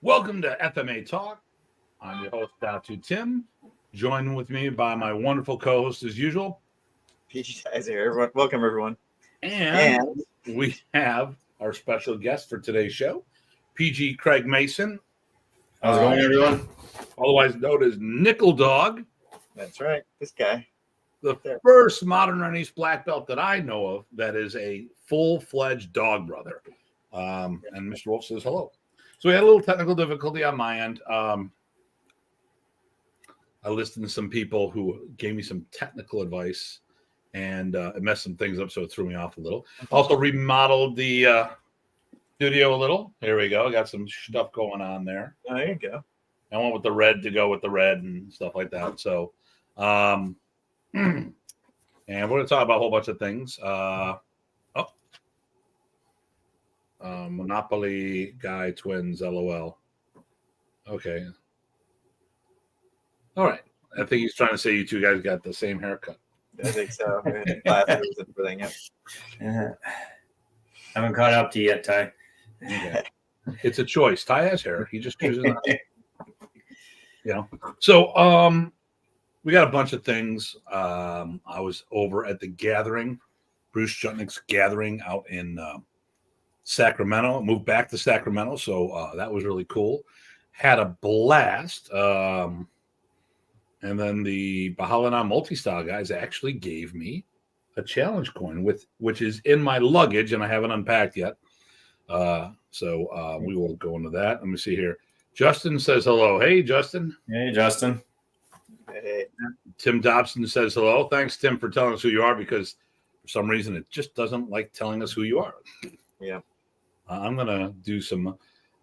Welcome to FMA Talk. I'm your host, Datu Tim. Joined with me by my wonderful co-host as usual. PG guys here. Everyone, welcome everyone. And we have our special guest for today's show, PG Craig Mason. How's it going, everyone? Otherwise known as Nickel Dog. That's right. This guy. The first modern Arnis black belt that I know of that is a full-fledged dog brother. And Mr. Wolf says hello. So we had a little technical difficulty on my end. I listened to some people who gave me some technical advice, and it messed some things up, so it threw me off a little. Also remodeled the studio a little. Here we go. I got some stuff going on there. Oh, there you go. I went with the red to go with the red and stuff like that. So, and we're going to talk about a whole bunch of things. Monopoly guy twins, LOL. Okay. All right. I think he's trying to say you two guys got the same haircut. I think so. Glasses and everything. Yeah. Haven't caught up to you yet, Ty. Okay. It's a choice. Ty has hair. He just chooses not to. So we got a bunch of things. I was over at the gathering, Bruce Jutnick's gathering out in Sacramento. Moved back to Sacramento, so that was really cool. Had a blast. And then the Bahalana multi-style guys actually gave me a challenge coin which is in my luggage, and I haven't unpacked yet. So we will go into that. Let me see here. Justin says hello. Hey, Justin. Hey, Justin. Hey. Tim Dobson says hello. Thanks, Tim, for telling us who you are, because for some reason it just doesn't like telling us who you are. Yeah. I'm going to do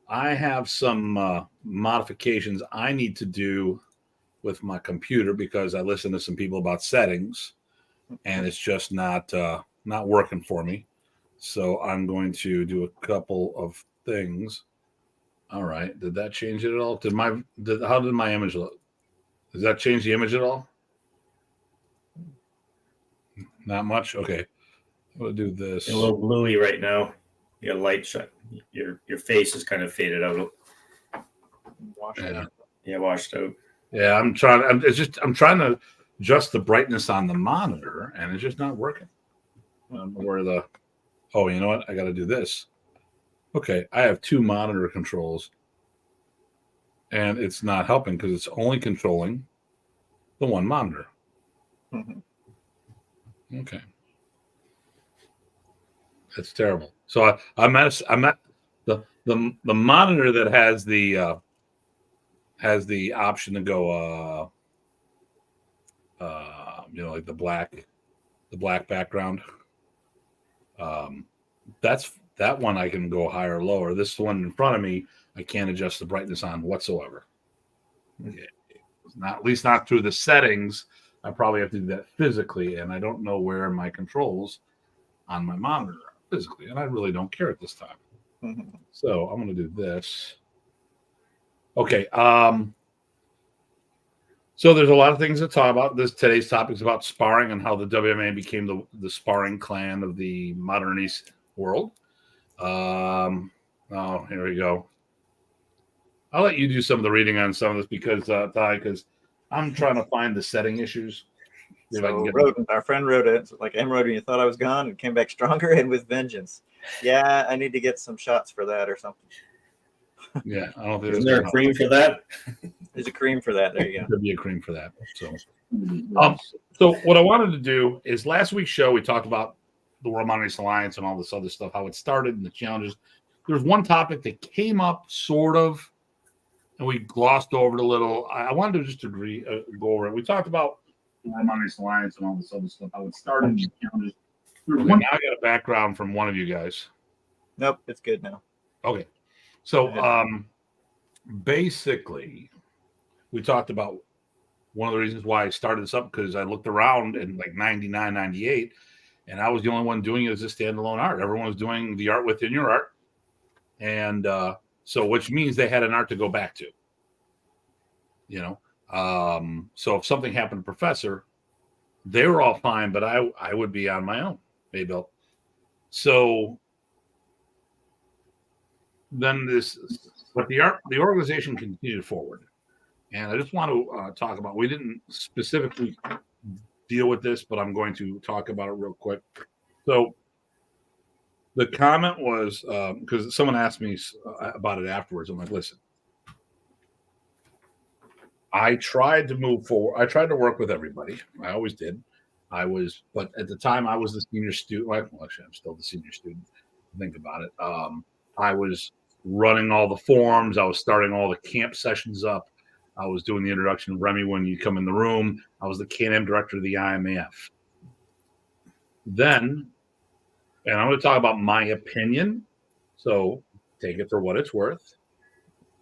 I have some modifications I need to do with my computer, because I listened to some people about settings and it's just not working for me. So I'm going to do a couple of things. All right. Did that change it at all? How did my image look? Does that change the image at all? Not much. Okay. I'm going to do this. You're a little bluey right now. Your light shut. Your face is kind of faded out. Washed out. Yeah, I'm trying to adjust the brightness on the monitor, and it's just not working. You know what? I got to do this. Okay, I have two monitor controls, and it's not helping because it's only controlling the one monitor. Mm-hmm. Okay, that's terrible. So I'm at the monitor that has the option to go like the black background. That one I can go higher or lower. This one in front of me, I can't adjust the brightness on whatsoever. At least not through the settings. I probably have to do that physically, and I don't know where my controls on my monitor are physically, and I really don't care at this time. Mm-hmm. So I'm going to do this. Okay. So there's a lot of things to talk about. Today's topic is about sparring and how the WMA became the sparring clan of the modern East world. Here we go. I'll let you do some of the reading on some of this because I'm trying to find the setting issues. Our friend wrote it like M wrote, and you thought I was gone and came back stronger and with vengeance. Yeah, I need to get some shots for that or something. Yeah, I don't think Is there a cream for that? There's a cream for that. There you go. There'd be a cream for that. So what I wanted to do is last week's show we talked about the World Modern Arnis Alliance and all this other stuff, how it started and the challenges. There was one topic that came up sort of, and we glossed over it a little. I wanted to just go over it. We talked about the World Modern Arnis Alliance and all this other stuff, how it started and the challenges. Now I got a background from one of you guys. Nope, it's good now. Okay. So basically, we talked about one of the reasons why I started this up, because I looked around in like 99, 98, and I was the only one doing it as a standalone art. Everyone was doing the art within your art. And so which means they had an art to go back to. So if something happened to Professor, they were all fine, but I would be on my own, maybe. So then this But the organization continued forward. And I just want to talk about, we didn't specifically deal with this, but I'm going to talk about it real quick. So the comment was, because someone asked me about it afterwards. I'm like, listen, I tried to move forward. I tried to work with everybody. I always did. But at the time I was the senior student. Well, actually, I'm still the senior student. Think about it. I was running all the forums. I was starting all the camp sessions up. I was doing the introduction of Remy when you come in the room. I was the Can-Am director of the IMAF. Then, and I'm going to talk about my opinion, so take it for what it's worth.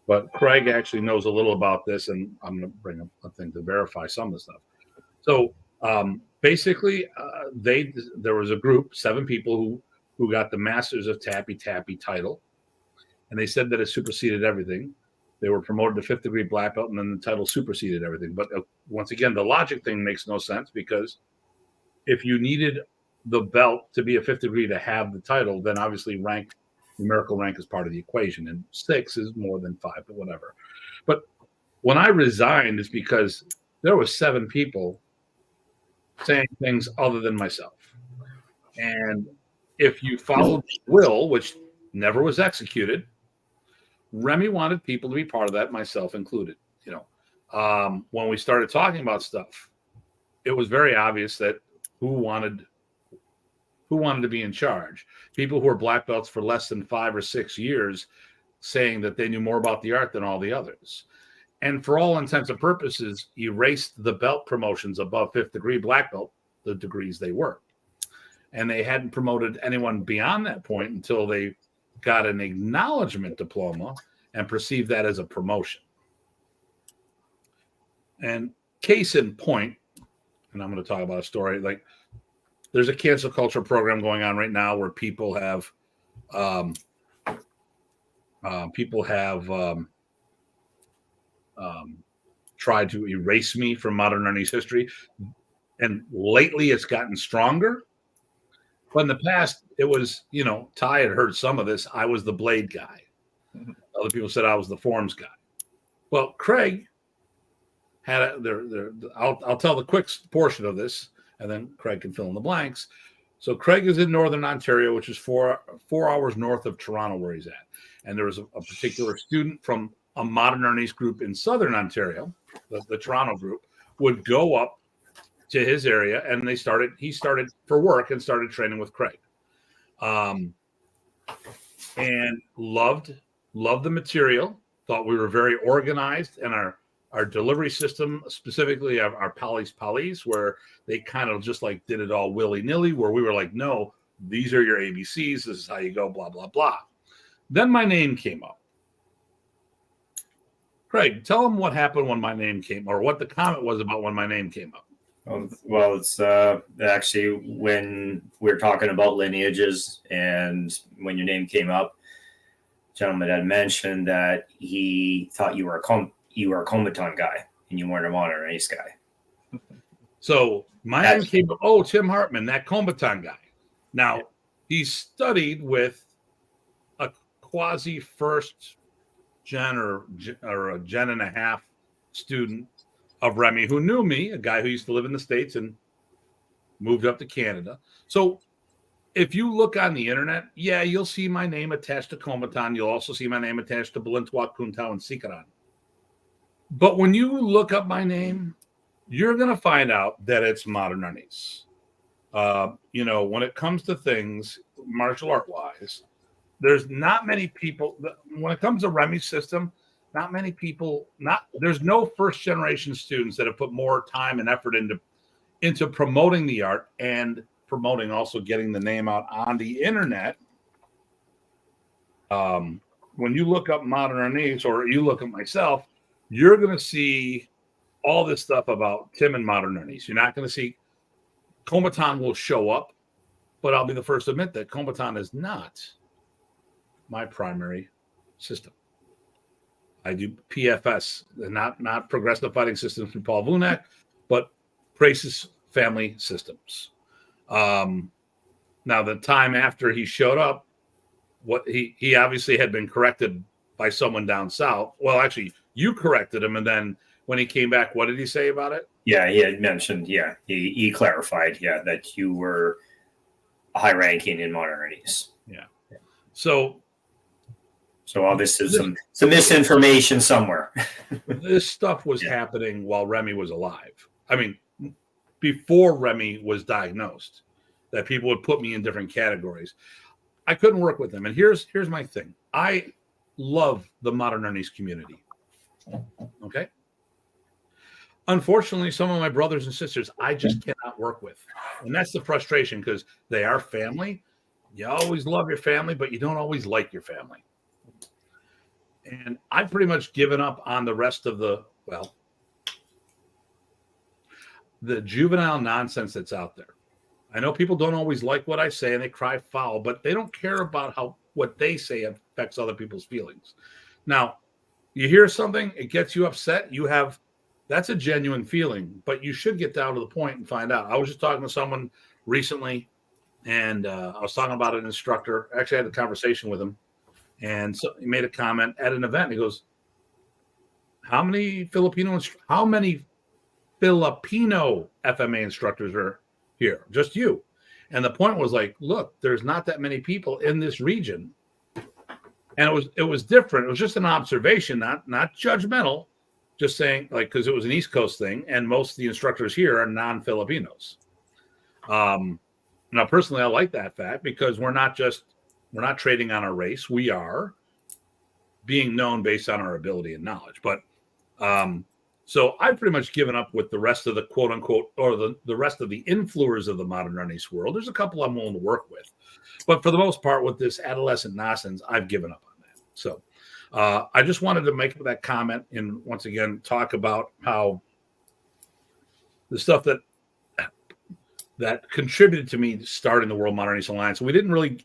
But Craig actually knows a little about this, and I'm going to bring up a thing to verify some of the stuff. So basically, there was a group, 7 people who got the Masters of Tappy Tappy title, and they said that it superseded everything. They were promoted to 5th degree black belt, and then the title superseded everything. But once again, the logic thing makes no sense, because if you needed the belt to be a 5th degree to have the title, then obviously numerical rank is part of the equation, and 6 is more than 5, but whatever. But when I resigned, it's because there was 7 people saying things other than myself. And if you followed will, which never was executed, Remy wanted people to be part of that, myself included. When we started talking about stuff, it was very obvious that who wanted to be in charge. People who were black belts for less than 5 or 6 years saying that they knew more about the art than all the others. And for all intents and purposes, erased the belt promotions above 5th degree black belt, the degrees they were. And they hadn't promoted anyone beyond that point until they got an acknowledgement diploma and perceived that as a promotion. And case in point, and I'm going to talk about a story, like there's a cancel culture program going on right now where people have tried to erase me from modern Arnis history. And lately it's gotten stronger. But in the past, it was, Ty had heard some of this. I was the blade guy. Other people said I was the forms guy. Well, Craig had I'll tell the quick portion of this, and then Craig can fill in the blanks. So Craig is in Northern Ontario, which is 4 hours north of Toronto, where he's at. And there was a particular student from a modern Arnis group in Southern Ontario, the Toronto group, would go up to his area, and he started for work and started training with Craig. And loved the material, thought we were very organized, and our delivery system, specifically our polys, where they kind of just like did it all willy-nilly, where we were like, no, these are your ABCs, this is how you go, blah, blah, blah. Then my name came up. Craig, tell them what happened when my name came, or what the comment was about when my name came up. Well, it's actually when we were talking about lineages, and when your name came up, gentleman had mentioned that he thought you were a Comaton guy and you weren't a modern Arnis guy. So my name came up. Oh, Tim Hartman, that Comaton guy. Now he studied with a quasi first gen or a gen and a half student of Remy who knew me, a guy who used to live in the States and moved up to Canada. So if you look on the internet, you'll see my name attached to Comaton. You'll also see my name attached to Balintawak, Kuntao, and Sikaran. But when you look up my name, you're going to find out that it's modern Arnis. When it comes to things martial art wise, there's not many people. When it comes to Remy's system, not many people. There's no first generation students that have put more time and effort into promoting the art and promoting also getting the name out on the internet. When you look up modern Arnis, or you look at myself, you're going to see all this stuff about Tim and modern Arnis. You're not going to see Comaton will show up, but I'll be the first to admit that Comaton is not my primary system. I do PFS, not Progressive Fighting Systems from Paul Vunak, but Prace's family systems. Now, the time after he showed up, what he obviously had been corrected by someone down south. Well, actually, you corrected him, and then when he came back, what did he say about it? Yeah, he had mentioned, he clarified, that you were a high ranking in modern Arnis. Yeah. So obviously some misinformation somewhere. this stuff was happening while Remy was alive. I mean, before Remy was diagnosed, that people would put me in different categories. I couldn't work with them. And here's my thing. I love the modern Arnis community. Okay. Unfortunately, some of my brothers and sisters, I just cannot work with. And that's the frustration, because they are family. You always love your family, but you don't always like your family. And I've pretty much given up on the rest of the juvenile nonsense that's out there. I know people don't always like what I say and they cry foul, but they don't care about how what they say affects other people's feelings. Now, you hear something, it gets you upset. That's a genuine feeling, but you should get down to the point and find out. I was just talking to someone recently, and I was talking about an instructor. Actually, I had a conversation with him, and so he made a comment at an event. He goes, how many Filipino FMA instructors are here? Just you. And the point was like, look, there's not that many people in this region. And it was different. It was just an observation, not judgmental, just saying, like, because it was an East Coast thing, and most of the instructors here are non-Filipinos. Now, personally, I like that fact, because we're not trading on our race. We are being known based on our ability and knowledge. But so I've pretty much given up with the rest of the quote unquote, or the rest of the influencers of the modern Arnis world. There's a couple I'm willing to work with, but for the most part, with this adolescent nonsense, I've given up on that. So I just wanted to make that comment and once again talk about how the stuff that contributed to me starting the World Modern Arnis Alliance. We didn't really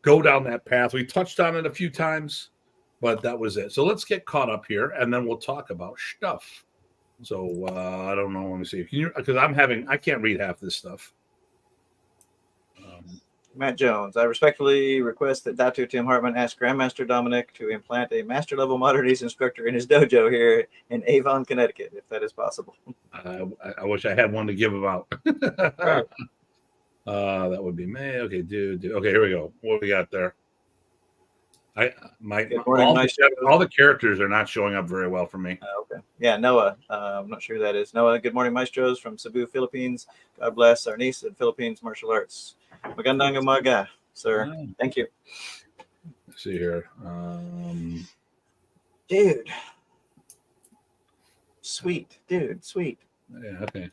go down that path. We touched on it a few times, but that was it. So let's get caught up here, and then we'll talk about stuff. So I don't know. Let me see. Because I can't read half this stuff. Matt Jones, I respectfully request that Datu Tim Hartman ask Grandmaster Dominic to implant a master level modern Arnis instructor in his dojo here in Avon, Connecticut, if that is possible. I wish I had one to give him out. Right. That would be me. Okay, dude. Okay, here we go. What we got there? All the characters are not showing up very well for me. Okay. Yeah, Noah. I'm not sure who that is. Noah, good morning, maestros from Cebu, Philippines. God bless Arnis and Philippines martial arts. Magandang umaga, sir. Thank you. Let's see here. Dude. Sweet. Yeah, okay.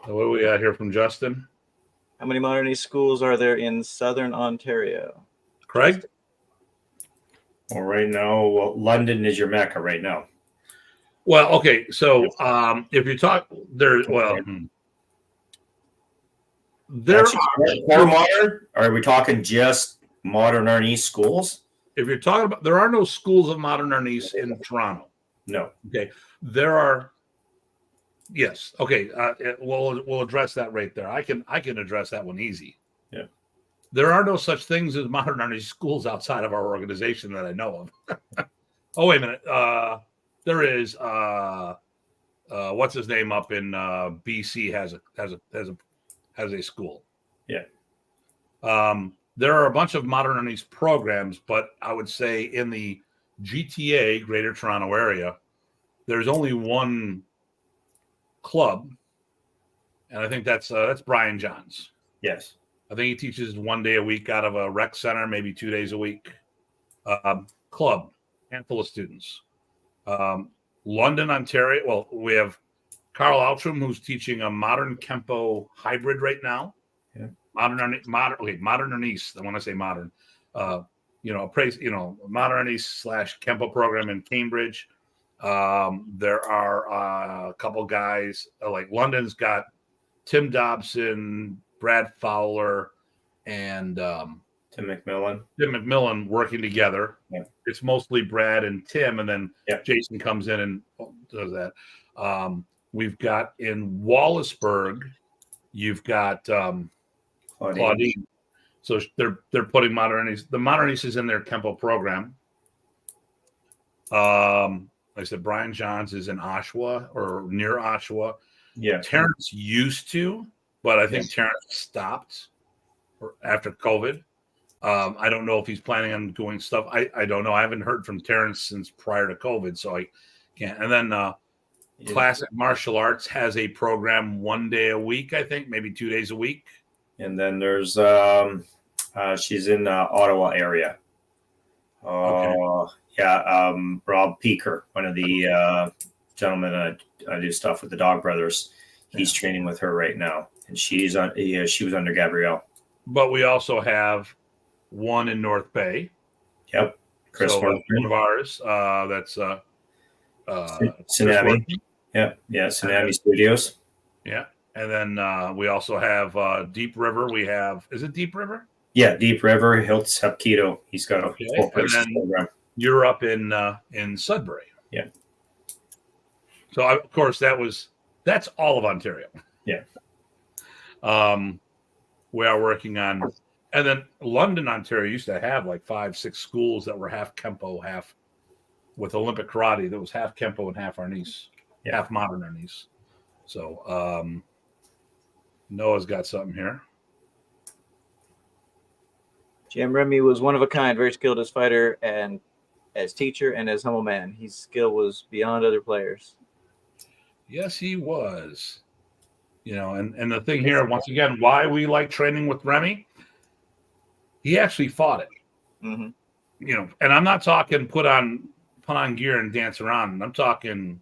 So what do we got here from Justin? How many modern Arnis schools are there in Southern Ontario? Craig? Well, right now, London is your mecca right now. Well, okay. So if you talk there, there are modern. Are we talking just modern Arnis schools? If you're talking about, there are no schools of modern Arnis in Toronto. No. Okay. There are. Yes. Okay. We'll address that right there. I can address that one easy. Yeah. There are no such things as modern Arnis schools outside of our organization that I know of. Oh, wait a minute. There is. What's his name up in BC has a school. Yeah. There are a bunch of modern Arnis programs, but I would say in the GTA, Greater Toronto Area, there's only one club, and I think that's Brian Johns. Yes. I think he teaches 1 day a week out of a rec center, maybe 2 days a week. Club, handful of students. London, Ontario. Well, we have Carl Altram, who's teaching a modern Kempo hybrid right now. Yeah. Modern Arnis. I want to say modern. Modern Arnis / Kempo program in Cambridge. There are a couple guys like London's got Tim Dobson, Brad Fowler, and Tim McMillan working together. Yeah. It's mostly Brad and Tim, and then Jason comes in and does that. We've got in Wallaceburg, you've got Claudine. So they're putting modern Arnis. The modern Arnis is in their Kempo program. Like I said, Brian Johns is in Oshawa or near Oshawa. Yeah. Terrence used to, but I think Yes. Terrence stopped after COVID. I don't know if he's planning on doing stuff. I don't know. I haven't heard from Terrence since prior to COVID, so I can't. And then Classic Martial Arts has a program 1 day a week, I think, maybe 2 days a week. And then there's she's in Ottawa area. Okay. Rob Peaker, one of the gentlemen I do stuff with the Dog Brothers. He's training with her right now, and she was under Gabrielle. But we also have one in North Bay. Yep, Chris so Martin. one of ours. That's Tsunami. Tsunami Studios. Yeah, and then we also have Deep River. We have, is it Deep River? Yeah, Deep River. Hiltz Hapkido. He's got a full and then program. You're up in Sudbury. Yeah. So of course that's all of Ontario. Yeah. We are working on, and then London, Ontario used to have like 5-6 schools that were half Kempo, half with Olympic karate. That was half Kempo and half Arnis, half modern Arnis. So Noah's got something here. Jim Remy was one of a kind, very skilled as fighter and as teacher and as humble man. His skill was beyond other players. Yes, he was. And the thing here, once again, why we like training with Remy, he actually fought it. Mm-hmm. And I'm not talking put on gear and dance around. I'm talking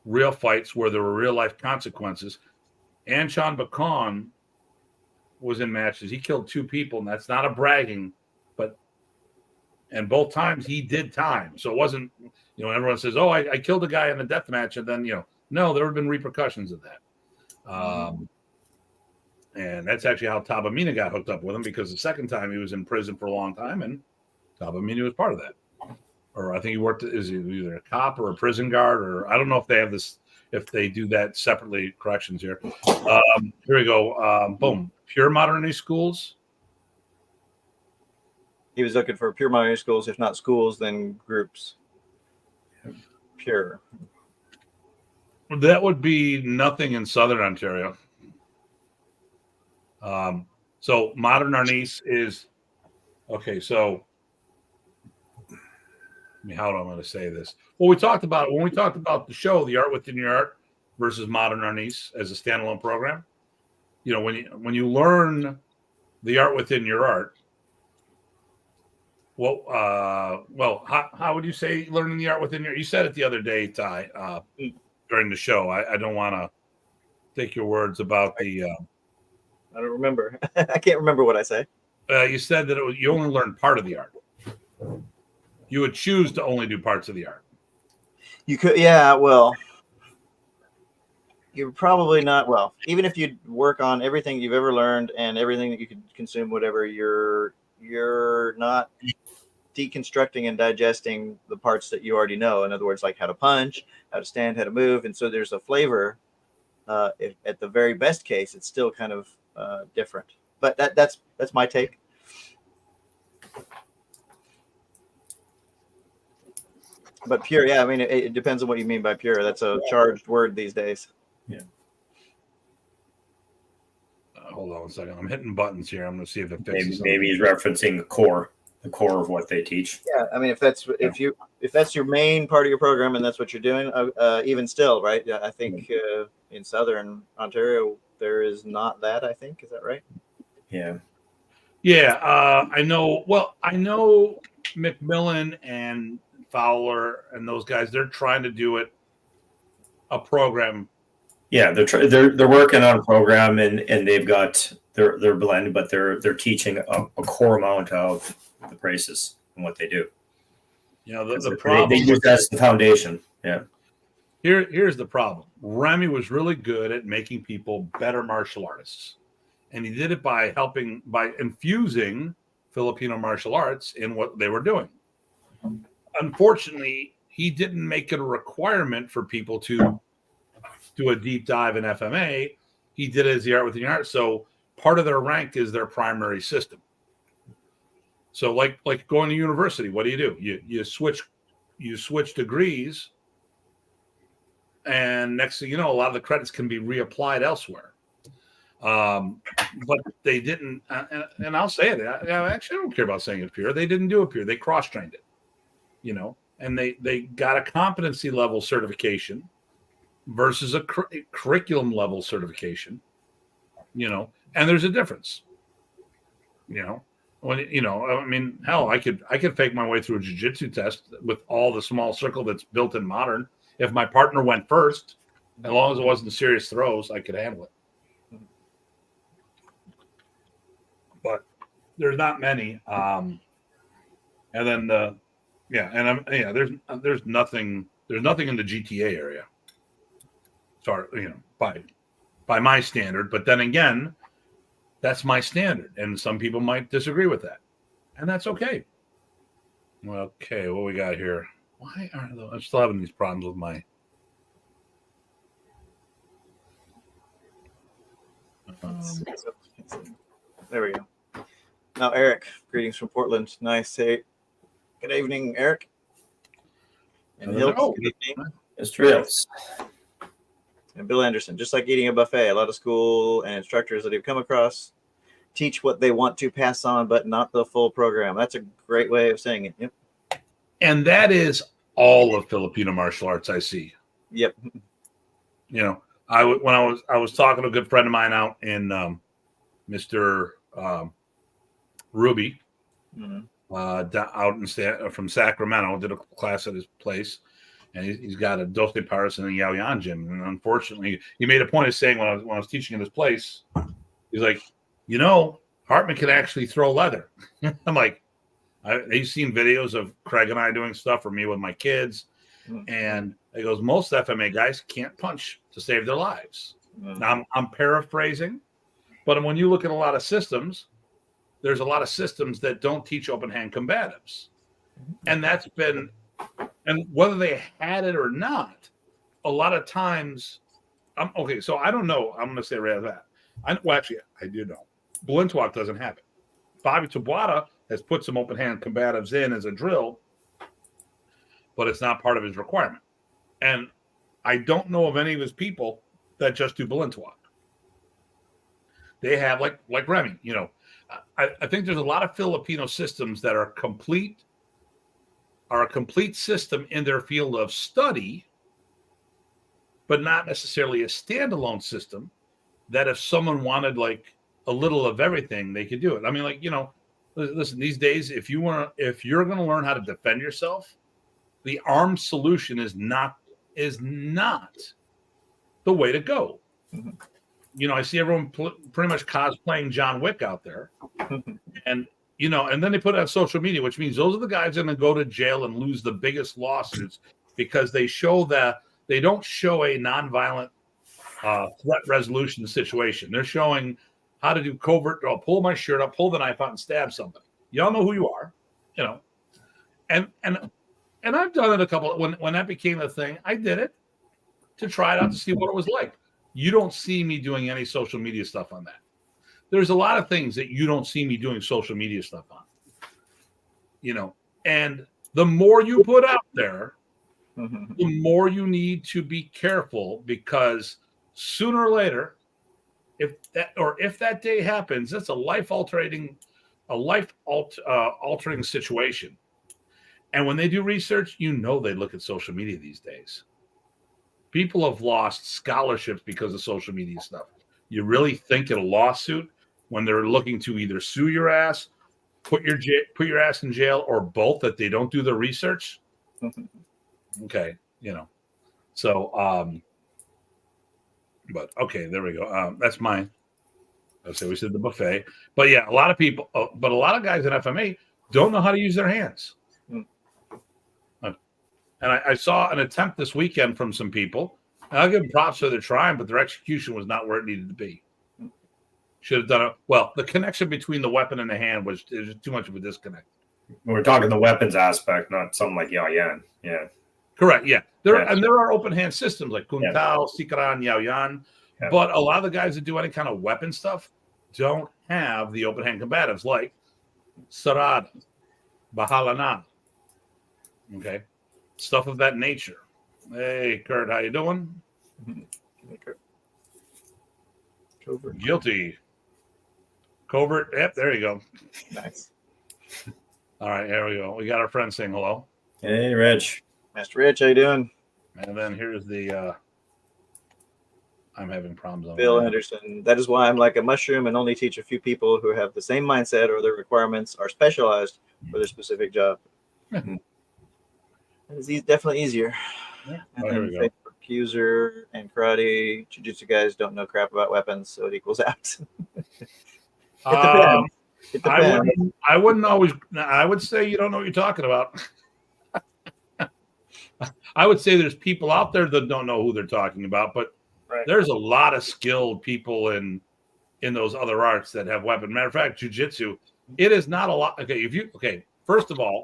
real fights where there were real life consequences. And Sean Bacon was in matches. He killed 2 people, and that's not a bragging, and both times he did time. So it wasn't, everyone says, oh, I killed a guy in a death match, and then, no, there have been repercussions of that. And that's actually how Tabamina got hooked up with him, because the second time he was in prison for a long time, and Tabamina was part of that. Or I think he worked as either a cop or a prison guard, or I don't know if they have this, if they do that separately. Corrections here. Here we go. Boom. Pure modernity schools. He was looking for pure modernity schools. If not schools, then groups. Pure. That would be nothing in Southern Ontario. So modern Arnis is okay. So how am I going to say this? Well, when we talked about the show, The Art Within Your Art versus Modern Arnis as a standalone program. When you learn the art within your art, how would you say learning the art within your? You said it the other day, Ty, during the show. I don't want to take your words about the. I don't remember. I can't remember what I say. You said that you only learn part of the art. You would choose to only do parts of the art. You could, yeah. Well, you're probably not. Well, even if you work on everything you've ever learned and everything that you could consume, whatever, you're not deconstructing and digesting the parts that you already know. In other words, like how to punch, how to stand, how to move, and so there's a flavor. At the very best case, it's still kind of different. But that's my take. But pure, yeah. I mean, it depends on what you mean by pure. That's a charged word these days. Yeah. Hold on 1 second. I'm hitting buttons here. I'm going to see if it fixes. Maybe he's referencing the core of what they teach. Yeah, I mean, if that's your main part of your program and that's what you're doing, even still, right? Yeah, I think in Southern Ontario there is not that. I think, is that right? Yeah. Yeah, I know. Well, I know McMillan and Fowler and those guys. They're trying to do a program. Yeah, they're working on a program and they've got their blend, but they're teaching a core amount of the braces and what they do. The problem they use that as the foundation. Yeah. Here's the problem. Remy was really good at making people better martial artists, and he did it by infusing Filipino martial arts in what they were doing. Unfortunately, he didn't make it a requirement for people to do a deep dive in FMA. He did it as the art within the art. So part of their rank is their primary system. So like going to university, what do? You switch you switch degrees, and next thing you know, a lot of the credits can be reapplied elsewhere. But they didn't, and I'll say it. I actually don't care about saying it pure. They didn't do it pure. They cross-trained it, and they got a competency level certification versus a curriculum level certification, and there's a difference, when, I mean, hell, I could fake my way through a jiu-jitsu test with all the small circle that's built in modern. If my partner went first, as long as it wasn't serious throws, I could handle it. But there's not many. And then there's nothing in the GTA area. Sorry, by my standard. But then again, that's my standard, and some people might disagree with that, and that's okay. Well, okay, what we got here? Why are I'm still having these problems with my? There we go. Now, Eric, greetings from Portland. Nice. Hey, good evening, Eric. And Hilt, good evening. It's true. And Bill Anderson, just like eating a buffet, a lot of school and instructors that have come across teach what they want to pass on, but not the full program. That's a great way of saying it. Yep. And that is all of Filipino martial arts I see. Yep. When I was talking to a good friend of mine out in Mr. Ruby, out from Sacramento, did a class at his place. And he's got a Dos de Paris and a Yao Yan gym. And unfortunately, he made a point of saying when I was teaching in his place, he's like, Hartman can actually throw leather. I'm like, he's seen videos of Craig and I doing stuff, or me with my kids. And he goes, most FMA guys can't punch to save their lives. Now, I'm paraphrasing, but when you look at a lot of systems, there's a lot of systems that don't teach open hand combatives. And that's been... And whether they had it or not, a lot of times, so I don't know. I'm going to say right off that. I do know. Blintuak doesn't have it. Bobby Tabuada has put some open hand combatives in as a drill, but it's not part of his requirement. And I don't know of any of his people that just do Blintuak. They have, like Remy, I think there's a lot of Filipino systems that are a complete system in their field of study, but not necessarily a standalone system that if someone wanted like a little of everything, they could do it. I mean, listen, these days, if you're going to learn how to defend yourself, the armed solution is not the way to go. I see everyone pretty much cosplaying John Wick out there. And then they put it on social media, which means those are the guys that are going to go to jail and lose the biggest lawsuits because they don't show a nonviolent threat resolution situation. They're showing how to do covert. I'll pull my shirt up, pull the knife out, and stab somebody. Y'all know who you are, And I've done it a couple. When that became a thing, I did it to try it out to see what it was like. You don't see me doing any social media stuff on that. There's a lot of things that you don't see me doing social media stuff on, and the more you put out there, the more you need to be careful, because sooner or later, if that day happens, it's a life-altering situation. And when they do research, they look at social media these days. People have lost scholarships because of social media stuff. You really think in a lawsuit, when they're looking to either sue your ass, put your ass in jail, or both, that they don't do the research? Okay, So, but okay, there we go. That's mine. I say we said the buffet, but yeah, a lot of people, but a lot of guys in FMA don't know how to use their hands. And I saw an attempt this weekend from some people. And I'll give them props for their trying, but their execution was not where it needed to be. Should have done it. Well, the connection between the weapon and the hand was too much of a disconnect. We're talking the weapons aspect, not something like Yao Yan. Yeah. Correct. Yeah. There are open hand systems like Kuntao, Sikaran, Yao Yan. Yeah. But a lot of the guys that do any kind of weapon stuff don't have the open hand combatives like Sarada, Bahalana. Okay. stuff of that nature. Hey, Kurt, how you doing? Covert. Guilty. Covert. Yep, there you go. Nice. All right, here we go. We got our friend saying hello. Hey, Rich. Master Rich, how you doing? And then here's the I'm having problems on Bill mine. Henderson. That is why I'm like a mushroom and only teach a few people who have the same mindset or their requirements are specialized for their specific job. That is definitely easier. Yeah. And Oh, here we then go. Facebook user and karate, jiu-jitsu guys don't know crap about weapons, so it equals out. It depends. It depends. I wouldn't always. I would say you don't know what you're talking about. I would say there's people out there that don't know who they're talking about, but Right. there's a lot of skilled people in those other arts that have weapons. Matter of fact, jiu-jitsu, it is not a lot. Okay, first of all,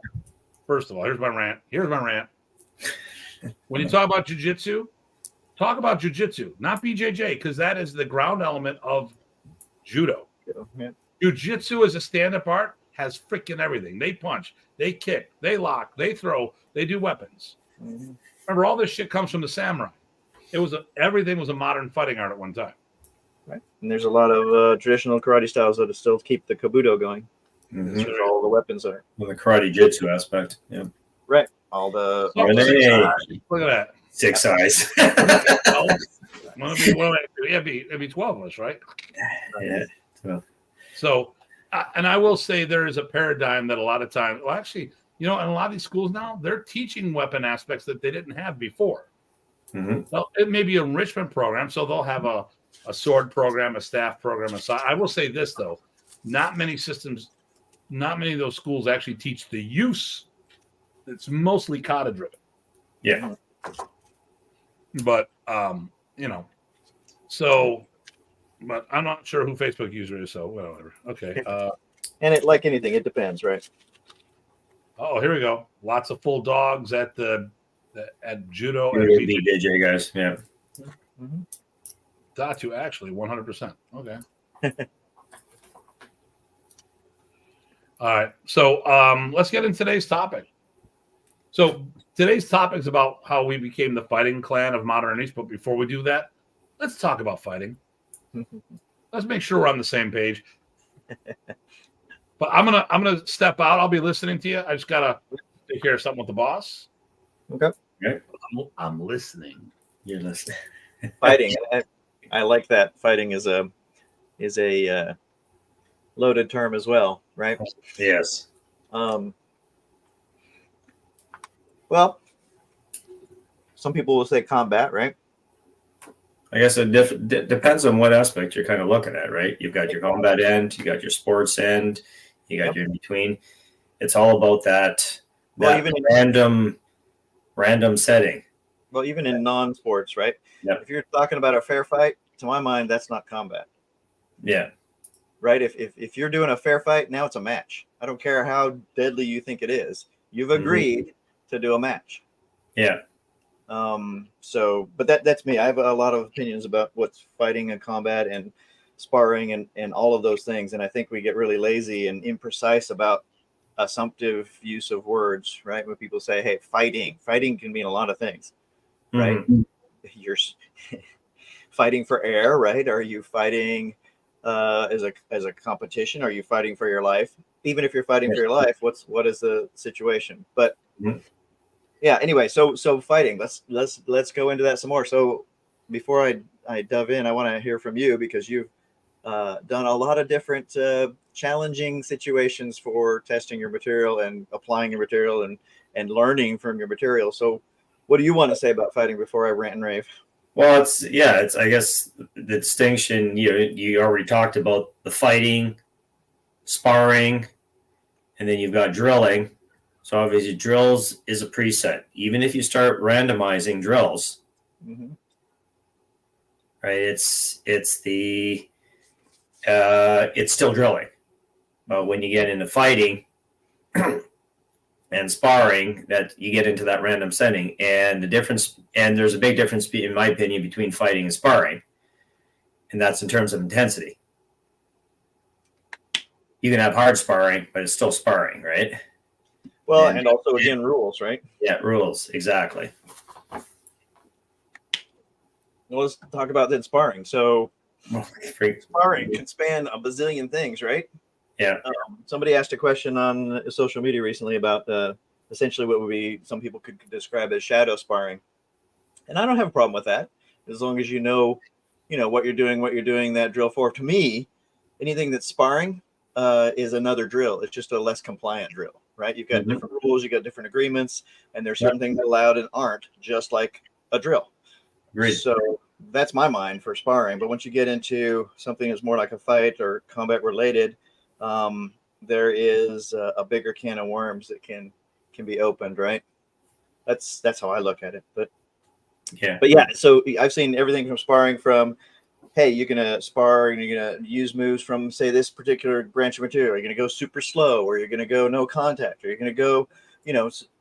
here's my rant. When you talk about jiu-jitsu, talk about jiu-jitsu, not BJJ, because that is the ground element of judo. Yeah. Jiu-jitsu as a stand-up art has freaking everything. They punch, they kick, they lock, they throw, they do weapons. Mm-hmm. Remember, all this shit comes from the samurai. Everything was a modern fighting art at one time. Right. And there's a lot of traditional karate styles that still keep the kabuto going. Mhm. That's where all the weapons are. Well, the karate jitsu aspect. Yeah. Right. All the Oh, Renee. 6 eyes. Look at that. 6 eyes. It'd be 12 of us, right? Yeah. So, and I will say there is a paradigm that a lot of times, well, actually, in a lot of these schools now, they're teaching weapon aspects that they didn't have before. Mm-hmm. Well, it may be an enrichment program, so they'll have a sword program, a staff program. I will say this, though. Not many of those schools actually teach the use. It's mostly kata driven. Yeah. But, but I'm not sure who Facebook user is, so whatever. Okay. and it like anything, it depends, right? Oh, here we go. Lots of full dogs at judo and BJJ guys. Yeah. Mm-hmm. Datu, actually, 100%. Okay. All right. So let's get into today's topic. So today's topic is about how we became the fighting clan of modern Arnis. But before we do that, let's talk about fighting. Let's make sure we're on the same page. But I'm gonna step out. I'll be listening to you. I just gotta take care of something with the boss. Okay. I'm listening. You're listening. Fighting. I like that. Fighting is a loaded term as well, right? Yes. Well, some people will say combat, right? I guess it depends on what aspect you're kind of looking at, right? You've got your combat end, you got your sports end, you got your in between. It's all about that Well, random setting. Well, even in non-sports, right? Yep. If you're talking about a fair fight, to my mind, that's not combat. Yeah. Right? If you're doing a fair fight, now it's a match. I don't care how deadly you think it is. You've agreed to do a match. Yeah. But that's me. I have a lot of opinions about what's fighting and combat and sparring and all of those things. And I think we get really lazy and imprecise about assumptive use of words, right? When people say, hey, fighting can mean a lot of things, right? Mm-hmm. You're fighting for air, right? Are you fighting as a competition? Are you fighting for your life? Even if you're fighting for your life, what is the situation? But yeah, anyway, so fighting. Let's go into that some more. So before I dive in, I want to hear from you because you've done a lot of different challenging situations for testing your material and applying your material and learning from your material. So what do you want to say about fighting before I rant and rave? Well, it's I guess the distinction, you already talked about the fighting, sparring, and then you've got drilling. So obviously drills is a preset. Even if you start randomizing drills, right? It's still drilling. But when you get into fighting and sparring, that you get into that random setting, and there's a big difference, in my opinion, between fighting and sparring, and that's in terms of intensity. You can have hard sparring, but it's still sparring, right? Well, and also again, rules, right? Yeah, rules, exactly. Well, let's talk about then sparring. So Freak. sparring can span a bazillion things, right? Yeah. Somebody asked a question on social media recently about essentially what would be some people could describe as shadow sparring, and I don't have a problem with that as long as you know what you're doing that drill for. To me, anything that's sparring is another drill. It's just a less compliant drill, right? You've got different rules, you got different agreements, and there's certain things that are allowed and aren't, just like a drill. Agreed. So that's my mind for sparring. But once you get into something that's more like a fight or combat related, there is a bigger can of worms that can be opened, right? That's how I look at it. But yeah, so I've seen everything from sparring from, hey, you're gonna spar and you're gonna use moves from, say, this particular branch of material. You're gonna go super slow, or you're gonna go no contact, or you're gonna go,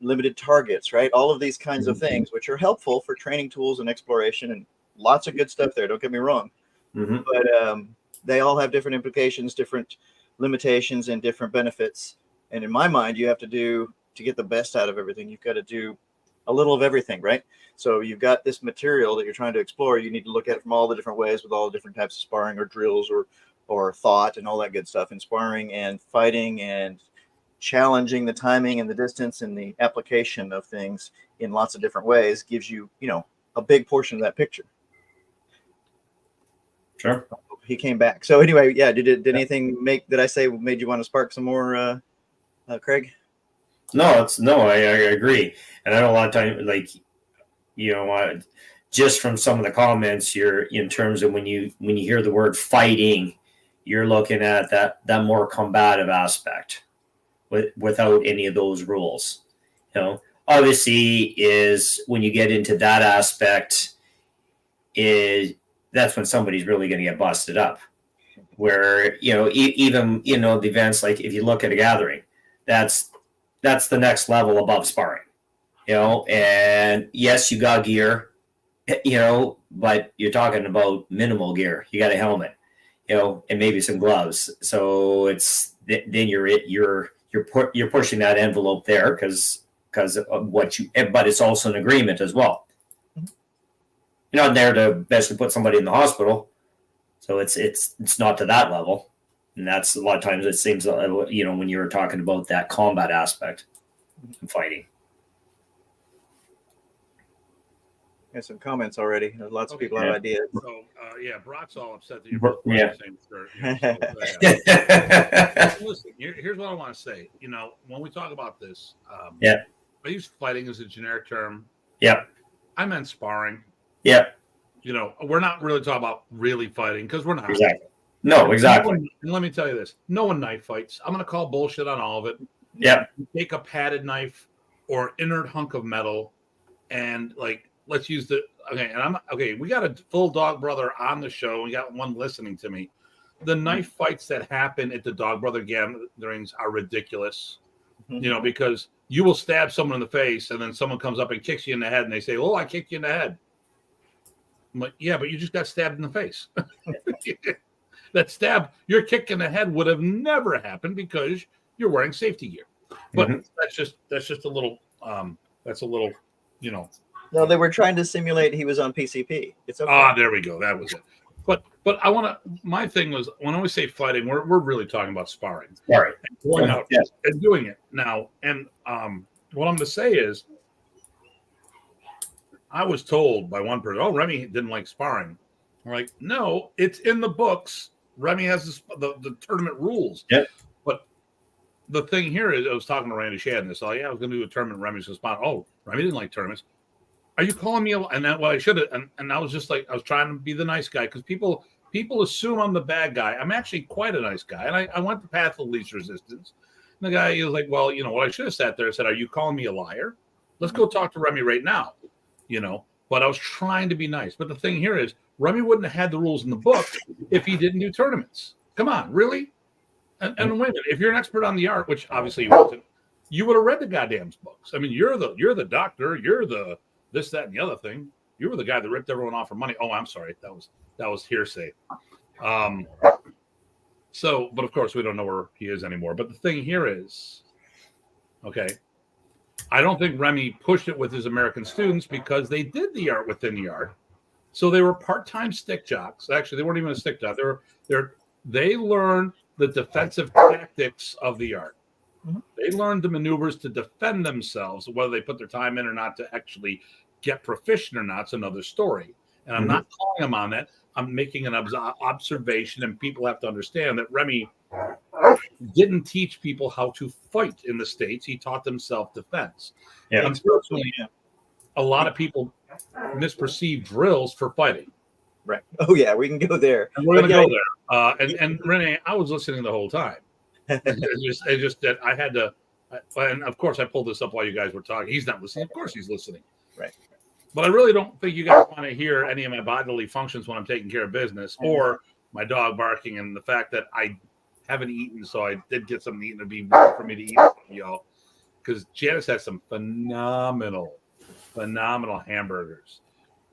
limited targets, right? All of these kinds of things, which are helpful for training tools and exploration, and lots of good stuff there. Don't get me wrong, but they all have different implications, different limitations, and different benefits. And in my mind, you have to get the best out of everything. You've got to do a little of everything, right? So you've got this material that you're trying to explore. You need to look at it from all the different ways with all the different types of sparring or drills or thought and all that good stuff. And sparring and fighting and challenging the timing and the distance and the application of things in lots of different ways gives you, a big portion of that picture. Sure. He came back. So anyway, yeah. Did anything made you want to spark some more, Craig? No, I agree. And I know a lot of times, like, just from some of the comments, you're in terms of when you hear the word fighting, you're looking at that more combative aspect without any of those rules. Obviously, is when you get into that aspect, that's when somebody's really going to get busted up. Where even the events, like if you look at a gathering, that's the next level above sparring. And yes, you got gear, but you're talking about minimal gear. You got a helmet, and maybe some gloves. So then you're pushing that envelope there because of but it's also an agreement as well. You're not there to basically put somebody in the hospital. So it's not to that level. And that's a lot of times it seems, when you were talking about that combat aspect of fighting. Got some comments already. Lots of people have ideas. So, Brock's all upset that you're both wearing the same shirt. Listen, here's what I want to say. When we talk about this, I use fighting as a generic term. Yep. I meant sparring. Yep. We're not really talking about really fighting because we're not. Exactly. No, exactly. And let me tell you this. No one knife fights. I'm going to call bullshit on all of it. Yep. Take a padded knife or inert hunk of metal and let's use we got a full dog brother on the show. We got one listening to me. The knife fights that happen at the dog brother gatherings are ridiculous. Because you will stab someone in the face and then someone comes up and kicks you in the head and they say, "Oh, I kicked you in the head." I'm like, yeah, but you just got stabbed in the face. That stab, your kick in the head would have never happened because you're wearing safety gear. But that's just a little No, they were trying to simulate he was on PCP. It's okay. There we go. That was it. But I want to. My thing was when we say fighting, we're really talking about sparring. Right. And going out and doing it now. And what I'm going to say is, I was told by one person, "Oh, Remy didn't like sparring." I'm like, no, it's in the books. Remy has the tournament rules. Yep. But the thing here is, I was talking to Randy Shad, and I was going to do a tournament. Remy's response, "Oh, Remy didn't like tournaments. Are you calling me?" And that I should have. And I was just like, I was trying to be the nice guy because people assume I'm the bad guy. I'm actually quite a nice guy, and I went the path of least resistance. And the guy, he was like, "Well, what I should have sat there and said, are you calling me a liar? Let's go talk to Remy right now." But I was trying to be nice. But the thing here is, Remy wouldn't have had the rules in the book if he didn't do tournaments. Come on, really? And wait a minute, if you're an expert on the art, which obviously you wasn't, you would have read the goddamn books. I mean, you're the doctor, you're the this, that, and the other thing. You were the guy that ripped everyone off for money. Oh, I'm sorry, that was hearsay. So, but of course we don't know where he is anymore. But the thing here is, okay, I don't think Remy pushed it with his American students because they did the art within the art. So they were part-time stick jocks. Actually, they weren't even a stick jock. They learned the defensive tactics of the art. Mhm. They learned the maneuvers to defend themselves. Whether they put their time in or not to actually get proficient or not is another story. And I'm not calling them on that. I'm making an observation, and people have to understand that Remy didn't teach people how to fight in the States. He taught them self-defense. Yeah. Unfortunately, a lot of people misperceive drills for fighting. Right. Oh yeah, we can go there. And we're going to go there. And Renee, I was listening the whole time. It's just that I had to, and of course I pulled this up while you guys were talking. He's not listening. Of course he's listening. Right. But I really don't think you guys want to hear any of my bodily functions when I'm taking care of business, or my dog barking, and the fact that I haven't eaten, so I did get something to eat. It'd be weird for me to eat, y'all, because Janice has some phenomenal hamburgers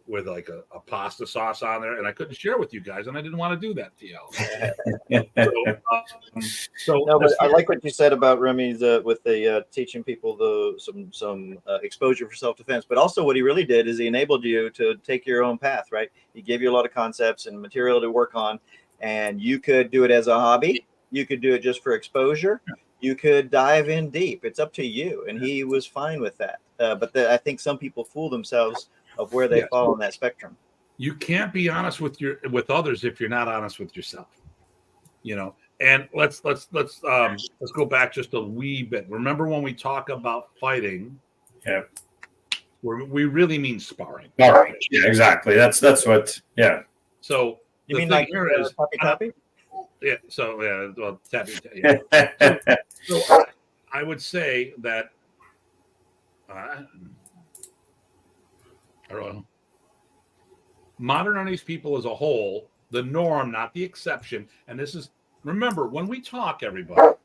with like a pasta sauce on there, and I couldn't share with you guys, and I didn't want to do that to y'all. No, but I like what you said about Remy's with the teaching people some exposure for self-defense, but also what he really did is he enabled you to take your own path, right? He gave you a lot of concepts and material to work on, and you could do it as a hobby. You could do it just for exposure. You could dive in deep. It's up to you, and he was fine with that. But I think some people fool themselves of where they fall on that spectrum. You can't be honest with others if you're not honest with yourself. You know, and let's go back just a wee bit. Remember when we talk about fighting? Yeah. We really mean sparring. Sparring. Yeah, exactly. That's what. Yeah. So you mean like copy? Yeah. So yeah. Well, tappy. Yeah. So I would say that. I don't know. Modern Arnis people as a whole, the norm, not the exception. And this is, remember, when we talk, everybody,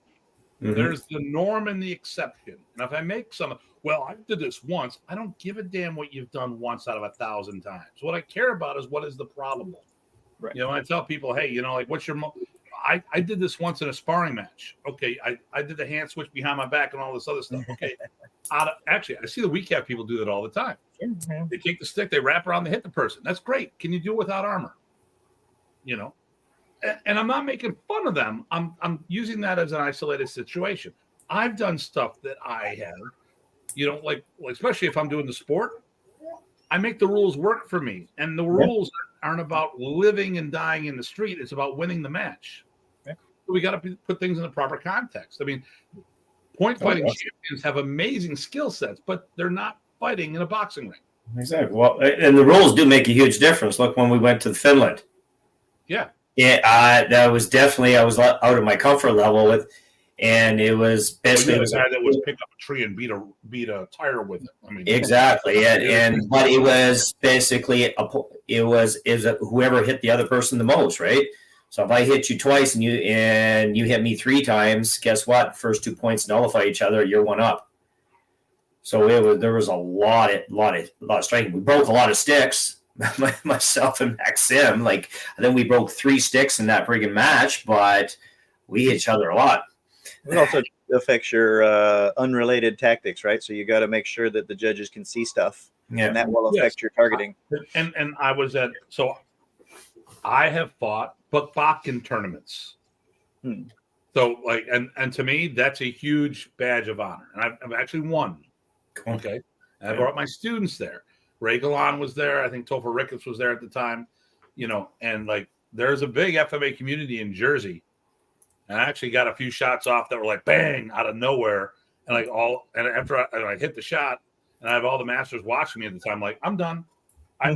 there's the norm and the exception. And if I make I did this once, I don't give a damn what you've done once out of 1,000 times. What I care about is what is the probable. Right. You know, I tell people, hey, you know, like, what's your I did this once in a sparring match. Okay, I did the hand switch behind my back and all this other stuff. Okay, actually, I see the weak people do that all the time. Yeah. They take the stick, they wrap around, they hit the person. That's great. Can you do it without armor? You know, and I'm not making fun of them. I'm using that as an isolated situation. I've done stuff that I have, you know, like especially if I'm doing the sport, I make the rules work for me, and the rules aren't about living and dying in the street. It's about winning the match. We got to put things in the proper context. I mean, point fighting champions have amazing skill sets, but they're not fighting in a boxing ring. Exactly. Well, and the rules do make a huge difference. Look, when we went to Finland. Yeah. Yeah, that was definitely, I was out of my comfort level with, and it was basically the guy that would pick up a tree and beat a tire with it. I mean, exactly. But it was basically whoever hit the other person the most, right? So if I hit you twice and you hit me 3 times, guess what? First 2 points nullify each other. You're one up. So there was a lot of striking. We broke a lot of sticks, myself and Maxim. Like, I think we broke 3 sticks in that friggin' match, but we hit each other a lot. It also affects your unrelated tactics, right? So you got to make sure that the judges can see stuff, and that will affect your targeting. And I have fought Bak-Bak tournaments. So and to me, that's a huge badge of honor. And I've actually won. Cool. Okay. And I brought my students there. Ray Galan was there. I think Topher Ricketts was there at the time, you know, and like there's a big FMA community in Jersey. And I actually got a few shots off that were like bang out of nowhere. And after I hit the shot and I have all the masters watching me at the time, like, I'm done. I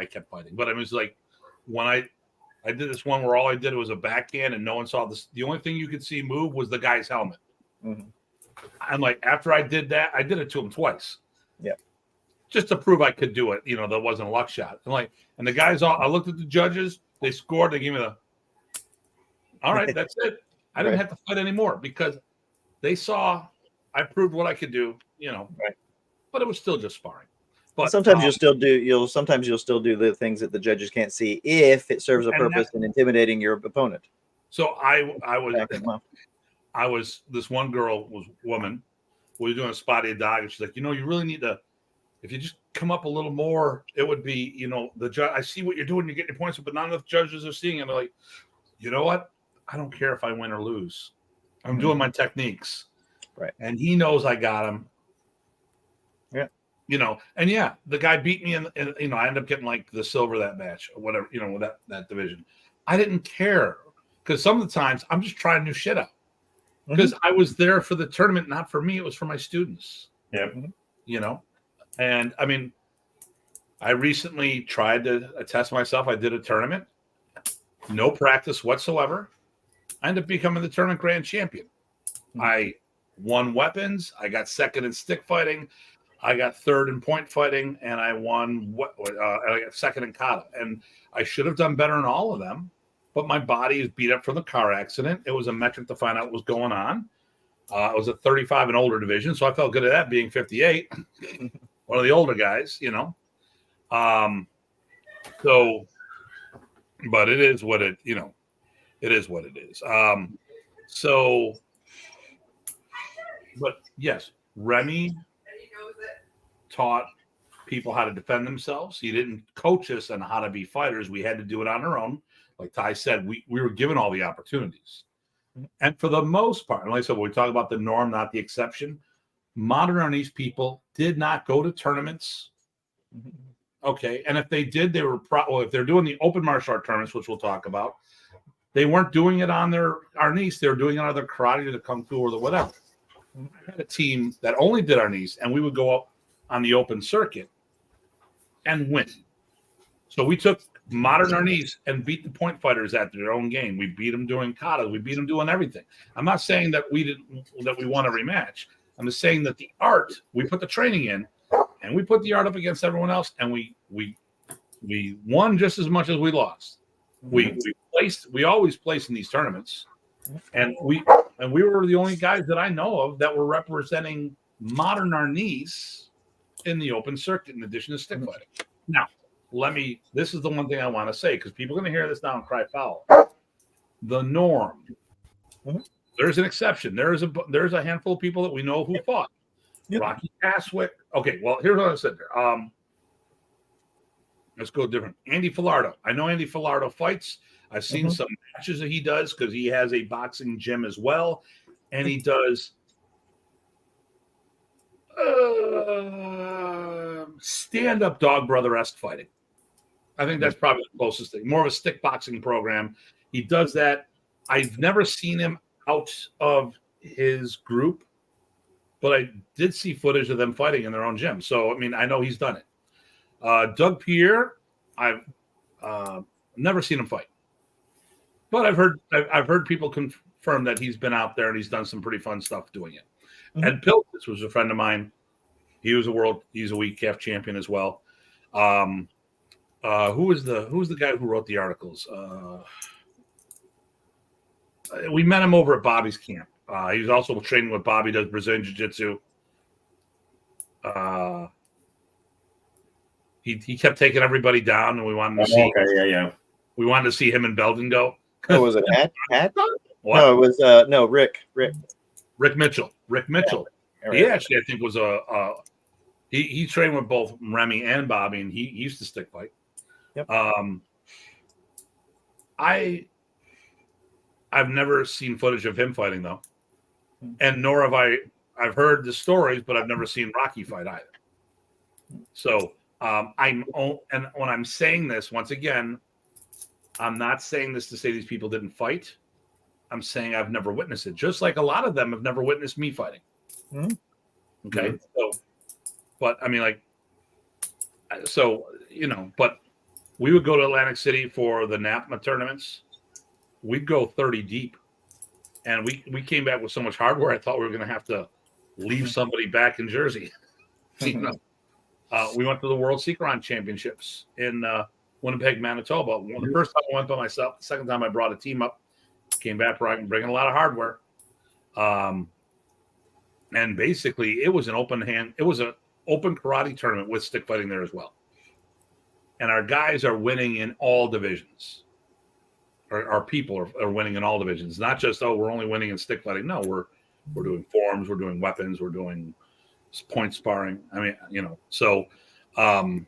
kept fighting. But it was like when I did this one where all I did was a backhand and no one saw this. The only thing you could see move was the guy's helmet. I'm like, after I did that, I did it to him twice. Yeah. Just to prove I could do it. You know, that wasn't a luck shot. And the guys I looked at the judges, they scored, they gave me all right, that's it. I didn't have to fight anymore because they saw I proved what I could do, you know. Right. But it was still just sparring. But sometimes you'll still do the things that the judges can't see if it serves a purpose in intimidating your opponent. So I was this one woman we were doing a spotty dog, and she's like, you really need to, if you just come up a little more, it would be, the judge. I see what you're doing, you're getting your points, but not enough judges are seeing it. I'm like, you know what? I don't care if I win or lose. I'm doing my techniques, right? And he knows I got him. Yeah. And the guy beat me, and I ended up getting like the silver that match or whatever, with that division. I didn't care because some of the times I'm just trying new shit out because I was there for the tournament, not for me. It was for my students. Yeah. And I mean, I recently tried to test myself. I did a tournament, no practice whatsoever. I ended up becoming the tournament grand champion. I won weapons. I got second in stick fighting. I got third in point fighting, and I won I got second in kata. And I should have done better in all of them, but my body is beat up from the car accident. It was a metric to find out what was going on. It was a 35 and older division, so I felt good at that, being 58, one of the older guys, So, but it is what it is what it is. But yes, Remy taught people how to defend themselves. He didn't coach us on how to be fighters. We had to do it on our own. Like Ty said, we were given all the opportunities. And for the most part, and like I said, when we talk about the norm, not the exception, modern Arnis people did not go to tournaments. Okay. And if they did, they were if they're doing the open martial art tournaments, which we'll talk about, they weren't doing it on their Arnis. They were doing it on their karate or the kung fu or the whatever. I had a team that only did Arnis, and we would go up on the open circuit and win. So we took modern Arnis and beat the point fighters at their own game. We beat them doing kata. We beat them doing everything. I'm not saying that we won every match. I'm just saying that the art, we put the training in, and we put the art up against everyone else, and we won just as much as we lost. We always placed in these tournaments, and we were the only guys that I know of that were representing modern Arnis in the open circuit, in addition to stick fighting. Now, this is the one thing I want to say, because people are going to hear this now and cry foul. The norm. There's an exception. There's a handful of people that we know who fought. Yep. Rocky Caswick. Okay, well, here's what I said there. Let's go different. Andy Filardo. I know Andy Filardo fights. I've seen some matches that he does because he has a boxing gym as well, and he does stand-up dog brother-esque fighting. I think that's probably the closest thing. More of a stick boxing program. He does that. I've never seen him out of his group, but I did see footage of them fighting in their own gym. So, I mean, I know he's done it. Doug Pierre, I've never seen him fight, but I've heard people confirm that he's been out there and he's done some pretty fun stuff doing it. Ed Pilkins was a friend of mine. He's a weak calf champion as well. Who's the guy who wrote the articles? We met him over at Bobby's camp. He was also training with Bobby, does Brazilian Jiu-Jitsu. He kept taking everybody down, and we wanted to see. Okay, yeah. We wanted to see him and Belden go. Oh, was it Hat? What? No, it was Rick. Rick Mitchell. Yeah. He actually, I think, was he trained with both Remy and Bobby, and he used to stick fight. Yep. I've never seen footage of him fighting though, and nor have I've heard the stories, but I've never seen Rocky fight either. So and when I'm saying this, once again, I'm not saying this to say these people didn't fight. I'm saying I've never witnessed it, just like a lot of them have never witnessed me fighting. Okay. So, but I mean, but we would go to Atlantic City for the NAPMA tournaments. We'd go 30 deep, and we came back with so much hardware. I thought we were going to have to leave somebody back in Jersey. We went to the World Seekeron Championships in Winnipeg, Manitoba. The first time I went by myself. The second time I brought a team up. Came back bringing a lot of hardware. And basically, it was an open karate tournament with stick fighting there as well. And our guys are winning in all divisions. Our people are winning in all divisions. Not just, we're only winning in stick fighting. No, we're doing forms, we're doing weapons, we're doing point sparring. I mean, you know, so I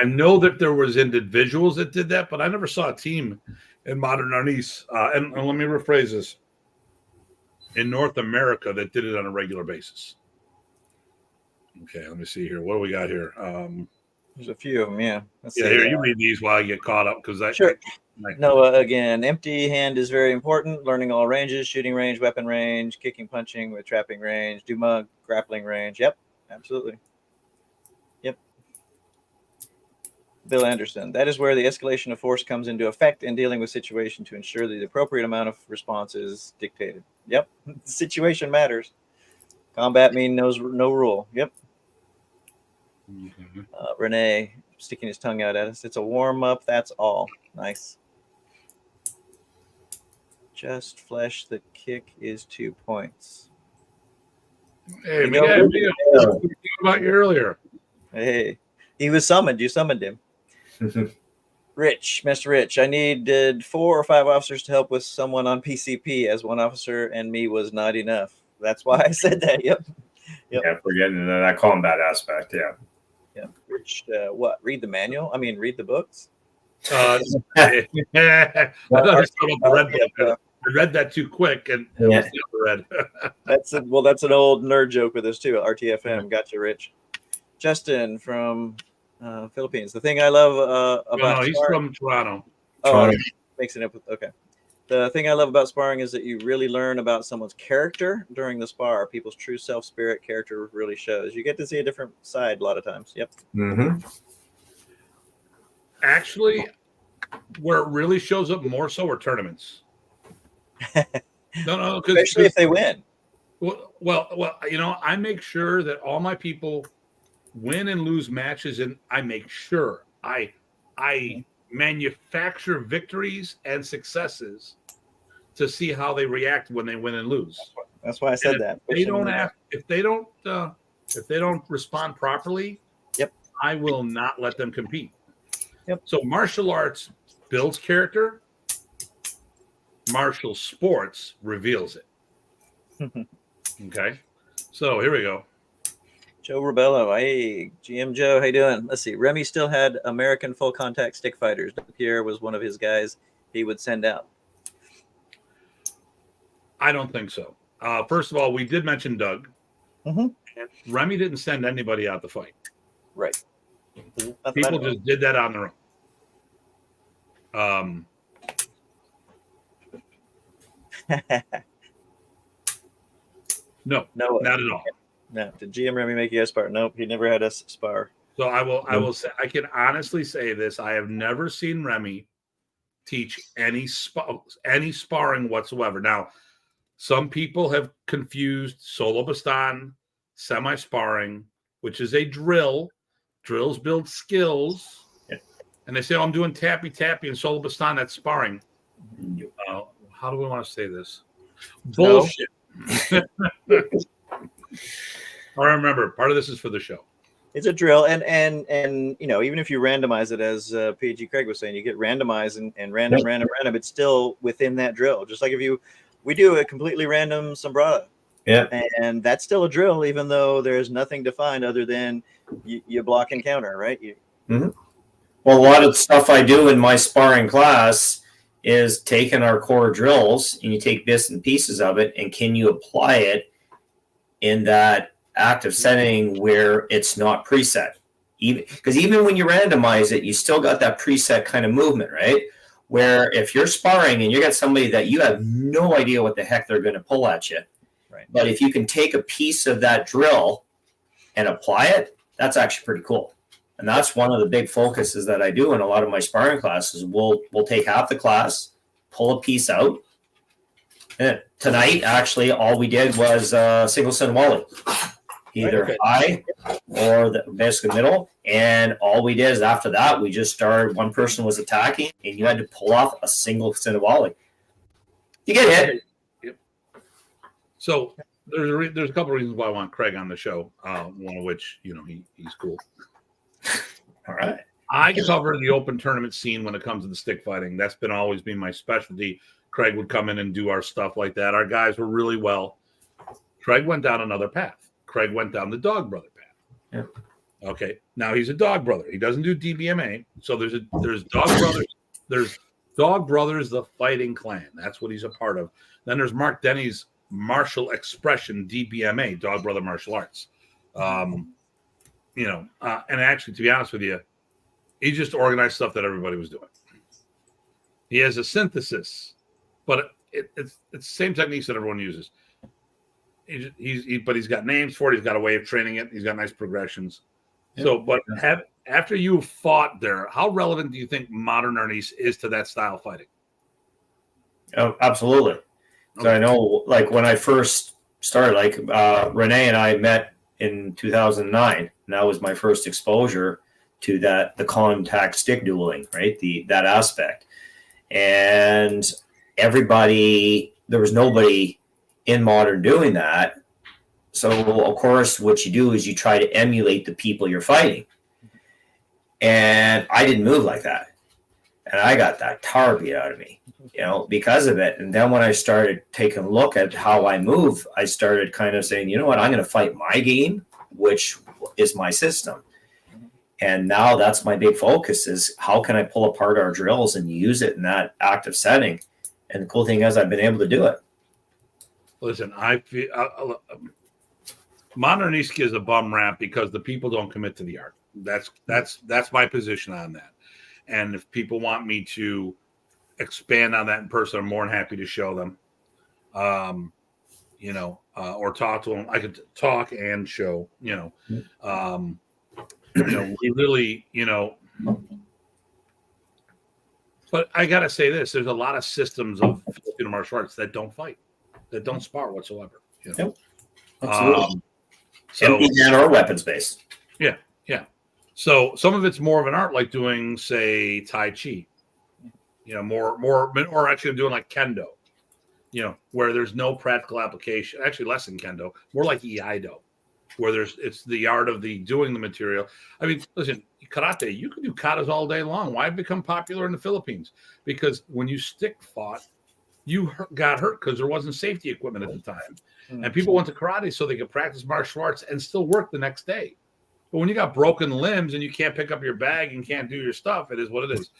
know that there was individuals that did that, but I never saw a team in Modern Arnis. And let me rephrase this: in North America, that did it on a regular basis. Okay, let me see here. What do we got here? There's a few of them, yeah. Let's Yeah, see. here, you read these while I get caught up because Sure. No, again, empty hand is very important. Learning all ranges, shooting range, weapon range, kicking, punching with trapping range, Duma, grappling range. Yep, absolutely. Yep. Bill Anderson. That is where the escalation of force comes into effect in dealing with situation to ensure that the appropriate amount of response is dictated. Yep. The situation matters. Combat means no rule. Yep. Mm-hmm. Renee sticking his tongue out at us. It's a warm up. That's all. Nice. Just flesh the kick is 2 points. Hey, Miguel, what about you earlier? Hey, he was summoned. You summoned him. Rich, Mr. Rich, I needed 4 or 5 officers to help with someone on PCP, as one officer and me was not enough. That's why I said that. Yep. Yeah, we're getting into that combat aspect. Yeah. Yeah. Rich, what? Read the manual? I mean, read the books? I thought you about the red book. I read that too quick, and it was the other red. That's an old nerd joke with us too. RTFM, gotcha, Rich. Justin from Philippines. The thing I love about he's from Toronto. Oh, mixing up with okay. The thing I love about sparring is that you really learn about someone's character during the spar. People's true self, spirit, character really shows. You get to see a different side a lot of times. Yep. Mm-hmm. Actually, where it really shows up more so are tournaments. No, especially if they win. Well, you know, I make sure that all my people win and lose matches, and I make sure I manufacture victories and successes to see how they react when they win and lose. That's why I said that. If they don't respond properly, yep, I will not let them compete. Yep. So martial arts builds character. Martial sports reveals it. Okay. So here we go. Joe Rebello. Hey, GM Joe, how you doing? Let's see. Remy still had American full contact stick fighters. Pierre was one of his guys he would send out. I don't think so. First of all, we did mention Doug. Mm-hmm. And Remy didn't send anybody out to fight. Right. People just did that on their own. No, not at all. No. Did GM Remy make you guys spar? Nope, he never had us spar. So I will say, I can honestly say this: I have never seen Remy teach any sparring whatsoever. Now, some people have confused solo baston, semi-sparring, which is a drill. Drills build skills, and they say, "Oh, I'm doing tappy and solo baston. That's sparring." How do we want to say this? Bullshit. I remember part of this is for the show. It's a drill, and you know, even if you randomize it, as PG Craig was saying, you get randomized and random. It's still within that drill. Just like we do a completely random sombrada, and that's still a drill, even though there's nothing defined other than you block and counter, right? Mm-hmm. Well, a lot of the stuff I do in my sparring class is taking our core drills, and you take bits and pieces of it, and can you apply it in that active setting where it's not preset? Even when you randomize it, you still got that preset kind of movement, right? Where if you're sparring and you got somebody that you have no idea what the heck they're going to pull at you, right? But if you can take a piece of that drill and apply it, that's actually pretty cool. And that's one of the big focuses that I do in a lot of my sparring classes. We'll take half the class, pull a piece out. And tonight, actually, all we did was single sin volley, either high or basically middle. And all we did is after that, we just started. One person was attacking, and you had to pull off a single sin volley. You get hit. Yep. So there's a couple of reasons why I want Craig on the show. One of which, you know, he's cool. All right. I cover the open tournament scene when it comes to the stick fighting. That's always been my specialty. Craig would come in and do our stuff like that. Our guys were really well. Craig went down another path. Craig went down the dog brother path. Yeah. Okay. Now he's a dog brother. He doesn't do DBMA. So there's dog brothers. There's Dog Brothers, the fighting clan. That's what he's a part of. Then there's Mark Denny's Martial Expression, DBMA, Dog Brother Martial Arts. And actually, to be honest with you, he just organized stuff that everybody was doing. He has a synthesis, but it's the same techniques that everyone uses. But he's got names for it. He's got a way of training it. He's got nice progressions. Yeah. So, but after you fought there, how relevant do you think modern Arnis is to that style of fighting? Oh, absolutely. Okay. So I know, like when I first started, like Renee and I met in 2009, and that was my first exposure to the contact stick dueling, right? That aspect. And there was nobody in modern doing that. So of course, what you do is you try to emulate the people you're fighting. And I didn't move like that. And I got that tar beat out of me, because of it. And then when I started taking a look at how I move, I started kind of saying, you know what, I'm going to fight my game, which is my system. And now that's my big focus is how can I pull apart our drills and use it in that active setting? And the cool thing is I've been able to do it. Listen, I feel modern Arnis is a bum rap because the people don't commit to the art. That's my position on that. And if people want me to expand on that in person, I'm more than happy to show them. Or talk to them. I could talk and show. We really, But I gotta say this: there's a lot of systems of Filipino martial arts that don't fight, that don't spar whatsoever. Yep. Absolutely. Or weapons based. Yeah. So some of it's more of an art, like doing, say, Tai Chi. More, or actually doing like Kendo. Where there's no practical application. Actually, less than Kendo, more like Iaido, where it's the art of doing the material. I mean, listen, karate, you can do katas all day long. Why become popular in the Philippines? Because when you stick fought, you got hurt because there wasn't safety equipment at the time. And people went to karate so they could practice martial arts and still work the next day. But when you got broken limbs and you can't pick up your bag and can't do your stuff, it is what it is.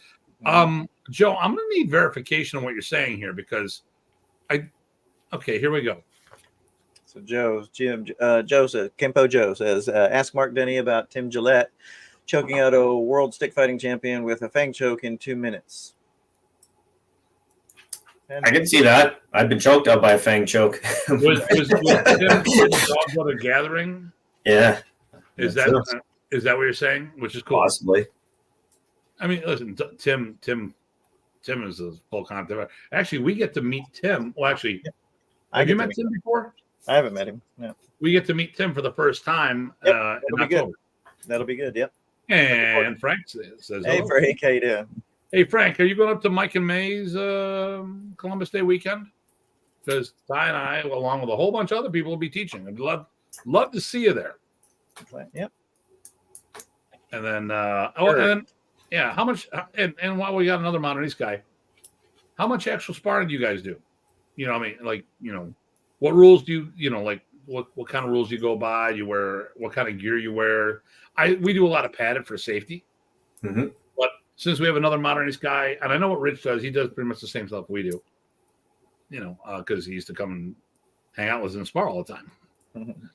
Joe, I'm going to need verification on what you're saying here because okay, here we go. So Joe says, Kempo Joe says, ask Mark Denny about Tim Gillette choking out a world stick fighting champion with a fang choke in 2 minutes. I can see that. I've been choked out by a fang choke. was Tim dog brother gathering? Yeah. Is that what you're saying? Which is cool. Possibly. I mean, listen, Tim is a full contact. Actually, we get to meet Tim. Well, actually, have you met Tim before? I haven't met him. No. We get to meet Tim for the first time. Yep, that'll be good. That'll be good. Yep. And Frank says, "Hey, Frank, how you doing?" Hey, Frank, are you going up to Mike and May's Columbus Day weekend? Because Ty and I, along with a whole bunch of other people, will be teaching. I'd love to see you there. Yep. And then, how much? And while we got another modern East guy, how much actual sparring do you guys do? What rules do you, what kind of rules do you go by? You wear, what kind of gear you wear? We do a lot of padded for safety. Mm-hmm. But since we have another modern East guy, and I know what Rich does, he does pretty much the same stuff we do. Because he used to come and hang out with us and spar all the time. Mm-hmm.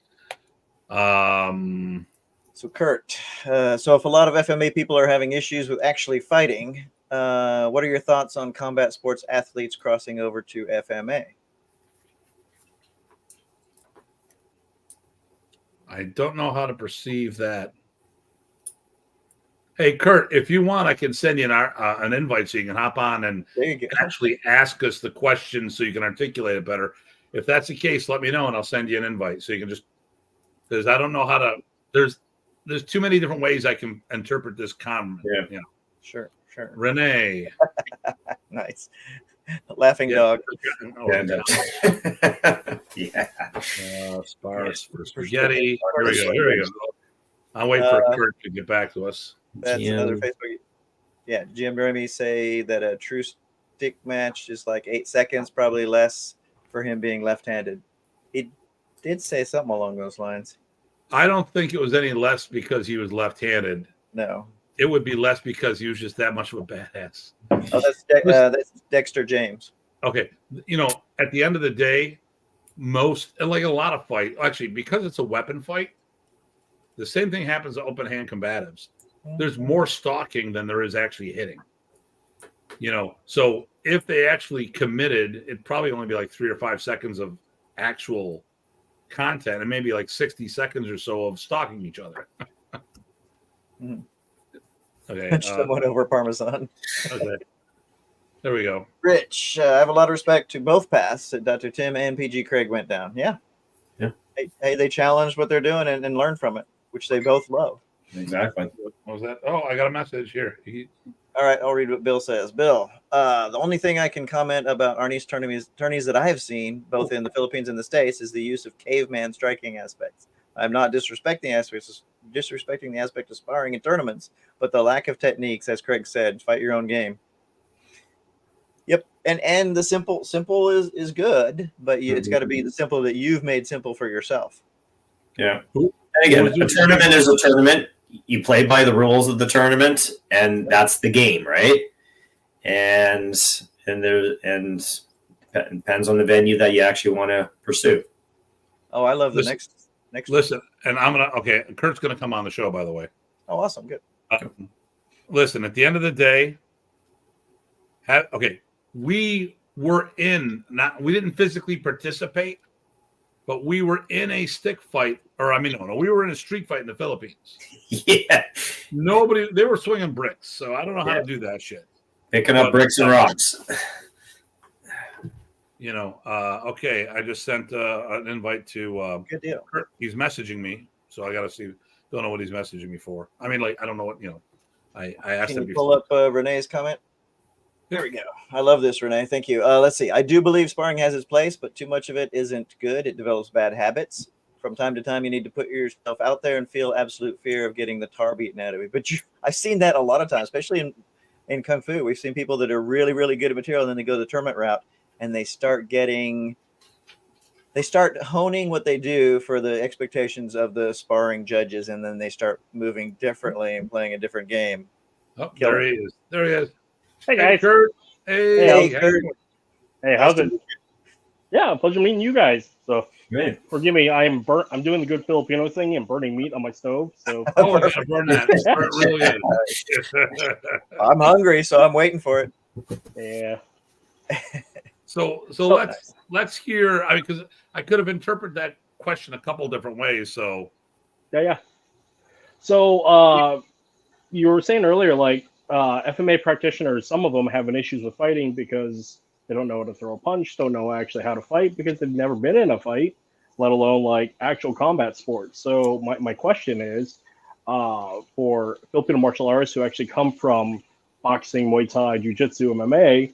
So Kurt, so if a lot of FMA people are having issues with actually fighting, what are your thoughts on combat sports athletes crossing over to FMA? I don't know how to perceive that. Hey, Kurt, if you want, I can send you an invite so you can hop on and actually ask us the question so you can articulate it better. If that's the case, let me know and I'll send you an invite so you can just, because I don't know how to, there's too many different ways I can interpret this comment. Yeah. Sure. Renee. Nice. Laughing dog. Spars for spaghetti. Here we go. I'll wait for Kurt to get back to us. That's another Facebook. Yeah, Jim Remy say that a true hectic match, just like 8 seconds, probably less for him being left-handed. He did say something along those lines. I don't think it was any less because he was left-handed. No. It would be less because he was just that much of a badass. Oh, that's Dexter James. Okay. At the end of the day, like a lot of fight, actually, because it's a weapon fight, the same thing happens to open hand combatives. There's more stalking than there is actually hitting. So if they actually committed, it'd probably only be like 3 or 5 seconds of actual content and maybe like 60 seconds or so of stalking each other. Okay. Someone over Parmesan. Okay. There we go. Rich, I have a lot of respect to both paths that Dr. Tim and PG Craig went down. Yeah. Hey, they challenged what they're doing and learned from it, which they both love. Exactly. What was that? Oh, I got a message here. All right, I'll read what Bill says. Bill, the only thing I can comment about Arnis tourneys that I have seen, both in the Philippines and the States, is the use of caveman striking aspects. I'm not disrespecting the aspect of sparring in tournaments, but the lack of techniques, as Craig said, fight your own game. Yep, and the simple is good, but it's got to be the simple that you've made simple for yourself. Yeah. And again, a tournament is a tournament. You play by the rules of the tournament, and that's the game, right? And it depends on the venue that you actually want to pursue. Oh, I love the next. Listen, and Kurt's gonna come on the show, by the way. Oh, awesome, good. Listen, at the end of the day, we were we didn't physically participate, but we were in a stick fight, we were in a street fight in the Philippines. Yeah. They were swinging bricks, so I don't know how to do that shit. Picking up bricks and rocks. Okay, I just sent an invite to good deal. Kurt. He's messaging me, so I got to see. Don't know what he's messaging me for. I don't know what, I asked him. Can you pull up Renee's comment? There we go. I love this, Renee. Thank you. Let's see. I do believe sparring has its place, but too much of it isn't good. It develops bad habits. From time to time, you need to put yourself out there and feel absolute fear of getting the tar beaten out of you. But I've seen that a lot of times, especially in Kung Fu. We've seen people that are really, really good at material, and then they go the tournament route, and they start honing what they do for the expectations of the sparring judges, and then they start moving differently and playing a different game. Oh, there he is. Hey guys. Kurt. Hey, Kurt. Hey, how's it? Yeah, pleasure meeting you guys. So Great. forgive me, I'm doing the good Filipino thing and burning meat on my stove. So I gotta burn that. It really is. I'm hungry, so I'm waiting for it. yeah. So nice. let's hear. Because I could have interpreted that question a couple different ways. So Yeah. So you were saying earlier, like FMA practitioners, some of them having issues with fighting because they don't know how to throw a punch, don't know actually how to fight because they've never been in a fight, let alone like actual combat sports. So my question is, for Filipino martial artists who actually come from boxing, Muay Thai, Jiu-Jitsu, MMA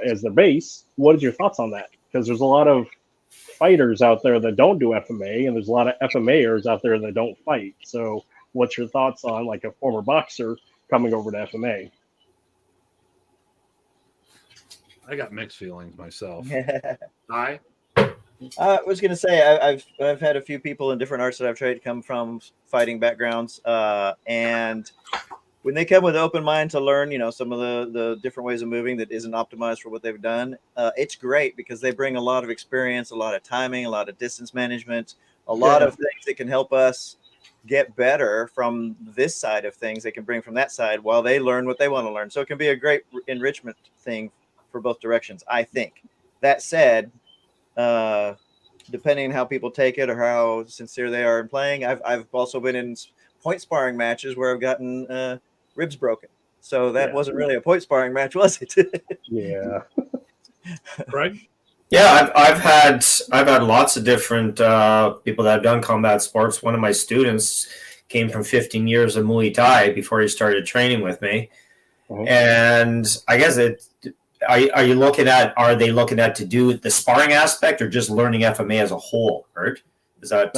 as their base, what is your thoughts on that? Because there's a lot of fighters out there that don't do FMA, and there's a lot of FMAers out there that don't fight. So what's your thoughts on like a former boxer coming over to FMA? I got mixed feelings myself. I was going to say I've had a few people in different arts that I've trained come from fighting backgrounds, and when they come with an open mind to learn, some of the different ways of moving that isn't optimized for what they've done, it's great because they bring a lot of experience, a lot of timing, a lot of distance management, a lot of things that can help us get better from this side of things. They can bring from that side while they learn what they want to learn. So it can be a great enrichment thing for both directions, I think. That said, depending on how people take it or how sincere they are in playing, I've also been in point sparring matches where I've gotten ribs broken. So that wasn't really a point sparring match, was it? Yeah. Right? Yeah, I've had lots of different people that have done combat sports. One of my students came from 15 years of Muay Thai before he started training with me, and I guess are they looking at to do the sparring aspect or just learning FMA as a whole? Kurt, is that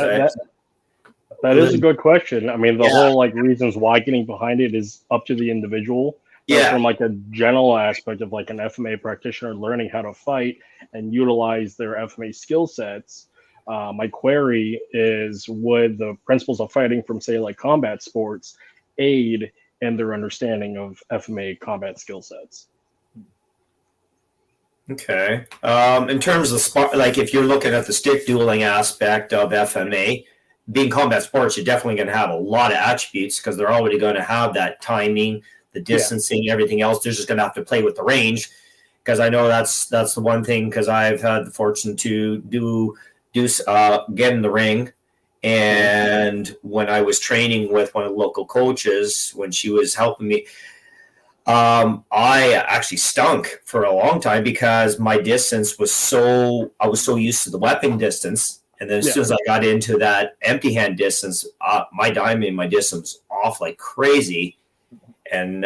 is a good question. I mean, the whole like reasons why getting behind it is up to the individual. Yeah. From like a general aspect of like an FMA practitioner learning how to fight and utilize their FMA skill sets, my query is, would the principles of fighting from, say, like combat sports aid in their understanding of FMA combat skill sets? Okay. In terms of like if you're looking at the stick dueling aspect of FMA, being combat sports, you're definitely going to have a lot of attributes because they're already going to have that timing, the distancing, everything else. They're just going to have to play with the range, because I know that's the one thing, because I've had the fortune to get in the ring. And when I was training with one of the local coaches, when she was helping me, I actually stunk for a long time because my distance was I was so used to the weapon distance. And then as soon as I got into that empty hand distance, my diamond, my distance off like crazy. And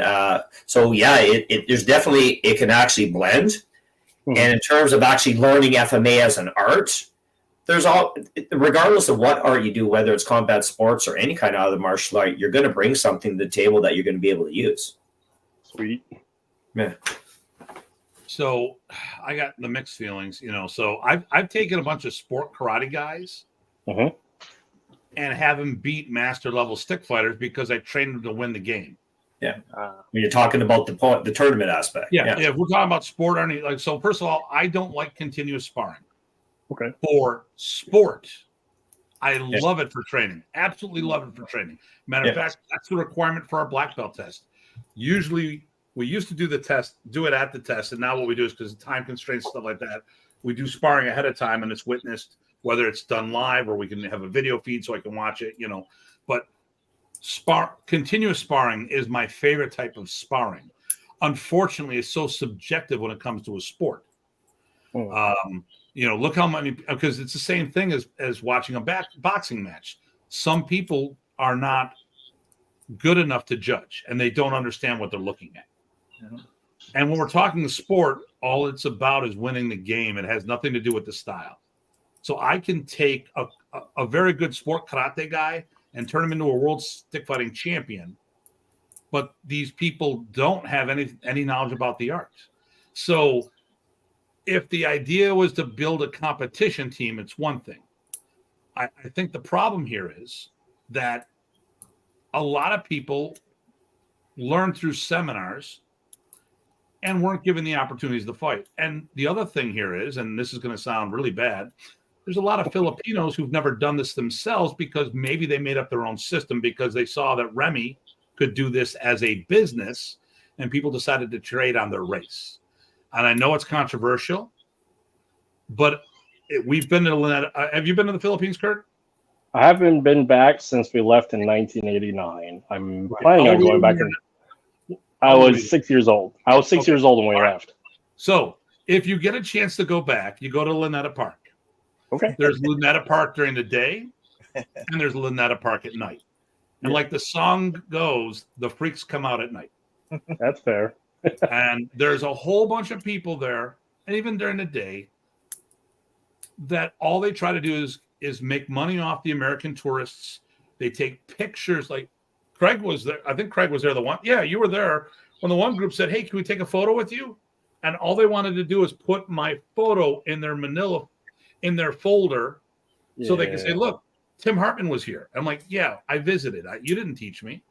so, there's definitely, it can actually blend. And in terms of actually learning FMA as an art, regardless of what art you do, whether it's combat sports or any kind of other martial art, you're going to bring something to the table that you're going to be able to use. Sweet. Yeah. So I got the mixed feelings, So I've taken a bunch of sport karate guys and have them beat master level stick fighters because I trained them to win the game. Yeah. When you're talking about the tournament aspect. Yeah. If we're talking about sport, so first of all, I don't like continuous sparring. Okay. For sport, I love it for training. Absolutely love it for training. Matter of fact, that's the requirement for our black belt test. Usually, we used to do it at the test, and now what we do is, because of time constraints, stuff like that, we do sparring ahead of time, and it's witnessed, whether it's done live or we can have a video feed so I can watch it, But continuous sparring is my favorite type of sparring. Unfortunately, it's so subjective when it comes to a sport. Look how many, because it's the same thing as watching a boxing match. Some people are not good enough to judge, and they don't understand what they're looking at. And when we're talking sport, all it's about is winning the game. It has nothing to do with the style. So I can take a very good sport karate guy and turn him into a world stick fighting champion, but these people don't have any knowledge about the art. So if the idea was to build a competition team, it's one thing. I think the problem here is that a lot of people learn through seminars and weren't given the opportunities to fight. And the other thing here is, and this is going to sound really bad, there's a lot of Filipinos who've never done this themselves because maybe they made up their own system because they saw that Remy could do this as a business, and people decided to trade on their race. And I know it's controversial, but we've been to Lynette. Have you been to the Philippines, Kurt? I haven't been back since we left in 1989. I'm planning on going back. I was 6 years old. I was 6 years old when we left. So if you get a chance to go back, you go to Lynette Park. Okay. There's Lynette Park during the day, and there's Lynette Park at night. And like the song goes, the freaks come out at night. That's fair. And there's a whole bunch of people there, and even during the day, that all they try to do is make money off the American tourists. They take pictures. Like Craig was there. I think Craig was there. You were there when the one group said, "Hey, can we take a photo with you?" And all they wanted to do is put my photo in their manila, in their folder, so they can say, "Look, Tim Hartman was here." I'm like, "Yeah, I visited. You didn't teach me."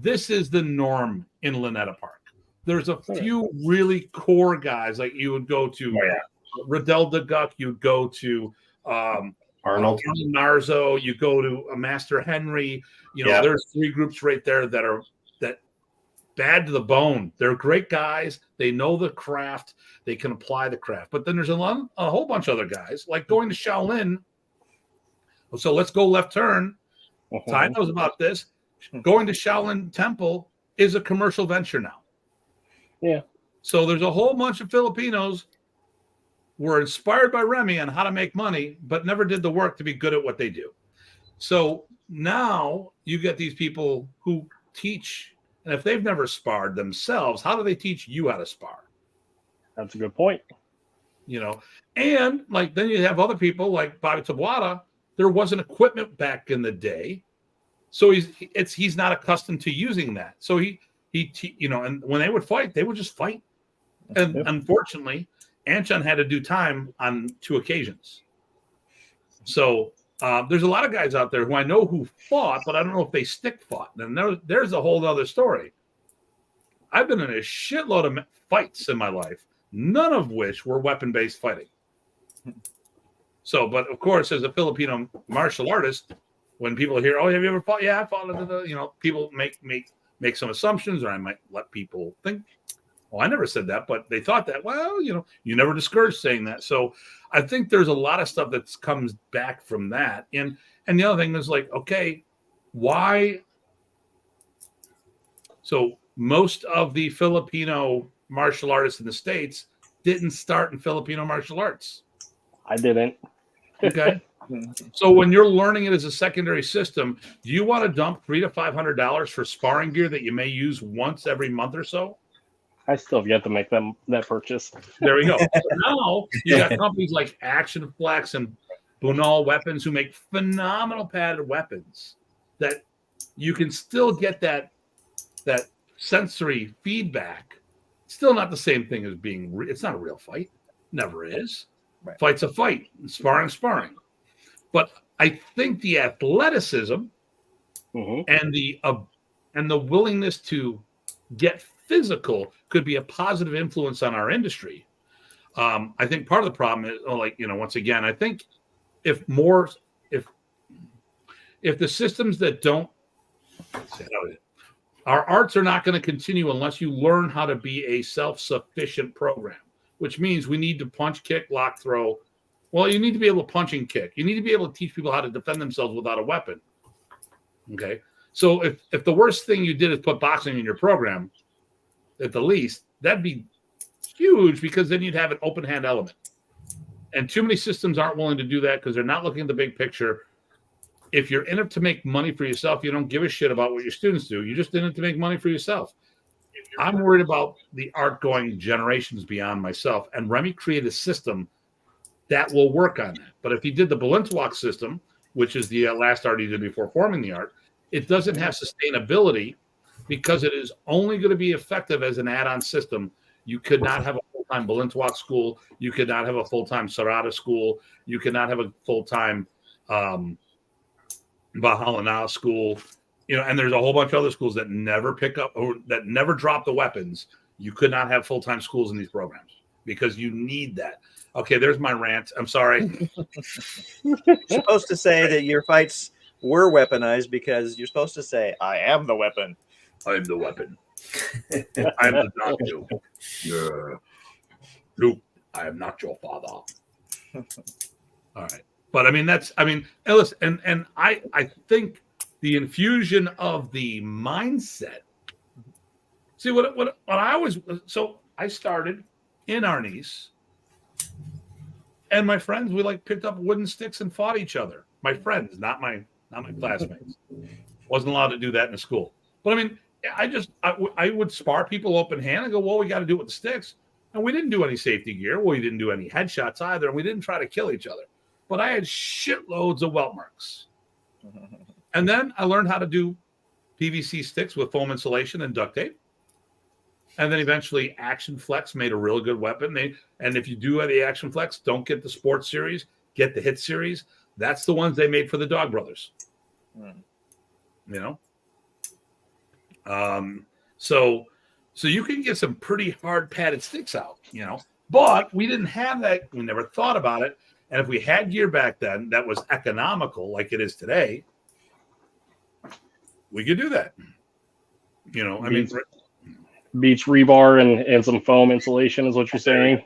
This is the norm in Lynette Park. There's a few really core guys, like you would go to Riddell the Guck, you'd go to Arnold Narzo, you go to Master Henry. There's three groups right there that bad to the bone. They're great guys. They know the craft. They can apply the craft. But then there's a whole bunch of other guys, like going to Shaolin. So let's go left turn. Ty knows about this. Going to Shaolin Temple is a commercial venture now. Yeah. So there's a whole bunch of Filipinos were inspired by Remy on how to make money, but never did the work to be good at what they do. So now you get these people who teach, and if they've never sparred themselves, how do they teach you how to spar? That's a good point. And like then you have other people like Bobby Tabata. There wasn't equipment back in the day, so he's not accustomed to using that. So he and when they would fight, they would just fight. And unfortunately, Anshan had to do time on 2 occasions. So there's a lot of guys out there who I know who fought, but I don't know if they stick fought. And there's a whole other story. I've been in a shitload of fights in my life, none of which were weapon-based fighting. So, but of course, as a Filipino martial artist, when people hear, "Oh, have you ever fought?" Yeah, I fought. People make some assumptions, or I might let people think, "Oh, I never said that," but they thought that. Well, you never discourage saying that. So, I think there's a lot of stuff that comes back from that. And the other thing is like, okay, why? So most of the Filipino martial artists in the States didn't start in Filipino martial arts. I didn't. Okay. So when you're learning it as a secondary system, do you want to dump $300 to $500 for sparring gear that you may use once every month or so? I still have yet to make that purchase. There we go. So now you got companies like Action Flex and Bunal Weapons who make phenomenal padded weapons that you can still get that sensory feedback. Still not the same thing as it's not a real fight. Never is. Right. Fight's a fight. Sparring. But I think the athleticism and the willingness to get physical could be a positive influence on our industry. I think part of the problem is, once again, I think if the systems that don't, our arts are not going to continue unless you learn how to be a self-sufficient program, which means we need to punch, kick, lock, throw. Well, you need to be able to punch and kick. You need to be able to teach people how to defend themselves without a weapon. Okay. So if the worst thing you did is put boxing in your program, at the least, that'd be huge, because then you'd have an open hand element. And too many systems aren't willing to do that because they're not looking at the big picture. If you're in it to make money for yourself, you don't give a shit about what your students do. You're just in it to make money for yourself. I'm worried about the art going generations beyond myself. And Remy created a system that will work on that. But if he did the Balintawak system, which is the last art he did before forming the art, it doesn't have sustainability because it is only going to be effective as an add-on system. You could not have a full-time Balintawak school. You could not have a full-time Sarada school. You could not have a full-time Bahalana school. And there's a whole bunch of other schools that never pick up or that never drop the weapons. You could not have full-time schools in these programs because you need that. Okay, there's my rant. I'm sorry. You're supposed to say that your fights were weaponized because you're supposed to say, "I am the weapon." I am the weapon. I am the doctor. Yeah. Luke, I am not your father. All right. But listen, and I think the infusion of the mindset. See what I started in Arnis, and my friends, we picked up wooden sticks and fought each other. My friends, not my classmates. Wasn't allowed to do that in the school. But I would spar people open hand and go, well, we got to do it with the sticks. And we didn't do any safety gear. We didn't do any headshots either. And we didn't try to kill each other. But I had shitloads of welt marks. And then I learned how to do PVC sticks with foam insulation and duct tape. And then eventually Action Flex made a real good weapon. And if you do the Action Flex, don't get the Sports Series, get the Hit Series. That's the ones they made for the Dog Brothers. So you can get some pretty hard padded sticks out, but we didn't have that. We never thought about it. And if we had gear back then that was economical like it is today, we could do that. Beach rebar and some foam insulation is what you're saying.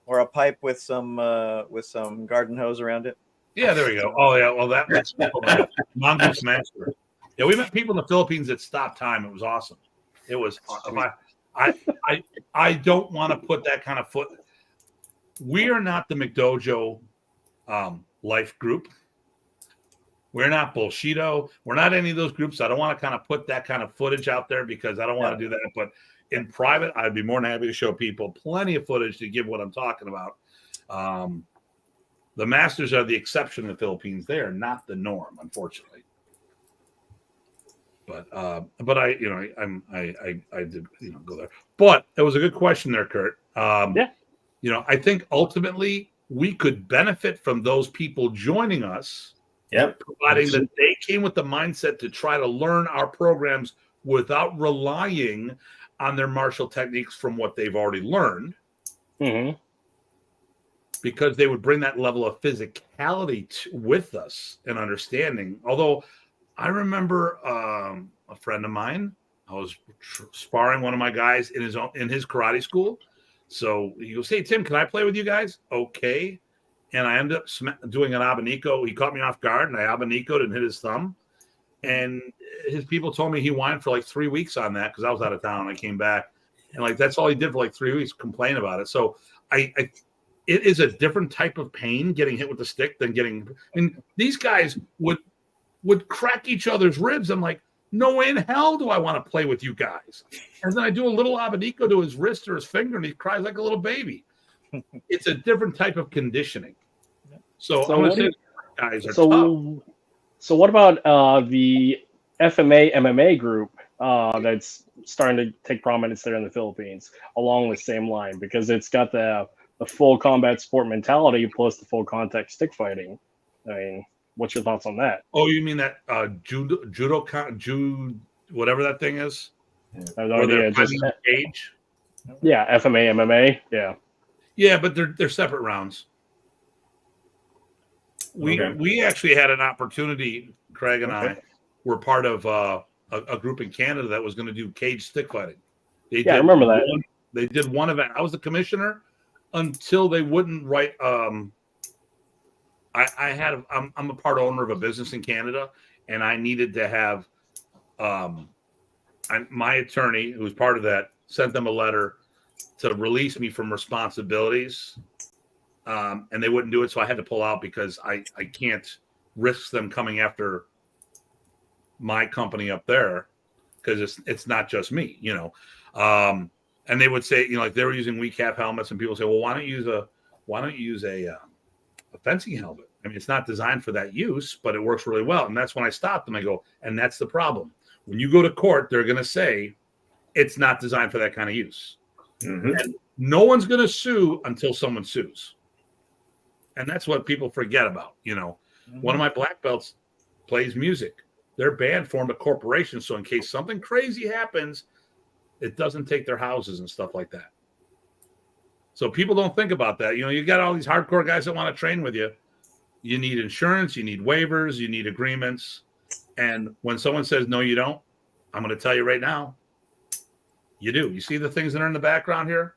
Or a pipe with some garden hose around it. Yeah, there we go. Oh yeah, well that's Mongoose Master. Yeah, we met people in the Philippines that stopped time. It was awesome. It was. I don't want to put that kind of foot. We are not the McDojo life group. We're not Bullshito. We're not any of those groups. I don't want to kind of put that kind of footage out there because I don't want to do that. But in private, I'd be more than happy to show people plenty of footage to give what I'm talking about. The masters are the exception in the Philippines. They are not the norm, unfortunately. But I did go there. But it was a good question there, Kurt. Yeah. I think ultimately we could benefit from those people joining us. Yep. Providing that they came with the mindset to try to learn our programs without relying on their martial techniques from what they've already learned. Mm-hmm. Because they would bring that level of physicality with us and understanding. Although I remember a friend of mine, I was sparring one of my guys in his karate school. So he goes, "Hey, Tim, can I play with you guys?" Okay. And I ended up doing an abanico. He caught me off guard, and I abanikoed and hit his thumb. And his people told me he whined for like 3 weeks on that because I was out of town. I came back, and like that's all he did for like 3 weeks, complain about it. So it is a different type of pain getting hit with the stick than getting. I mean, these guys would crack each other's ribs. I'm like, no way in hell do I want to play with you guys. And then I do a little abanico to his wrist or his finger, and he cries like a little baby. It's a different type of conditioning. So I'm going to say guys are tough. So what about the FMA MMA group that's starting to take prominence there in the Philippines along the same line because it's got the full combat sport mentality plus the full contact stick fighting. I mean, what's your thoughts on that? Oh, you mean that judo, whatever that thing is? I have no idea. Cage? Yeah, FMA MMA. Yeah. Yeah, but they're separate rounds. We actually had an opportunity. Craig and I were part of a group in Canada that was going to do cage stick fighting. I remember that. They did one event. I was the commissioner until they wouldn't write. I'm a part owner of a business in Canada, and I needed to have my attorney, who was part of that, sent them a letter to release me from responsibilities. And they wouldn't do it, so I had to pull out because I can't risk them coming after my company up there because it's not just me, And they would say, like they were using weak cap helmets, and people say, well, why don't you use a fencing helmet? I mean, it's not designed for that use, but it works really well. And that's when I stopped them. I go, and that's the problem. When you go to court, they're going to say it's not designed for that kind of use. Mm-hmm. And no one's going to sue until someone sues. And that's what people forget about. Mm-hmm. One of my black belts plays music. Their band formed a corporation, so in case something crazy happens, it doesn't take their houses and stuff like that. So people don't think about that. You got all these hardcore guys that want to train with you. You need insurance, you need waivers, you need agreements. And when someone says, no, you don't, I'm going to tell you right now, you do. You see the things that are in the background here?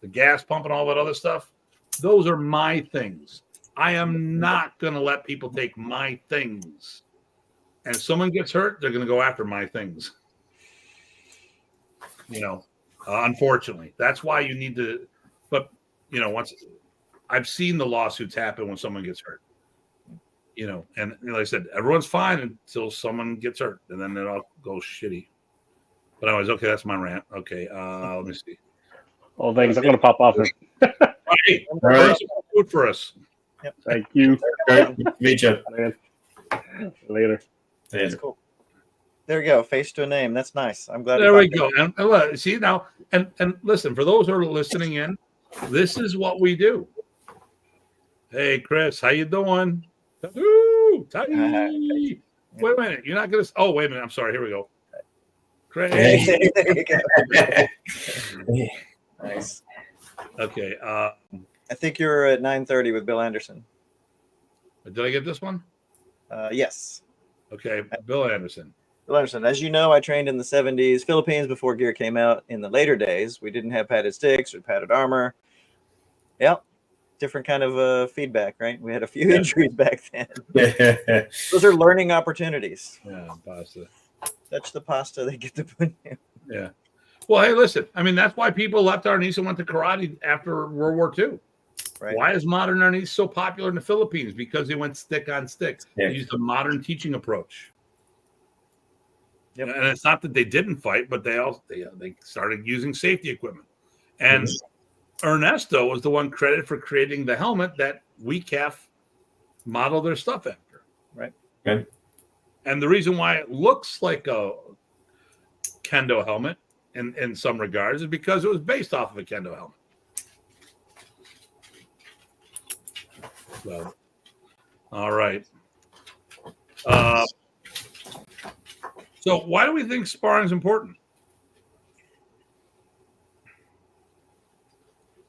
The gas pump and all that other stuff? Those are my things. I am not going to let people take my things. And if someone gets hurt, they're going to go after my things. Unfortunately. That's why you need to. But, once I've seen the lawsuits happen when someone gets hurt. And like I said, everyone's fine until someone gets hurt. And then it all goes shitty. But anyways, okay, that's my rant. Okay, let me see. Well, thanks. I'm going to pop off. Hey, bring some food for us. Yep. Thank you. Great. Meet you. Later. That's cool. There we go. Face to a name. That's nice. I'm glad. There we go. And see now, and listen, for those who are listening in, this is what we do. Hey, Chris, how you doing? Wait a minute. You're not going to. Oh, wait a minute. I'm sorry. Here we go. Craig. There you go. Nice. Okay. I think you're at 9:30 with Bill Anderson. Did I get this one? Yes. Okay. Bill Anderson. Bill Anderson. As you know, I trained in the 70s, Philippines, before gear came out. In the later days, we didn't have padded sticks or padded armor. Yep. Different kind of feedback, right? We had a few injuries back then. Those are learning opportunities. Yeah, pasta. Touch the pasta, they get to put in. Yeah. Well, hey, listen. I mean, that's why people left Arnis and went to karate after World War II. Right. Why is modern Arnis so popular in the Philippines? Because they went stick on stick. Yeah. They used a modern teaching approach. Yep. And it's not that they didn't fight, but they started using safety equipment. And Ernesto was the one credited for creating the helmet that WeCAF modeled their stuff after. Right. Okay. And the reason why it looks like a kendo helmet in some regards is because it was based off of a kendo helmet. So, all right. So why do we think sparring is important?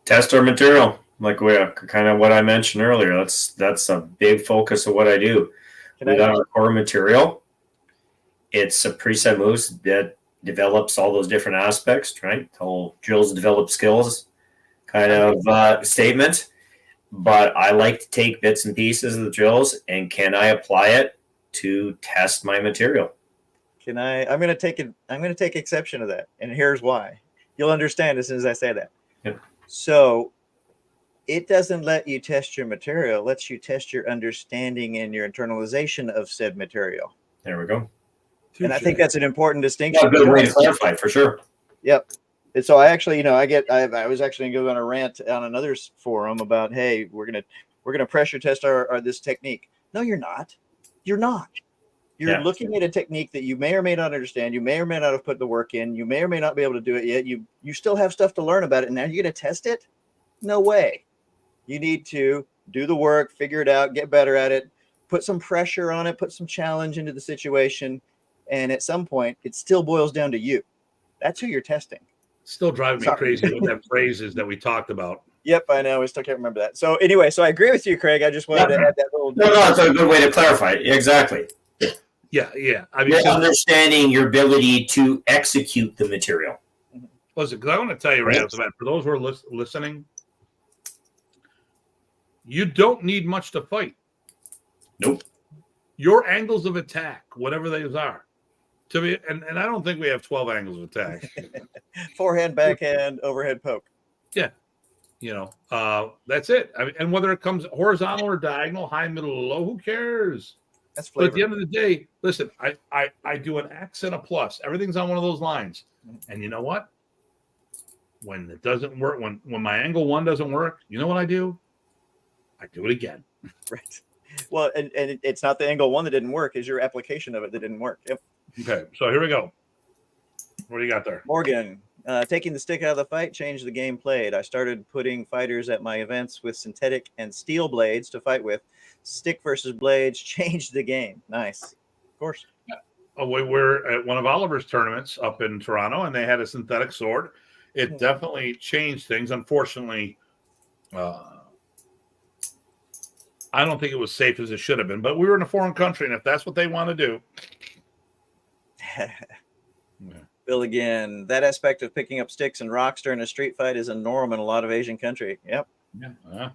Test our material, like we kind of what I mentioned earlier. That's a big focus of what I do. We got our core material. It's a preset moves that develops all those different aspects, right? The whole drills develop skills kind of statement. But I like to take bits and pieces of the drills, and can I apply it to test my material? I'm going to take exception to that, and here's why. You'll understand as soon as I say that. Yep. So it doesn't let you test your material; it lets you test your understanding and your internalization of said material. There we go. And I think that's an important distinction. A good way to clarify, for sure. Yep. And so I actually, I was actually going on a rant on another forum about, hey, we're gonna pressure test our this technique. No, you're not. You're not. You're looking at a technique that you may or may not understand. You may or may not have put the work in. You may or may not be able to do it yet. You still have stuff to learn about it. And now you're going to test it? No way. You need to do the work, figure it out, get better at it, put some pressure on it, put some challenge into the situation. And at some point, it still boils down to you. That's who you're testing. Still driving me crazy with that phrases that we talked about. Yep, I know. I still can't remember that. So anyway, so I agree with you, Craig. I just wanted to add that little. No, it's a good way to clarify it. Exactly. Yeah. I mean, you're understanding your ability to execute the material. Listen, because I want to tell you right off the bat, for those who are listening, you don't need much to fight. Nope. Your angles of attack, whatever those are, to be, and I don't think we have 12 angles of attack. Forehand, backhand, overhead poke. Yeah. That's it. I mean, and whether it comes horizontal or diagonal, high, middle, or low, who cares? That's flavor. But at the end of the day, listen, I do an X and a plus. Everything's on one of those lines. And you know what? When it doesn't work, when my angle one doesn't work, you know what I do? I do it again. Right. Well, and it's not the angle one that didn't work, it's your application of it that didn't work. Yep. Okay, so here we go. What do you got there? Morgan, taking the stick out of the fight changed the game played. I started putting fighters at my events with synthetic and steel blades to fight with. Stick versus blades changed the game. Nice. Of course. We were at one of Oliver's tournaments up in Toronto, and they had a synthetic sword. It definitely changed things. Unfortunately, I don't think it was safe as it should have been. But we were in a foreign country, and if that's what they want to do. Bill again, that aspect of picking up sticks and rocks during a street fight is a norm in a lot of Asian country. Yep. Yeah.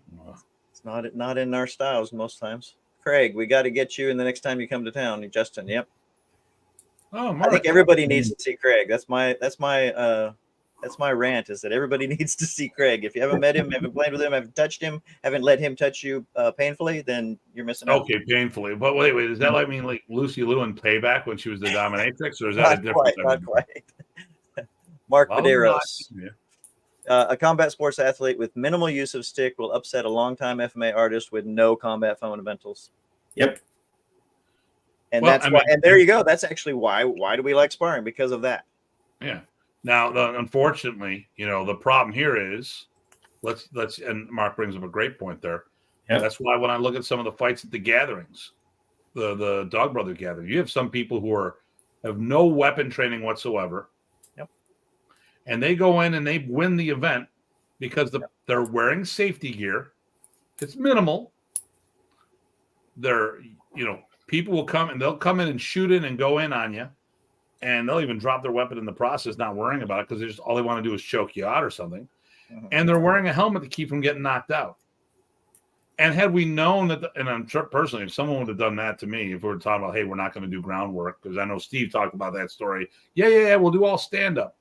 It's not in our styles most times. Craig, we got to get you in the next time you come to town. Justin, yep. Oh, Mark. I think everybody needs to see Craig. That's my rant, is that everybody needs to see Craig. If you haven't met him, haven't played with him, haven't touched him, haven't let him touch you painfully, then you're missing out. Okay, painfully. But wait, does that like mean like Lucy Liu in Payback when she was the dominatrix, or is that a different? Not quite. Mark Medeiros. A combat sports athlete with minimal use of stick will upset a longtime FMA artist with no combat fundamentals. Yep. And and there you go. That's actually why do we like sparring? Because of that. Yeah. Now, unfortunately, the problem here is let's and Mark brings up a great point there. Yep. That's why when I look at some of the fights at the gatherings, the Dog Brother gathering, you have some people who have no weapon training whatsoever. Yep. And they go in and they win the event because they're wearing safety gear. It's minimal. People will come and they'll come in and shoot in and go in on you. And they'll even drop their weapon in the process, not worrying about it, because all they want to do is choke you out or something. Mm-hmm. And they're wearing a helmet to keep from getting knocked out. And had we known that, and I'm sure personally, if someone would have done that to me, if we were talking about, hey, we're not going to do groundwork, because I know Steve talked about that story. Yeah, we'll do all stand up.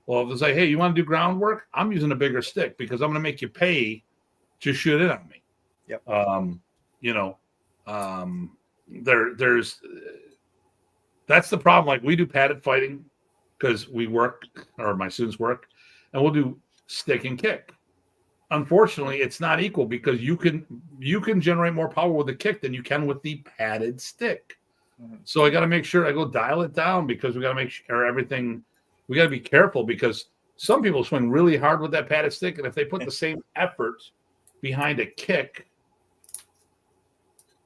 Well, if it's like, hey, you want to do groundwork? I'm using a bigger stick because I'm going to make you pay to shoot in on me. Yep. There's. That's the problem. Like, we do padded fighting because we work, or my students work, and we'll do stick and kick. Unfortunately, it's not equal because you can generate more power with the kick than you can with the padded stick. So I got to make sure I go dial it down because we got to make sure everything. We got to be careful because some people swing really hard with that padded stick, and if they put the same effort behind a kick,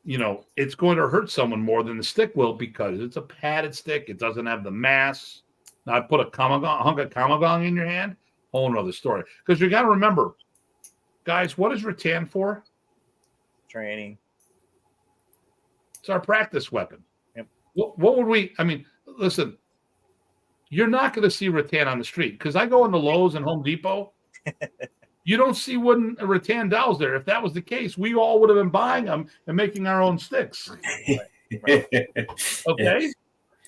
it's going to hurt someone more than the stick will because it's a padded stick. It doesn't have the mass. Now I put a hunk of kamagong in your hand. Whole nother story. Because you got to remember, guys, what is rattan for? Training. It's our practice weapon. Yep. What would we? I mean, listen. You're not going to see rattan on the street because I go into Lowe's and Home Depot. You don't see wooden rattan dowels there. If that was the case, we all would have been buying them and making our own sticks. Right. Okay?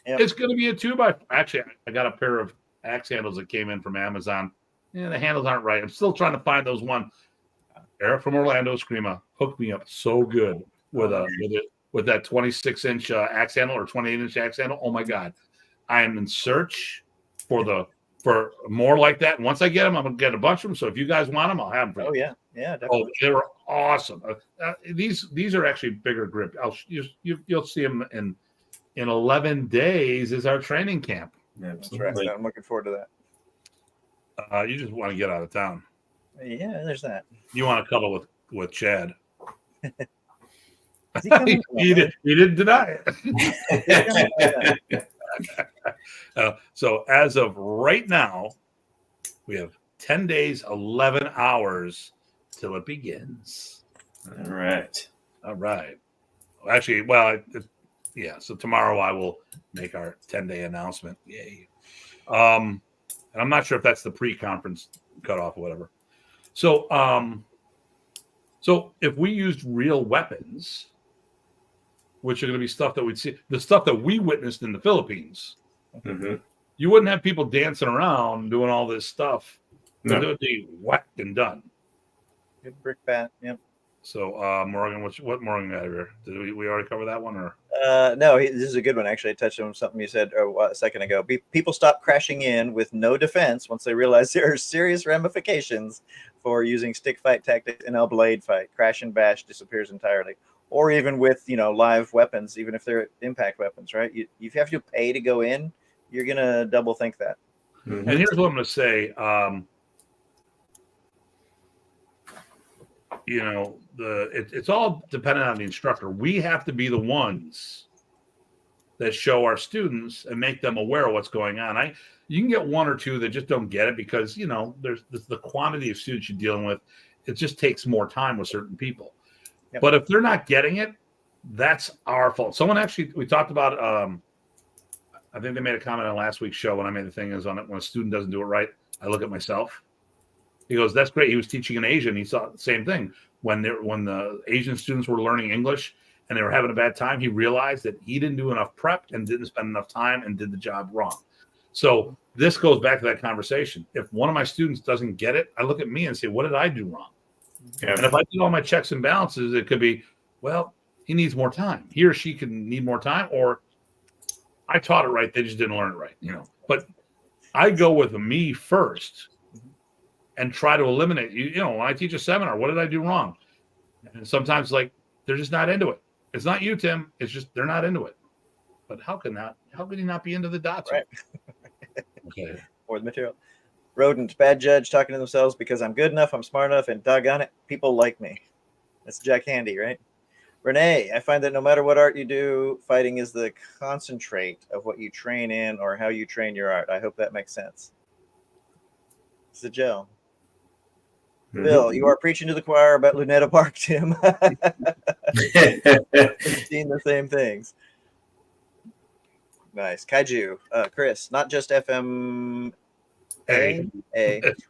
Yep. It's going to be a 2x. Actually, I got a pair of axe handles that came in from Amazon. Yeah, the handles aren't right. I'm still trying to find those one. Eric from Orlando, Screama, hooked me up so good with that 26-inch axe handle or 28-inch axe handle. Oh my God. I am in search for more like that. And once I get them, I'm going to get a bunch of them. So if you guys want them, I'll have them for you. Oh yeah, yeah, definitely. Oh, they were awesome. These are actually bigger grip. You'll see them in 11 days is our training camp. That's right. I'm looking forward to that. You just want to get out of town. Yeah, there's that. You want to cuddle with Chad. Is he coming? He didn't deny it. So as of right now, we have 10 days, 11 hours till it begins. All right. Actually, so tomorrow I will make our 10-day announcement. Yay. And I'm not sure if that's the pre-conference cutoff or whatever. So if we used real weapons, which are going to be stuff that we'd see, the stuff that we witnessed in the Philippines, you wouldn't have people dancing around doing all this stuff. No. It would be whacked and done. Good brick bat. Yep. So, Morgan, what Morgan got here? Did we already cover that one? Or no, this is a good one. Actually, I touched on something you said a second ago. People stop crashing in with no defense once they realize there are serious ramifications for using stick fight tactics in a blade fight. Crash and bash disappears entirely. Or even with live weapons, even if they're impact weapons, right? You have to pay to go in, you're gonna double think that. And here's what I'm gonna say. It's all dependent on the instructor. We have to be the ones that show our students and make them aware of what's going on. You can get one or two that just don't get it because there's the quantity of students you're dealing with. It just takes more time with certain people. Yep. But if they're not getting it, that's our fault. Someone actually, we talked about, I think they made a comment on last week's show when I made the thing is on it. When a student doesn't do it right, I look at myself. He goes, that's great. He was teaching in Asia and he saw the same thing. When the Asian students were learning English and they were having a bad time, he realized that he didn't do enough prep and didn't spend enough time and did the job wrong. So this goes back to that conversation. If one of my students doesn't get it, I look at me and say, what did I do wrong? Yeah. And if I do all my checks and balances, it could be, well, he needs more time. He or she can need more time, or I taught it right. They just didn't learn it right, But I go with me first and try to eliminate. When I teach a seminar, what did I do wrong? And sometimes, they're just not into it. It's not you, Tim. It's just they're not into it. But how can he not be into the dots? Right. Okay. Or the material. Rodent, bad judge, talking to themselves because I'm good enough, I'm smart enough, and doggone it, people like me. That's Jack Handy, right? Renee, I find that no matter what art you do, fighting is the concentrate of what you train in or how you train your art. I hope that makes sense. It's a gel. Bill, you are preaching to the choir about Luneta Park, Tim. I've seen the same things. Nice. Kaiju. Chris, not just FMA.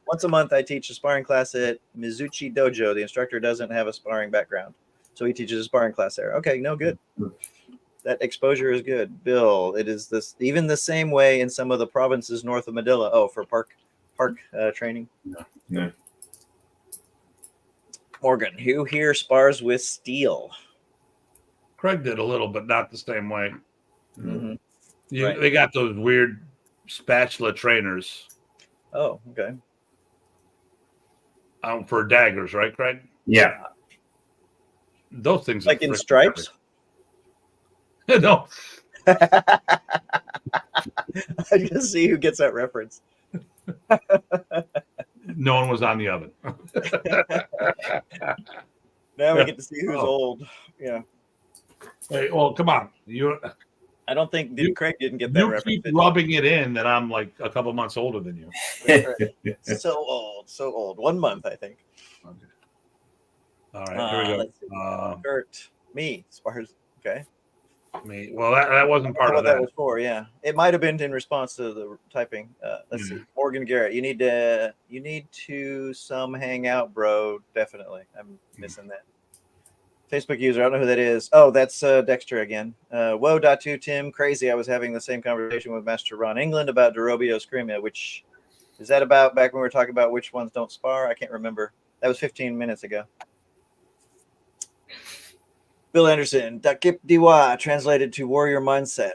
Once a month, I teach a sparring class at Mizuchi Dojo. The instructor doesn't have a sparring background, so he teaches a sparring class there. Okay, no, good. That exposure is good. Bill, it is even the same way in some of the provinces north of Manila. Oh, for park training. No. Morgan, who here spars with steel? Craig did a little, but not the same way. Mm-hmm. Right. They got those weird spatula trainers. Oh, okay. For daggers, right, Craig? Yeah. Those things like in stripes? No. I just see who gets that reference. No one was on the oven. Now we get to see who's Oh. old. Yeah. Hey, well, come on. I don't think You- Craig didn't get that You reference. keep rubbing it in that I'm like a couple months older than you. So old, so old. 1 month, I think. Okay. All right, here we go. Let's see. Kurt, me, Spars. Okay. Me. Well, that wasn't I don't part know of what that that. was for. Yeah, it might have been in response to the typing. Let's see. Morgan Garrett, you need to some hang out, bro. Definitely, I'm missing that. Facebook user, I don't know who that is. Oh, that's Dexter again. Whoa, Datu, Tim, crazy. I was having the same conversation with Master Ron England about Derobio Scrimia, which is that about back when we were talking about which ones don't spar? I can't remember. That was 15 minutes ago. Bill Anderson, Dakip Diwa, translated to warrior mindset.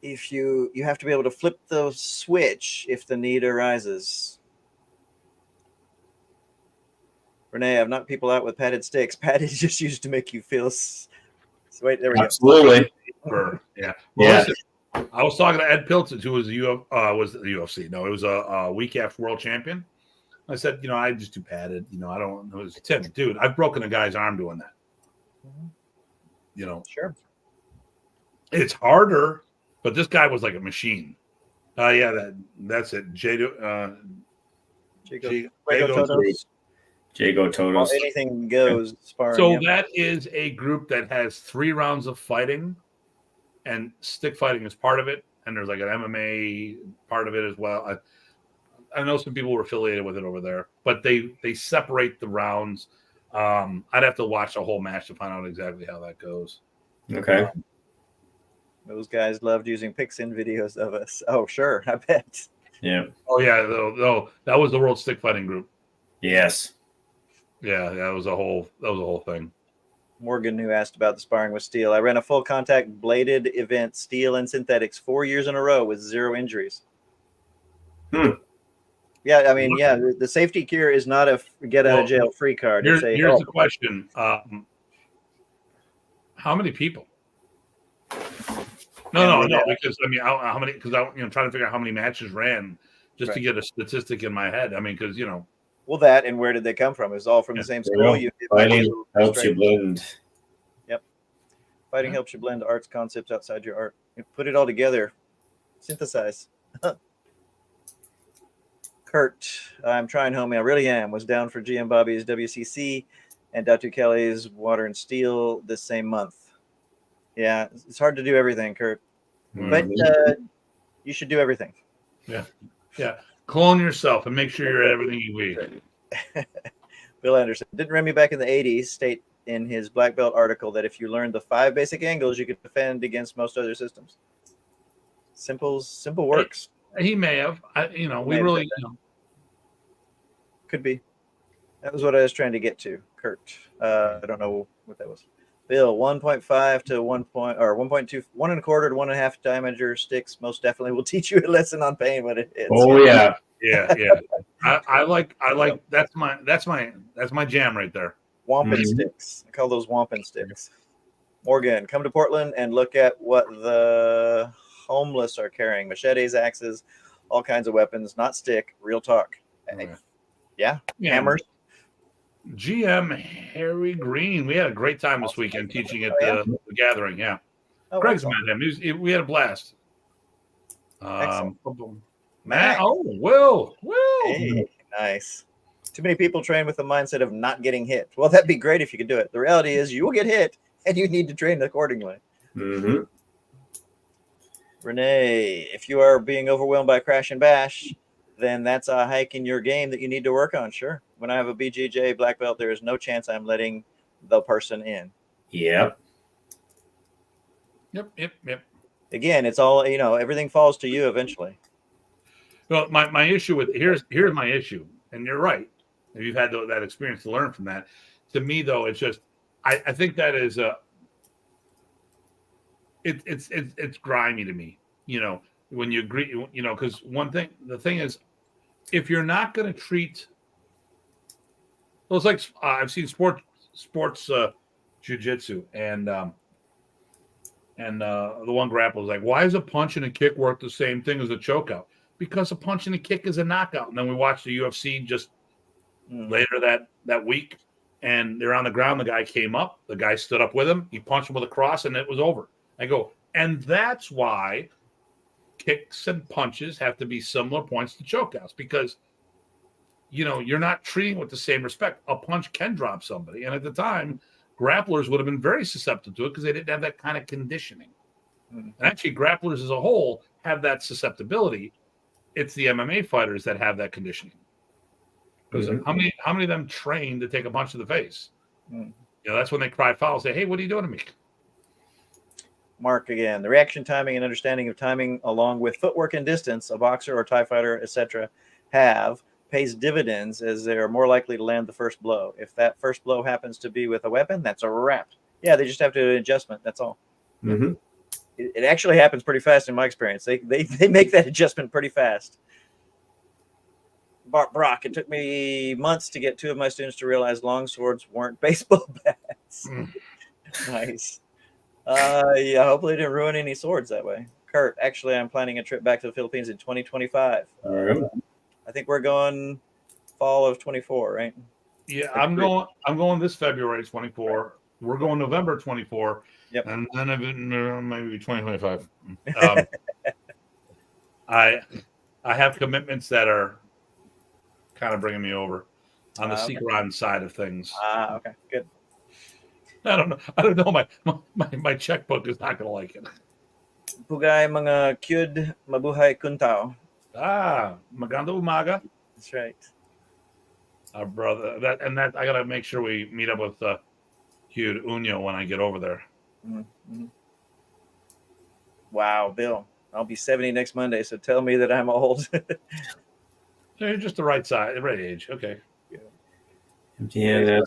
If you have to be able to flip the switch if the need arises. Renee, I've knocked people out with padded sticks. Padded is just used to make you feel. Wait, there we Absolutely. Yeah. Well, Yeah. listen, I was talking to Ed Pilton, who was the UFC. No, it was a week after world champion. I said, I just do padded. I don't know. It was Tim, dude. I've broken a guy's arm doing that. go. Sure. It's harder, but this guy was like a machine. Yeah, that's it. Jago Jago Totos. Anything goes sparring. So yeah. that is a group that has 3 rounds of fighting, and stick fighting is part of it. And there's like an MMA part of it as well. I know some people were affiliated with it over there, but they separate the rounds. I'd have to watch the whole match to find out exactly how that goes. Okay. Those guys loved using pics in videos of us. Oh, sure. I bet. Yeah. Oh yeah, though that was the World Stick Fighting Group. Yes. Yeah, that was a whole thing. Morgan, who asked about the sparring with steel. I ran a full contact bladed event, steel and synthetics, 4 years in a row with 0 injuries. Yeah, I mean, yeah, the safety cure is not a get out of jail free card. Here's the question: how many people? No, because I mean, how many? Because I'm trying to figure out how many matches ran just to get a statistic in my head. I mean, because Well, that and where did they come from? It was all from the same school. Fighting helps you blend. Yep. Fighting helps you blend arts concepts outside your art. You put it all together. Synthesize. Kurt, I'm trying, homie. I really am. Was down for GM Bobby's WCC and Datu Kelly's Water and Steel this same month. Yeah, it's hard to do everything, Kurt. But you should do everything. Yeah. Clone yourself and make sure you're at everything you eat. Bill Anderson. Didn't Remy back in the 80s state in his Black Belt article that if you learned the 5 basic angles, you could defend against most other systems? Simple works. He may have. We really. Could be. That was what I was trying to get to, Kurt. I don't know what that was. Bill, 1.5 to 1 point or 1.2, 1 1/4 to 1 1/2 diameter sticks most definitely will teach you a lesson on pain when it hits. Oh yeah. Yeah. I like that's my jam right there. Wampin sticks. I call those wampin sticks. Morgan, come to Portland and look at what the homeless are carrying: machetes, axes, all kinds of weapons, not stick. Real talk. Yeah. Hammers. GM Harry Green. We had a great time this weekend teaching at the gathering. Yeah. Oh, Craig's met him. We had a blast. Matt. Oh, Will. Hey, nice. Too many people train with the mindset of not getting hit. Well, that'd be great if you could do it. The reality is you will get hit and you need to train accordingly. Mm-hmm. Renee, if you are being overwhelmed by crash and bash, then that's a hike in your game that you need to work on. Sure. When I have a BJJ black belt, there is no chance I'm letting the person in. Yep. Again, it's all, everything falls to you eventually. Well, my issue with here's my issue, and you're right. If you've had that experience to learn from that, to me though, it's just I think that is it's grimy to me. When you agree, because the thing is, if you're not going to treat, well, it's like I've seen sports jiu-jitsu, and And the one grappler was like, why is a punch and a kick work the same thing as a chokeout? Because a punch and a kick is a knockout. And then we watched the UFC just later that week, and they're on the ground. The guy came up. The guy stood up with him. He punched him with a cross, and it was over. I go, and that's why kicks and punches have to be similar points to chokeouts, because you're not treating with the same respect. A punch can drop somebody, and at the time, grapplers would have been very susceptible to it because they didn't have that kind of conditioning. And actually, grapplers as a whole have that susceptibility. It's the MMA fighters that have that conditioning. Because how many of them train to take a punch to the face? That's when they cry foul. Say, hey, what are you doing to me? Mark again. The reaction timing and understanding of timing, along with footwork and distance, a boxer or Thai fighter, etc., pays dividends, as they are more likely to land the first blow. If that first blow happens to be with a weapon, that's a wrap. Yeah, they just have to do an adjustment. That's all. It actually happens pretty fast in my experience. They make that adjustment pretty fast. Brock, it took me months to get 2 of my students to realize long swords weren't baseball bats. Nice. Yeah, hopefully it didn't ruin any swords that way. Kurt, actually, I'm planning a trip back to the Philippines in 2025. I think we're going fall of 24, right? Yeah, I'm going this February 24. We're going November 24. Yep. And then maybe 2025. I have commitments that are kind of bringing me over on the Sequeron side of things. Okay, good. I don't know. My checkbook is not going to like it. Pugay mga kyud mabuhay kuntao. Maganda umaga. That's right. Our brother. That I got to make sure we meet up with Hugh Unyo when I get over there. Wow, Bill. I'll be 70 next Monday, so tell me that I'm old. You're just the right age. Okay. Yeah,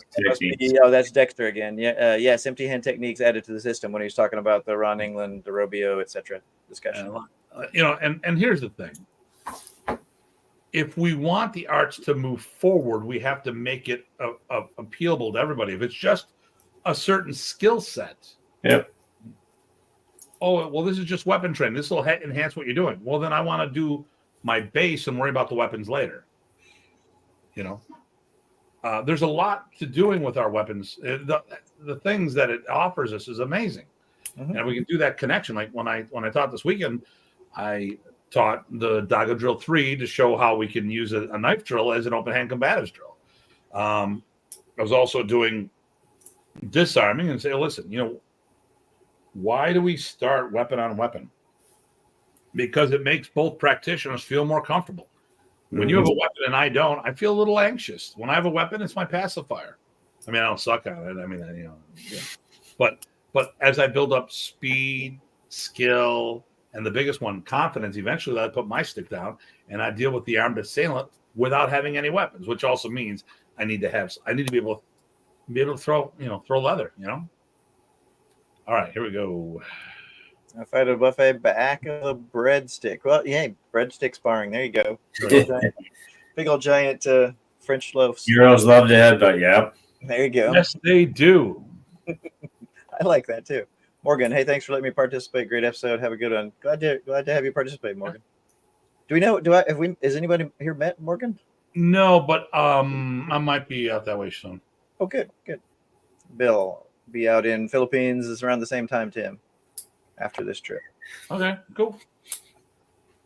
that's Dexter again. Yeah, yes, empty hand techniques added to the system when he was talking about the Ron England, the Robio, etc. discussion. And here's the thing. If we want the arts to move forward, we have to make it appealable to everybody. If it's just a certain skill set. Yep. Oh, well, this is just weapon training. This will enhance what you're doing. Well, then I want to do my base and worry about the weapons later. There's a lot to doing with our weapons. The things that it offers us is amazing. And we can do that connection. Like when I taught this weekend, I taught the Daga Drill 3 to show how we can use a knife drill as an open hand combatives drill. I was also doing disarming and say, listen, why do we start weapon on weapon? Because it makes both practitioners feel more comfortable. When you have a weapon and I don't, I feel a little anxious. When I have a weapon, it's my pacifier. I mean, I don't suck on it. But as I build up speed, skill, and the biggest one, confidence, eventually I put my stick down and I deal with the armed assailant without having any weapons, which also means I need to be able to throw leather, All right, here we go. I fight a buffet back of the breadstick. Well, yeah, breadstick sparring. There you go. Big old giant French loaves. Heroes love to headbutt, yeah. There you go. Yes, they do. I like that too. Morgan, hey, thanks for letting me participate. Great episode. Have a good one. Glad to have you participate, Morgan. Has anybody here met Morgan? No, but I might be out that way soon. Oh, good. Bill, be out in Philippines is around the same time, Tim. After this trip. Okay, cool.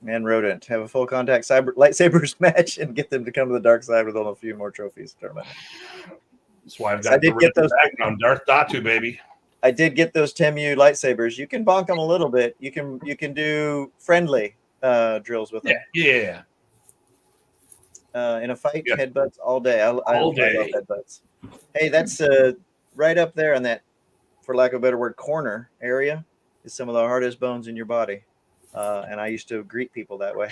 And Rodent, have a full contact lightsabers match and get them to come to the dark side with only a few more trophies. Tournament. That's why I've got background Darth Datu, baby. I did get those Temu lightsabers. You can bonk them a little bit. You can do friendly drills with them. Yeah. In a fight, headbutts all day. I love headbutts. Hey, that's right up there on that, for lack of a better word, corner area. Is some of the hardest bones in your body. And I used to greet people that way.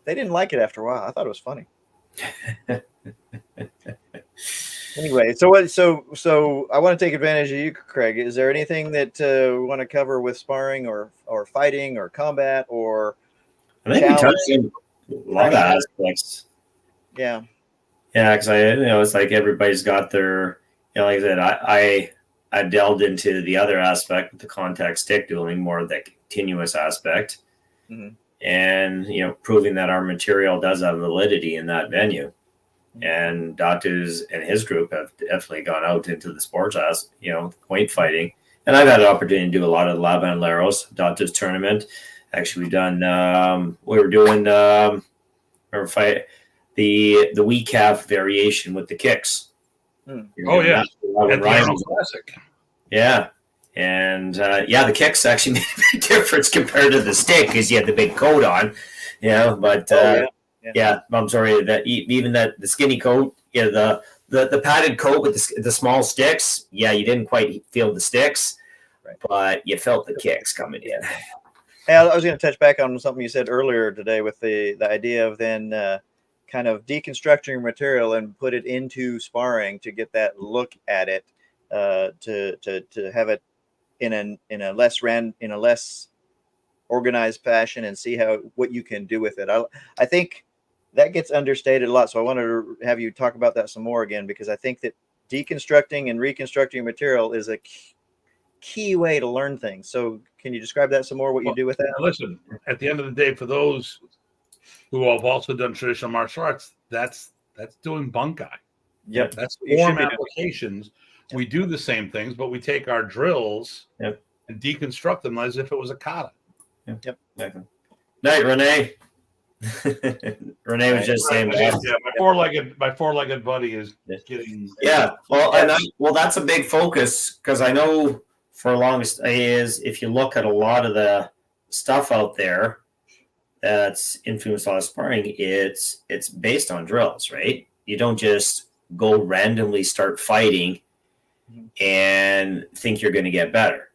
They didn't like it after a while. I thought it was funny. Anyway, so I want to take advantage of you, Craig. Is there anything that we want to cover with sparring or fighting or combat or I think we touched on a lot of aspects. Yeah. Yeah, because it's like everybody's got their, like I said, I delved into the other aspect with the contact stick dueling, more of the continuous aspect, and proving that our material does have validity in that venue. And Datu's and his group have definitely gone out into the sports point fighting. And I've had an opportunity to do a lot of the La Banderos, Datu's tournament. Actually, we've done, we were doing the weak calf variation with the kicks. Oh, yeah. At the Arnold Classic. Yeah. And the kicks actually made a big difference compared to the stick because you had the big coat on, but I'm sorry that even that the skinny coat, the padded coat with the small sticks, you didn't quite feel the sticks, but you felt the kicks coming in. Hey, I was going to touch back on something you said earlier today with the idea of then kind of deconstructing your material and put it into sparring to get that look at it, to have it in a less organized fashion and see what you can do with it. I think that gets understated a lot. So I wanted to have you talk about that some more again, because I think that deconstructing and reconstructing material is a key way to learn things. So can you describe that some more, what you do with that? Listen, at the end of the day, for those who have also done traditional martial arts, that's doing bunkai. Yep. That's form applications. Yep. We do the same things, but we take our drills and deconstruct them as if it was a kata. Yep. Exactly. Night, Renee. Renee was just saying that. Yeah, my four-legged buddy is getting. Yeah, well, that's a big focus, because I know for longest is if you look at a lot of the stuff out there that's influenced a lot of sparring, it's based on drills, right? You don't just go randomly start fighting and think you're going to get better.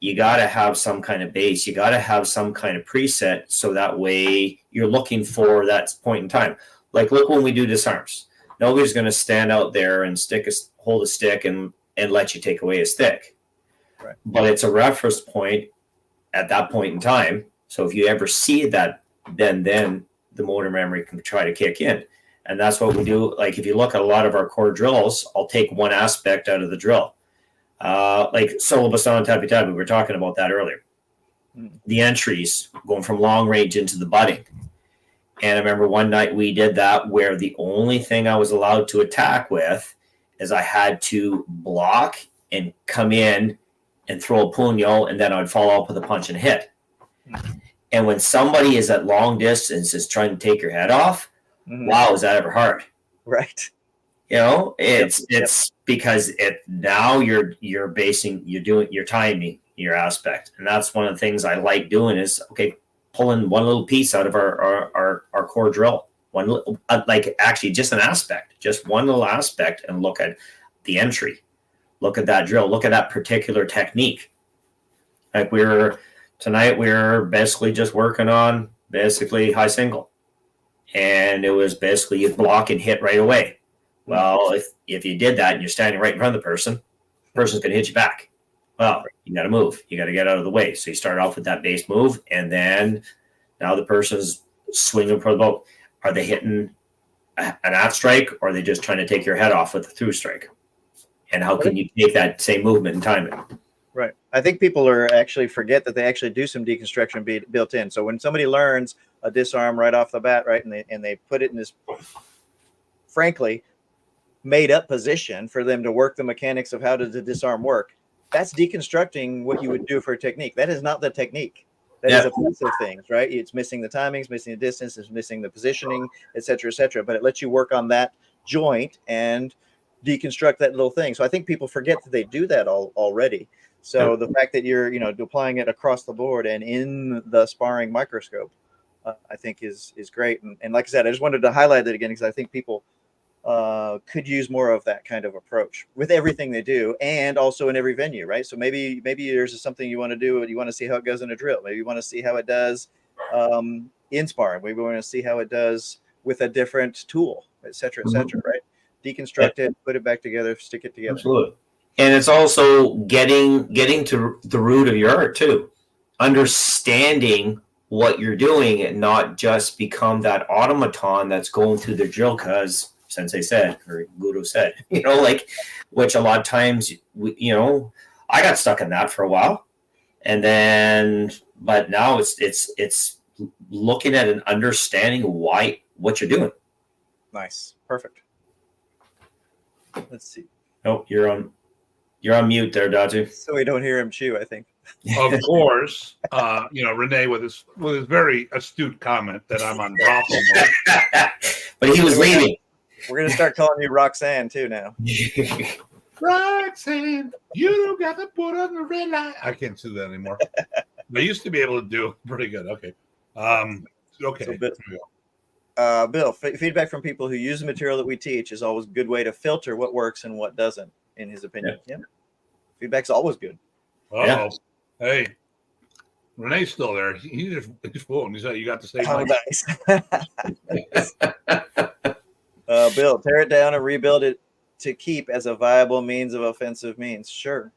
You got to have some kind of base. You got to have some kind of preset, so that way you're looking for that point in time. Like, look, when we do disarms, nobody's going to stand out there and hold a stick and let you take away a stick. Right. But it's a reference point at that point in time. So if you ever see that, then the motor memory can try to kick in. And that's what we do. Like, if you look at a lot of our core drills, I'll take one aspect out of the drill. Like syllabus on tappy tappy, we were talking about that earlier. The entries going from long range into the butting. And I remember one night we did that where the only thing I was allowed to attack with is I had to block and come in and throw a puño, and then I'd follow up with a punch and hit. And when somebody is at long distance is trying to take your head off, wow, is that ever hard? Right. It's because now you're timing your aspect. And that's one of the things I like doing is, pulling one little piece out of our core drill. Just an aspect, just one little aspect, and look at the entry. Look at that drill. Look at that particular technique. Like tonight we were basically just working on high single. And it was basically you block and hit right away. Well, if you did that and you're standing right in front of the person's going to hit you back. Well, you got to move. You got to get out of the way. So you start off with that base move, and then now the person's swinging for the boat. Are they hitting an out strike, or are they just trying to take your head off with a through strike? And how can you take that same movement and time it? Right. I think people forget that they actually do some deconstruction built in. So when somebody learns a disarm right off the bat, right, and they put it in this, frankly, made up position for them to work the mechanics of how does the disarm work, that's deconstructing what you would do for a technique. That is not the technique. That is a piece of things, right? It's missing the timings, missing the distance, it's missing the positioning, et cetera, but it lets you work on that joint and deconstruct that little thing. So I think people forget that they do that already. So the fact that you're, applying it across the board and in the sparring microscope, I think is great. And like I said, I just wanted to highlight that again, because I think people could use more of that kind of approach with everything they do, and also in every venue, right? So maybe there's something you want to do, and you want to see how it goes in a drill. Maybe you want to see how it does in sparring. Maybe we want to see how it does with a different tool, et cetera, right? Deconstruct it, put it back together, stick it together. Absolutely. And it's also getting to the root of your art too, understanding what you're doing, and not just become that automaton that's going through the drill because sensei said or guru said, like, which a lot of times, I got stuck in that for a while. And then, but now it's looking at and understanding what you're doing. Nice. Perfect. Let's see. Oh, you're on mute there, Datu. So we don't hear him chew, I think. Of course, Renee with his very astute comment that I'm on brothel mode. But he was leaving. We're going to start calling you Roxanne too now. Roxanne, you don't got to put on the red light. I can't do that anymore. I used to be able to do pretty good. Okay. Okay. So, Bill, feedback from people who use the material that we teach is always a good way to filter what works and what doesn't, in his opinion. Yeah. Feedback's always good. Uh-oh. Yeah. Hey, Renee's still there. He's fooling. He said you got to say Nice. Bill, tear it down and rebuild it to keep as a viable means of offensive means. Sure.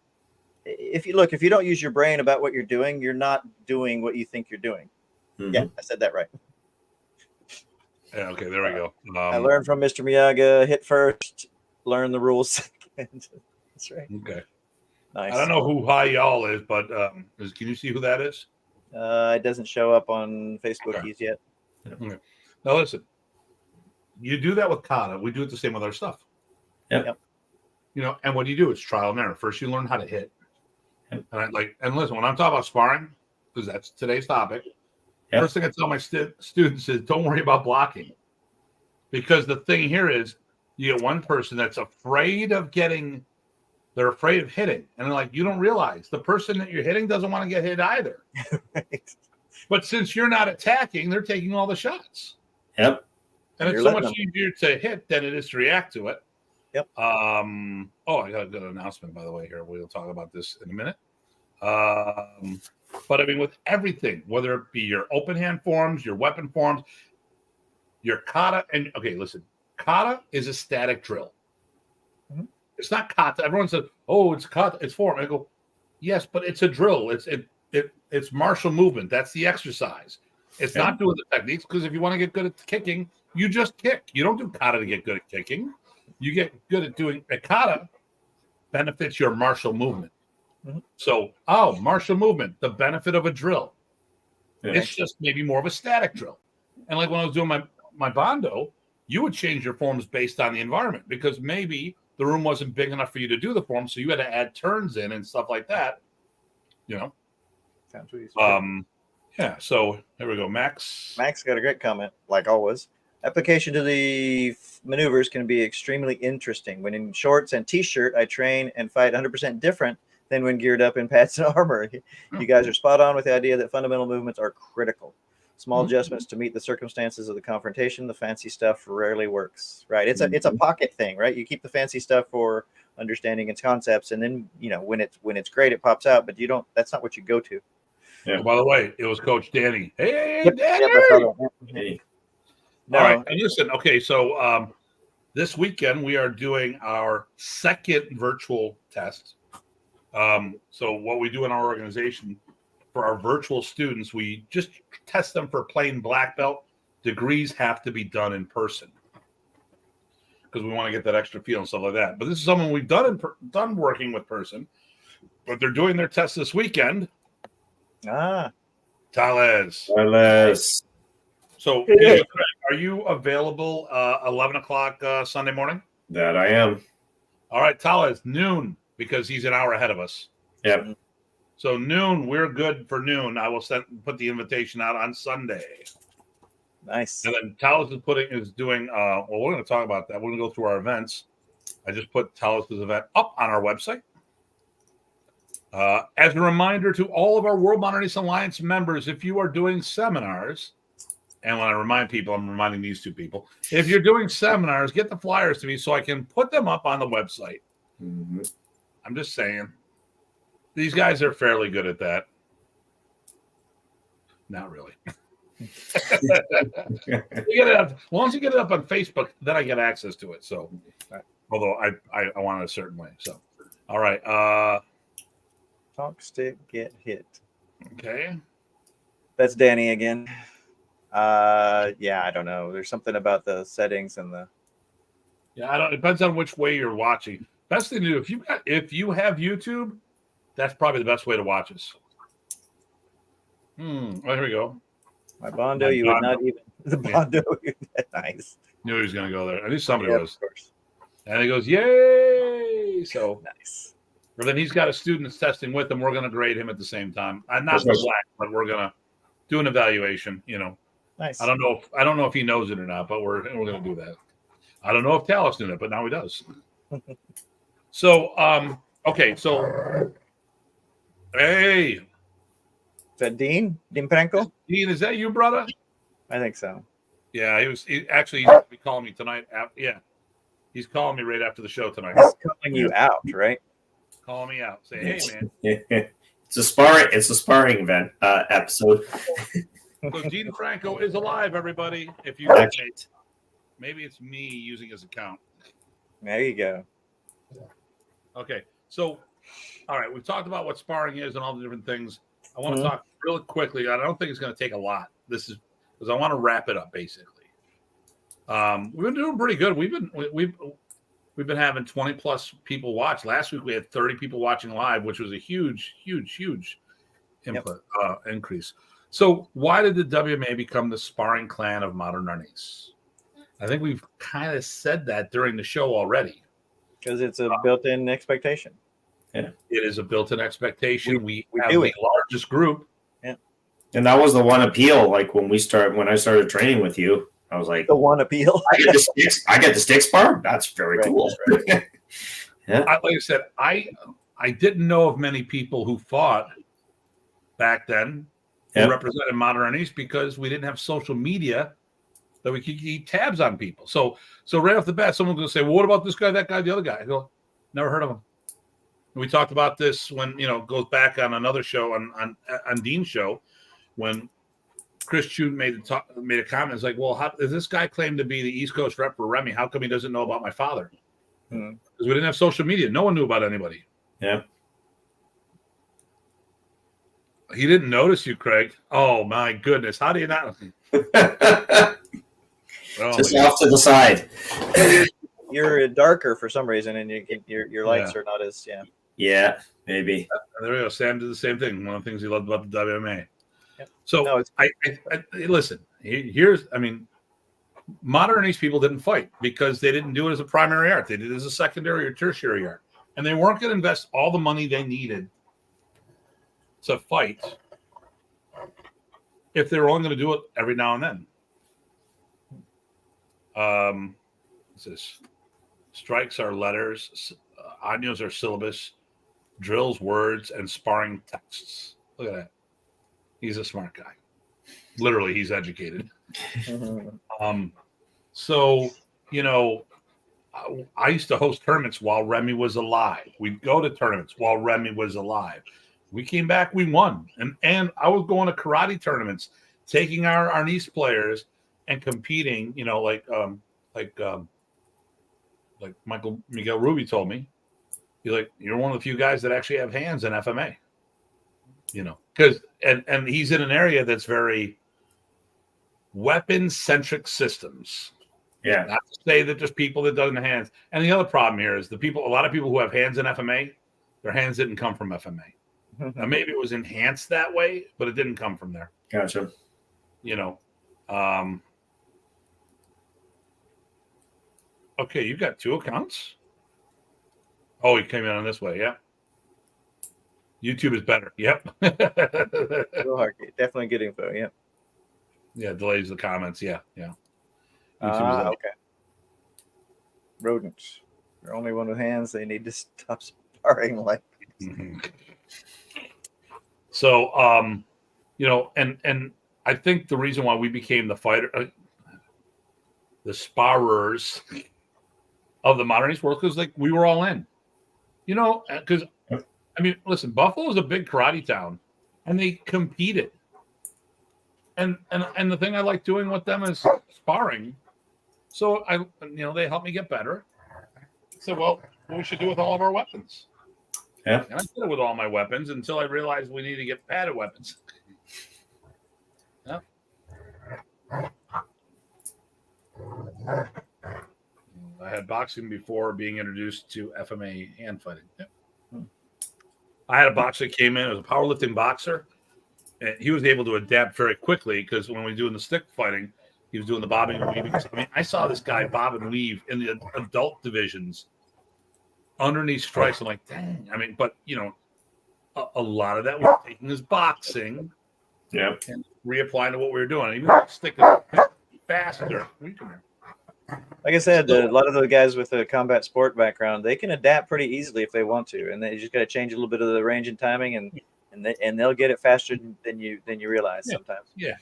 If you don't use your brain about what you're doing, you're not doing what you think you're doing. Mm-hmm. Yeah, I said that right. Yeah, okay, there we go. I learned from Mr. Miyaga, hit first, learn the rules second. That's right. Okay. Nice. I don't know who Hi Y'all is, but can you see who that is? It doesn't show up on Facebook keys yet. Okay. Now listen, you do that with kata. We do it the same with our stuff. Yep. And what you do is trial and error. First, you learn how to hit. And listen, when I'm talking about sparring, because that's today's topic, first thing I tell my students is don't worry about blocking. Because the thing here is you get one person that's afraid of hitting. And they're like, you don't realize the person that you're hitting doesn't want to get hit either. Right. But since you're not attacking, they're taking all the shots. Yep. And it's so much easier to hit than it is to react to it. Yep. I got a good announcement, by the way, here. We'll talk about this in a minute. But I mean, with everything, whether it be your open hand forms, your weapon forms, your kata, kata is a static drill. Mm-hmm. It's not kata. Everyone says, "Oh, it's kata. It's form." I go, "Yes, but it's a drill. It's martial movement. That's the exercise. It's not doing the techniques, because if you want to get good at kicking, you just kick. You don't do kata to get good at kicking. You get good at doing a kata benefits your martial movement. Mm-hmm. So, martial movement, the benefit of a drill. Yeah. It's just maybe more of a static drill. And like when I was doing my Bondo, you would change your forms based on the environment, because maybe the room wasn't big enough for you to do the form, so you had to add turns in and stuff like that. Sounds really so here we go. Max got a great comment, like always. Application to the maneuvers can be extremely interesting. When in shorts and t-shirt, I train and fight 100% different than when geared up in pads and armor. You guys are spot on with the idea that fundamental movements are critical. Small adjustments to meet the circumstances of the confrontation. The fancy stuff rarely works, right? It's a pocket thing, right? You keep the fancy stuff for understanding its concepts, and then when it's great, it pops out. But that's not what you go to. Yeah. Oh, by the way, it was Coach Danny. Hey, Danny. Hey. No. All right, and listen. Okay, so this weekend we are doing our second virtual test. So what we do in our organization for our virtual students, we just test them for plain black belt. Degrees have to be done in person because we want to get that extra feel and stuff like that. But this is something we've done working with person, but they're doing their test this weekend. Tales. So, are you available 11 o'clock Sunday morning? That I am. All right, Tales, noon, because he's an hour ahead of us. Yep. So noon, we're good for noon. I will put the invitation out on Sunday. Nice. And then Talos is doing. We're going to talk about that. We're going to go through our events. I just put Talos' event up on our website. As a reminder to all of our World Modern Arnis Alliance members, if you are doing seminars, and when I remind people, I'm reminding these two people, if you're doing seminars, get the flyers to me so I can put them up on the website. Mm-hmm. I'm just saying. These guys are fairly good at that. Not really. You get it up, as long as you get it up on Facebook, then I get access to it. So, although I want it a certain way. So, all right. Talk, stick, get hit. Okay. That's Danny again. I don't know. There's something about the settings and the Yeah, I don't. It depends on which way you're watching. Best thing to do if you have YouTube, that's probably the best way to watch us. Oh, here we go. My Bondo, you would not even the Bondo. Nice. Knew he was going to go there. I knew somebody Yeah, was. of course. And he goes, "Yay!" So, Nice. but then he's got a student that's testing with him. We're going to grade him at the same time. Not the black, but we're going to do an evaluation. You know, Nice. I don't know if he knows it or not, but we're going to do that. I don't know if Talos knew it, but now he does. So, okay, so hey, Is that Dean Franco? Dean, is that you, brother? I think so. Yeah, he's going to be calling me tonight. Yeah, he's calling me right after the show tonight. He's calling you out, right? Calling me out. Say, hey, man. It's a sparring event episode. So Dean Franco is alive, everybody. If you maybe it's me using his account. There you go. Okay, so all right, we've talked about what sparring is and all the different things. I want to talk really quickly. I don't think it's going to take a lot. This is because I want to wrap it up. Basically, we've been doing pretty good. We've been having 20 plus people watch. Last week we had 30 people watching live, which was a huge input increase. So why did the WMA become the sparring clan of modern Arnis? I think we've kind of said that during the show already. Because it's a built-in expectation. Yeah, it is a built-in expectation. We have do the it. largest group. Yeah, And that was the one appeal. Like when I started training with you, I was like, the one appeal. I get the stick spar. That's very cool. Like I said, I didn't know of many people who fought back then who represented modern Arnis because we didn't have social media that we could keep tabs on people. So right off the bat, someone's going to say, well, what about this guy, that guy, the other guy? I go, never heard of him. And we talked about this when, goes back on another show, on Dean's show, when Chris Chute made a comment. It's like, well, how does this guy claim to be the East Coast rep for Remy? How come he doesn't know about my father? Because we didn't have social media. No one knew about anybody. Yeah. He didn't notice you, Craig. Oh, my goodness. How do you not? Just off to the side. You're darker for some reason, and your lights are not as Yeah, maybe. There we go. Sam did the same thing. One of the things he loved about the WMA. Yep. So No, I listen. Modern Arnis people didn't fight because they didn't do it as a primary art. They did it as a secondary or tertiary art, and they weren't going to invest all the money they needed to fight if they were only going to do it every now and then. What's this? Strikes are letters, años are syllabus, drills words, and sparring texts. Look at that. He's a smart guy. Literally, he's educated. So, I used to host tournaments while Remy was alive. We'd go to tournaments while Remy was alive. We came back, we won. And I was going to karate tournaments, taking our Arnis players and competing, like Miguel Ruby told me. He's like, you're one of the few guys that actually have hands in FMA. Because and he's in an area that's very weapon-centric systems. Yeah. Not to say that there's people that doesn't have hands. And the other problem here is a lot of people who have hands in FMA, their hands didn't come from FMA. Now, maybe it was enhanced that way, but it didn't come from there. Gotcha. Okay, you got 2 accounts? Oh, he came in on this way, yeah. YouTube is better. Yep. definitely good info. Yeah. Yeah, delays the comments. Yeah. Okay. Rodents. They're only one with hands. They need to stop sparring like. So, and I think the reason why we became the sparrers of the modern East world, because we were all in, because listen, Buffalo's a big karate town, and they competed. And the thing I like doing with them is sparring. So they help me get better. So, well, what we should do with all of our weapons. Yeah. And I did it with all my weapons until I realized we need to get padded weapons. Yeah. I had had boxing before being introduced to FMA hand fighting. Yep. I had a boxer that came in as a powerlifting boxer, and he was able to adapt very quickly because when we were doing the stick fighting, he was doing the bobbing and weaving. I mean, I saw this guy bob and weave in the adult divisions underneath strikes. I'm like, dang. I mean, but a lot of that was taking his boxing, and reapplying to what we were doing. Even stick faster. Like I said, a lot of the guys with a combat sport background, they can adapt pretty easily if they want to, and they just got to change a little bit of the range and timing, and they'll get it faster than you realize sometimes. Yeah.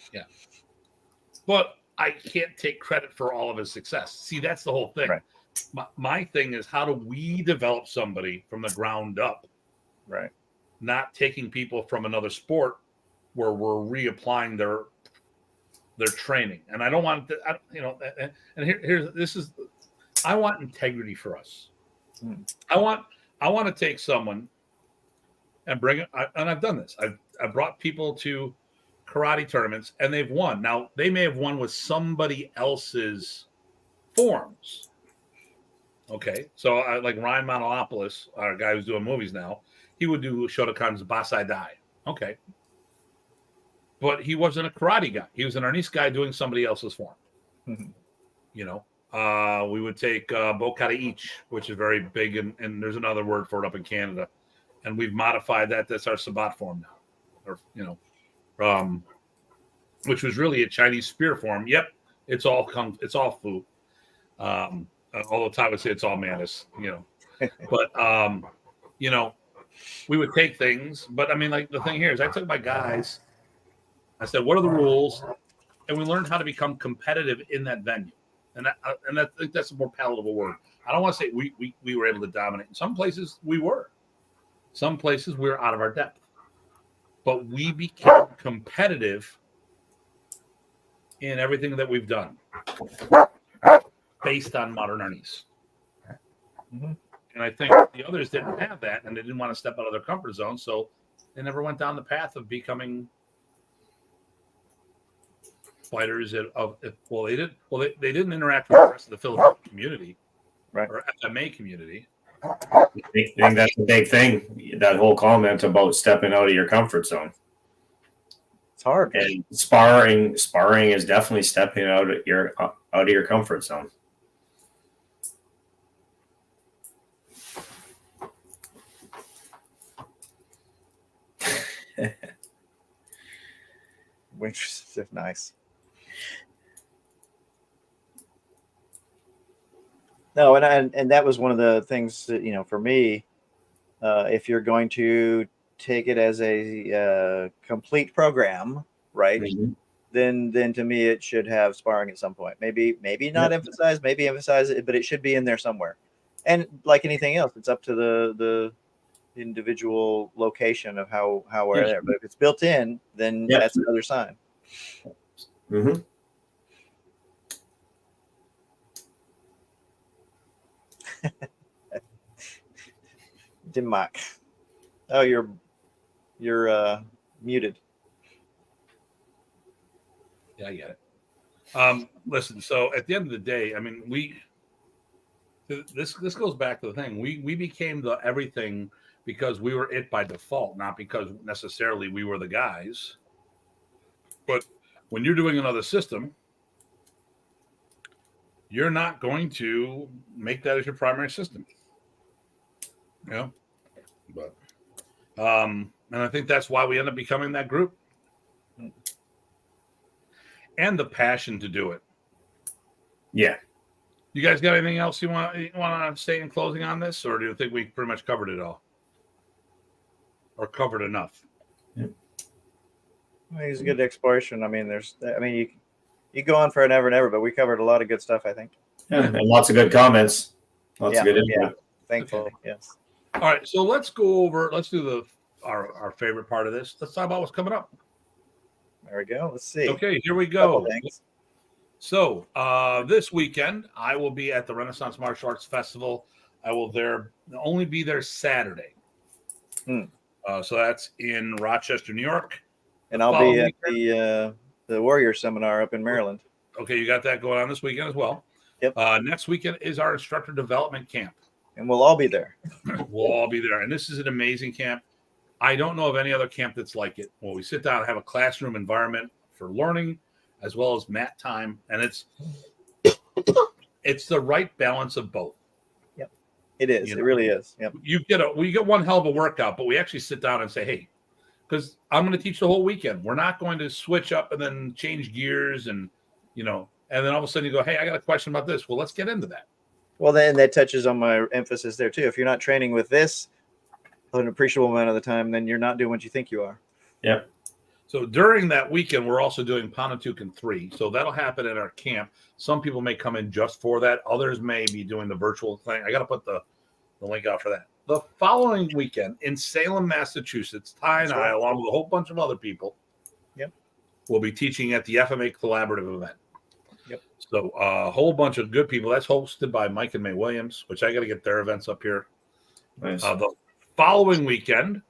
But I can't take credit for all of his success. See, that's the whole thing. Right. My thing is, how do we develop somebody from the ground up? Right. Not taking people from another sport where we're reapplying their training. And I don't want to, I want integrity for us. I want to take someone and bring it. And I've done this. I've brought people to karate tournaments and they've won. Now they may have won with somebody else's forms. Okay. So like Ryan Montolopoulos, our guy who's doing movies now, he would do Shotokan's Basai Dai. Okay. But he wasn't a karate guy. He was an Arnis guy doing somebody else's form. Mm-hmm. We would take Bokata Ich, which is very big, and there's another word for it up in Canada. And we've modified that. That's our Sabat form now. Or, which was really a Chinese spear form. Yep. It's all Fu. Although Ty would say it's all Mantis, But, we would take things. But, I mean, like, the thing here is I took my guys. I said, what are the rules? And we learned how to become competitive in that venue. And I think that's a more palatable word. I don't want to say we were able to dominate. In some places, we were. Some places, we were out of our depth. But we became competitive in everything that we've done based on modern Arnis. Mm-hmm. And I think the others didn't have that, and they didn't want to step out of their comfort zone, so they never went down the path of becoming fighters. They didn't interact with the rest of the Filipino community, right, or FMA community. I think that's a big thing. That whole comment about stepping out of your comfort zone. It's hard. And sparring is definitely stepping out of your comfort zone. Which is nice. No, and that was one of the things that, for me, if you're going to take it as a complete program, right? Mm-hmm. Then to me it should have sparring at some point. Maybe not emphasize, maybe emphasize it, but it should be in there somewhere. And like anything else, it's up to the individual location of how we're there. But if it's built in, then that's another sign. Mm-hmm. Dimmak. Oh, you're muted. Yeah, I get it. Listen, so at the end of the day, I mean, this goes back to the thing. We became the everything because we were it by default, not because necessarily we were the guys. But when you're doing another system, you're not going to make that as your primary system. But and I think that's why we end up becoming that group. And the passion to do it. Yeah. You guys got anything else you want to say in closing on this, or do you think we pretty much covered it all, or covered enough? Yeah. Well, it's a good exploration. I mean, you go on for an ever and ever, but we covered a lot of good stuff, I think. Yeah, and lots of good comments. Lots of good input. Yeah. Thankfully, okay. Yes. All right, so let's do our favorite part of this. Let's talk about what's coming up. There we go. Let's see. Okay, here we go. So this weekend, I will be at the Renaissance Martial Arts Festival. I will only be there Saturday. So that's in Rochester, New York. And I'll be at the Warrior Seminar up in Maryland. Okay, you got that going on this weekend as well. Yep. Next weekend is our instructor development camp. And we'll all be there. We'll all be there. And this is an amazing camp. I don't know of any other camp that's like it. Well, we sit down and have a classroom environment for learning as well as mat time. And it's the right balance of both. Yep. It is. It really is. Yep. You get one hell of a workout, but we actually sit down and say, hey, because I'm going to teach the whole weekend. We're not going to switch up and then change gears and then all of a sudden you go, hey, I got a question about this. Well, let's get into that. Well, then that touches on my emphasis there too. If you're not training with this an appreciable amount of the time, then you're not doing what you think you are. Yep. So during that weekend, we're also doing Pontotoc and 3. So that'll happen at our camp. Some people may come in just for that. Others may be doing the virtual thing. I got to put the link out for that. The following weekend in Salem, Massachusetts, Ty and I, along with a whole bunch of other people, will be teaching at the FMA Collaborative event. Yep. So a whole bunch of good people. That's hosted by Mike and May Williams, which I got to get their events up here. Nice. The following weekend,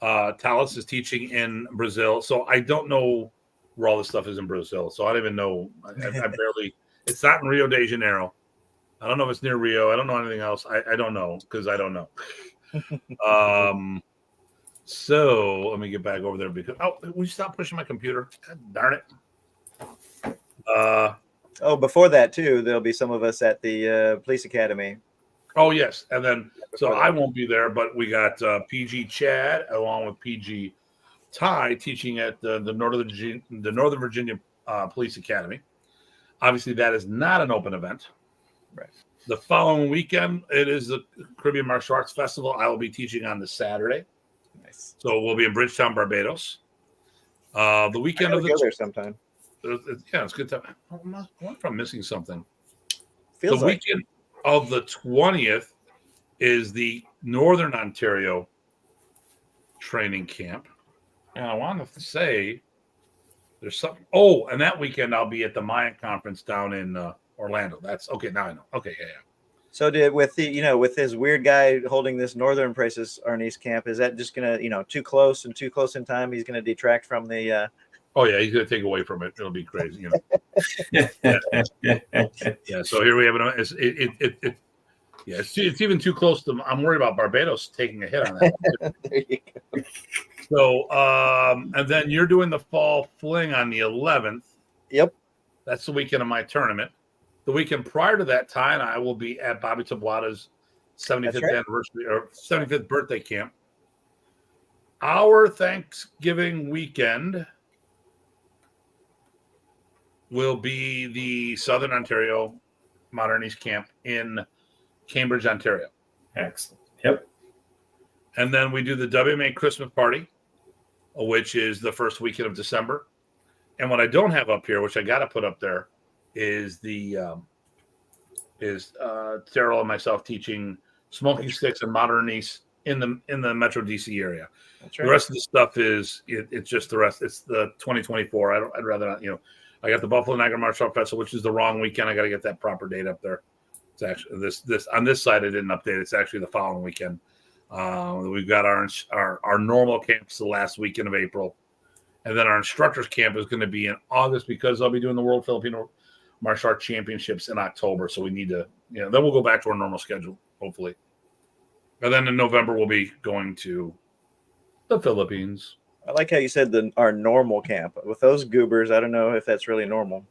Talis is teaching in Brazil. So I don't know where all this stuff is in Brazil. So I don't even know. I barely. It's not in Rio de Janeiro. I don't know if it's near Rio. I don't know anything else. I don't know because I don't know. So let me get back over there because will you stop pushing my computer? God darn it. Before that too, there'll be some of us at the police academy. Oh yes, and then so I won't be there, but we got PG Chad along with PG Ty teaching at the Northern Virginia Police Academy. Obviously, that is not an open event. Right. The following weekend, it is the Caribbean Martial Arts Festival. I will be teaching on the Saturday. Nice. So we'll be in Bridgetown, Barbados. The weekend of the go there sometime. Yeah, it's good time. I wonder if I'm missing something. Feels the like weekend of the 20th is the Northern Ontario training camp. And I want to say there's something. Oh, and that weekend I'll be at the Mayan conference down in Orlando. That's okay. Now I know. Okay. Yeah. So with this weird guy holding this Northern Prices Arnis camp, is that just going to, too close in time? He's going to detract from the, Oh yeah, he's gonna take away from it. It'll be crazy, Yeah. So here we have it. It's even too close to. I'm worried about Barbados taking a hit on that. There you go. So and then you're doing the fall fling on the 11th. Yep. That's the weekend of my tournament. The weekend prior to that, Ty and I will be at Bobby Tabuada's 75th anniversary or 75th birthday camp. Our Thanksgiving weekend will be the Southern Ontario Modern Arnis camp in Cambridge, Ontario. Excellent. Yep. And then we do the WMA Christmas party, which is the first weekend of December. And what I don't have up here, which I got to put up there, is Terrell and myself teaching smoking sticks and Modern Arnis in the Metro DC area. That's right. The rest of the stuff is it's just the rest. It's the 2024. I'd rather not. I got the Buffalo Niagara Martial Arts Festival, which is the wrong weekend. I got to get that proper date up there. It's actually this on this side. I didn't update. It's actually the following weekend. We've got our normal camps the last weekend of April, and then our instructors camp is going to be in August because I'll be doing the World Filipino Martial Arts Championships in October. So we need to, then we'll go back to our normal schedule, hopefully. And then in November we'll be going to the Philippines. I like how you said our normal camp. With those goobers, I don't know if that's really normal.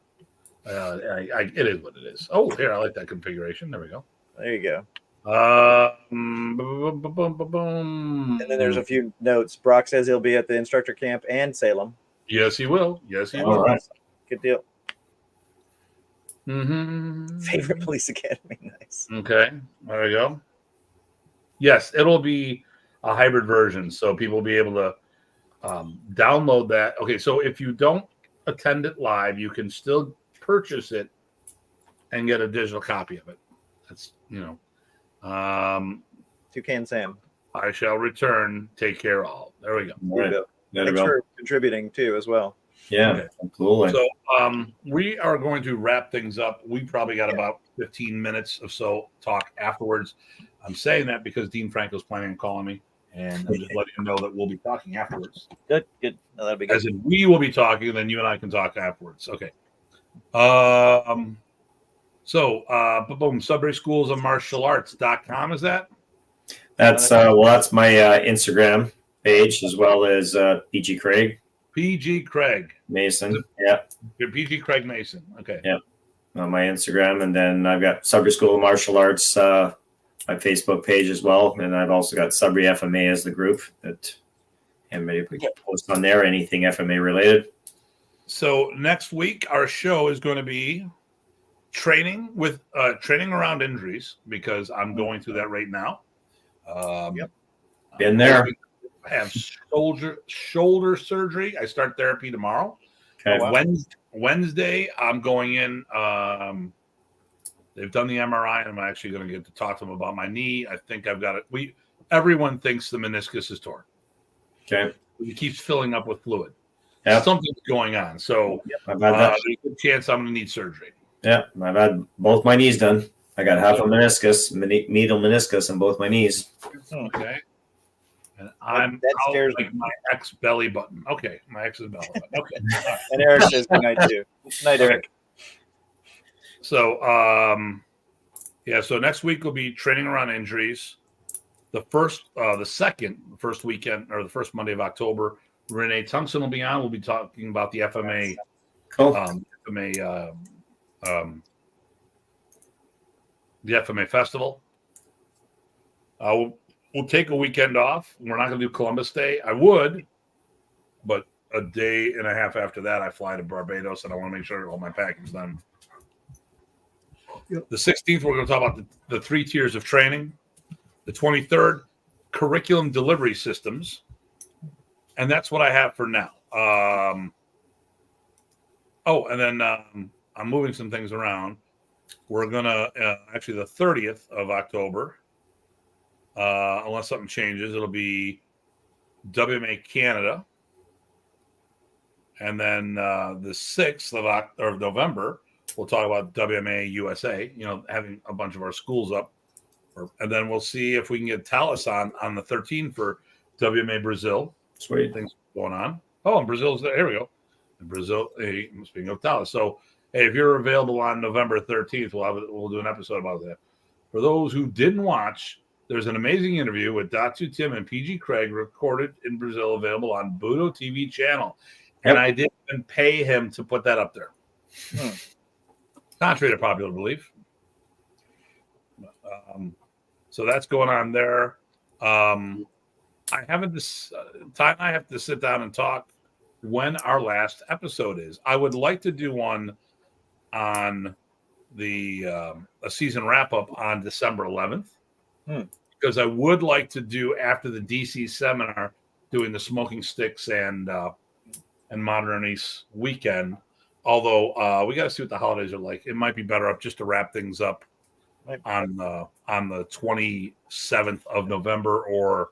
It is what it is. Oh, here, I like that configuration. There we go. There you go. And And then there's a few notes. Brock says he'll be at the instructor camp and Salem. Yes, he will. Yes, he All will. right. Good deal. Mm-hmm. Favorite police academy. Nice. Okay, there we go. Yes, it'll be a hybrid version, so people will be able to download that. Okay, so if you don't attend it live, you can still purchase it and get a digital copy of it. That's Toucan Sam. I shall return. Take care, all. There we go. All right. There we Thanks go. for contributing too, as well. Yeah, Okay. absolutely. So we are going to wrap things up. We probably got about 15 minutes or so talk afterwards. I'm saying that because Dean Franco's planning on calling me, and I'm just letting him know that we'll be talking afterwards. Good. No, that'll be good. As in, we will be talking, and then you and I can talk afterwards. Okay. So, boom, Sudbury Schools of Martial Arts.com, is that? That's that's my Instagram page, as well as PG Craig PG Craig Mason. Yeah, You're PG Craig Mason. Okay. yeah, on my Instagram, and then I've got Sudbury School of Martial Arts, my Facebook page as well, and I've also got Sudbury FMA as the group that anybody can post on there, anything FMA related. So next week our show is going to be training around injuries, because I'm going through that right now. Been there. I have shoulder surgery. I start therapy tomorrow. Okay. Oh, wow. Wednesday I'm going in. They've done the MRI, and I'm actually going to get to talk to them about my knee. I think I've got it. Everyone thinks the meniscus is torn. Okay. It keeps filling up with fluid. Yeah. Something's going on. So I've had that. there's a good chance I'm going to need surgery. Yeah, I've had both my knees done. I got half a meniscus, medial meniscus, on both my knees. Okay. And I'm That out scares like my ex belly button. Okay, my ex's belly button. Okay. All right. And Eric says good night too. Good night, Eric. So so next week will be training around injuries. The first weekend, or the first Monday of October, Renee Tungsten will be on. We'll be talking about the FMA, Cool. The FMA festival. We'll take a weekend off. We're not going to do Columbus Day. I would, but a day and a half after that, I fly to Barbados, and I want to make sure all my packing's done. The 16th, we're going to talk about the 3 tiers of training. The 23rd, curriculum delivery systems. And that's what I have for now. And then I'm moving some things around. We're going to, actually the 30th of October, unless something changes, it'll be WMA Canada. And then the 6th of November, we'll talk about WMA USA, having a bunch of our schools up. And then we'll see if we can get Talis on the 13th for WMA Brazil. Sweet. Things going on. Oh, and Brazil's there. Here we go. And Brazil, speaking of Talis. So, hey, if you're available on November 13th, we'll do an episode about that. For those who didn't watch, there's an amazing interview with Datu Tim and PG Craig recorded in Brazil, available on Budo TV channel. Yep. And I didn't even pay him to put that up there. Contrary to popular belief. So that's going on there. I haven't time. I have to sit down and talk when our last episode is. I would like to do one on the a season wrap up on December 11th, because I would like to do, after the DC seminar, doing the smoking sticks and Modern Arnis weekend. Although we got to see what the holidays are like. It might be better up just to wrap things up on the 27th of November or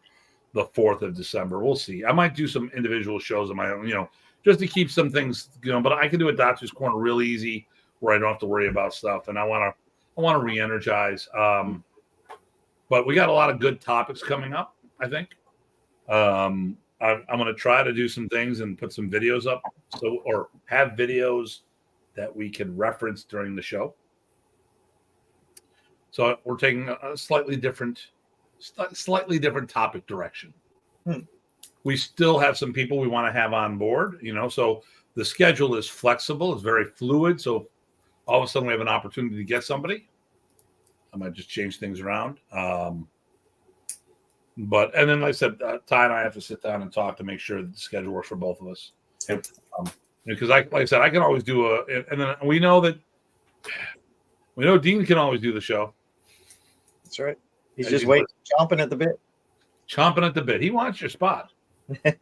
the 4th of December. We'll see. I might do some individual shows on my own, just to keep some things going. But I can do a Datu's Corner real easy, where I don't have to worry about stuff. And I want to re-energize. But we got a lot of good topics coming up, I think. I'm going to try to do some things and put some videos up, or have videos that we can reference during the show. So we're taking a slightly different topic direction. We still have some people we want to have on board, so the schedule is flexible. It's very fluid. So all of a sudden we have an opportunity to get somebody, I might just change things around. And then, like I said, Ty and I have to sit down and talk to make sure that the schedule works for both of us. Yep. Because like I said, I can always do and then we know Dean can always do the show. That's right. He's just waiting, chomping at the bit. Chomping at the bit. He wants your spot. It's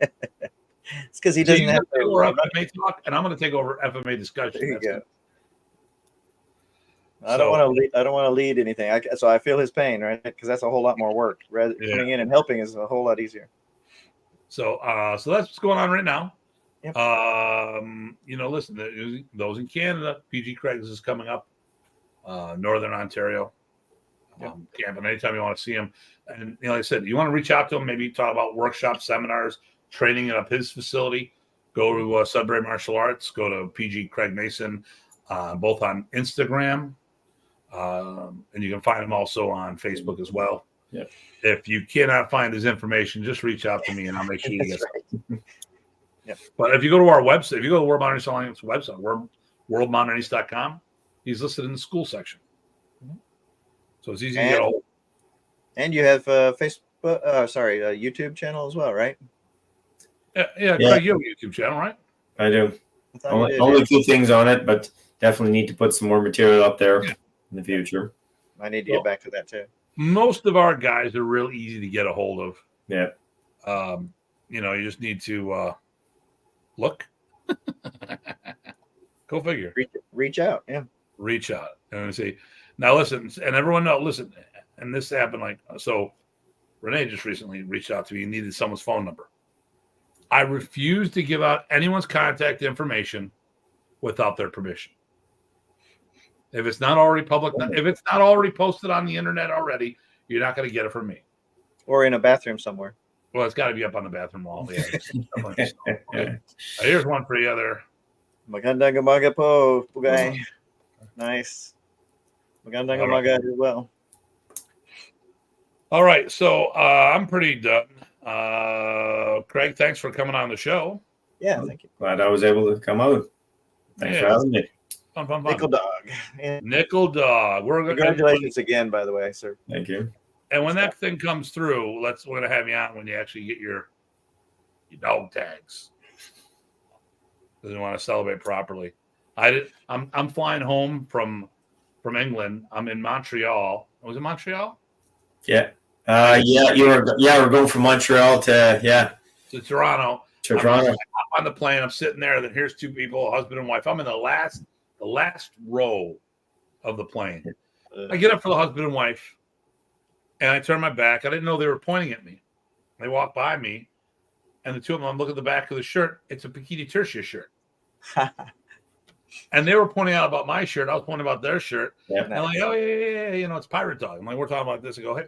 because he doesn't have to. FMA Talk, and I'm going to take over FMA discussion. There you go. I don't want to lead anything. So I feel his pain, right? Because that's a whole lot more work. Coming in and helping is a whole lot easier. So that's what's going on right now. Yep. Listen, those in Canada, PG Craig's is coming up. Northern Ontario. Camp, and anytime you want to see him, and like I said, you want to reach out to him, maybe talk about workshops, seminars, training at his facility. Go to Sudbury Martial Arts. Go to PG Craig Mason, both on Instagram. And you can find him also on Facebook as well. Yep. If you cannot find his information, just reach out to me and I'll make sure you get it. Yep. But if you go to our website, if you go to the World Modern Arnis Alliance website, worldmodernarnis.com, he's listed in the school section. So it's easy to get a hold. And you have YouTube channel as well, right? Yeah. Craig, you have a YouTube channel, right? I do. I thought you did, Only yeah. few things on it, but definitely need to put some more material up there in the future. I need to get back to that too. Most of our guys are real easy to get a hold of. Yeah. You just need to look. Go figure. Reach out. Yeah. Reach out and say, now listen, and everyone know, listen, and this happened so Renee just recently reached out to me and needed someone's phone number. I refuse to give out anyone's contact information without their permission. If it's not already public, if it's not already posted on the internet already, you're not going to get it from me. Or in a bathroom somewhere. Well, it's got to be up on the bathroom wall. Yeah. Okay. Here's one for the other. Magandang umaga po, Pugay. Nice. Magandang umaga as well. All right, so I'm pretty done. Craig, thanks for coming on the show. Yeah, thank you. Glad I was able to come out. Thanks for having me. Fun. Nickel Dog. Yeah. Nickel Dog. Congratulations again, by the way, sir. Thank you. And when that thing comes through, we're going to have you on when you actually get your dog tags. Because we want to celebrate properly. I'm flying home from England. I'm in Montreal. Was it Montreal? Yeah. We're going from Montreal to Toronto. Toronto. I'm on the plane. I'm sitting there. Then here's two people, a husband and wife. I'm in the last row of the plane. I get up for the husband and wife, and I turn my back. I didn't know they were pointing at me. They walk by me, and the two of them, I'm looking at the back of the shirt. It's a Bikini Tertia shirt. And they were pointing out about my shirt. I was pointing about their shirt. Yeah. And I'm like, oh, yeah, it's Pirate Dog. I'm like, we're talking about this. I go, hey,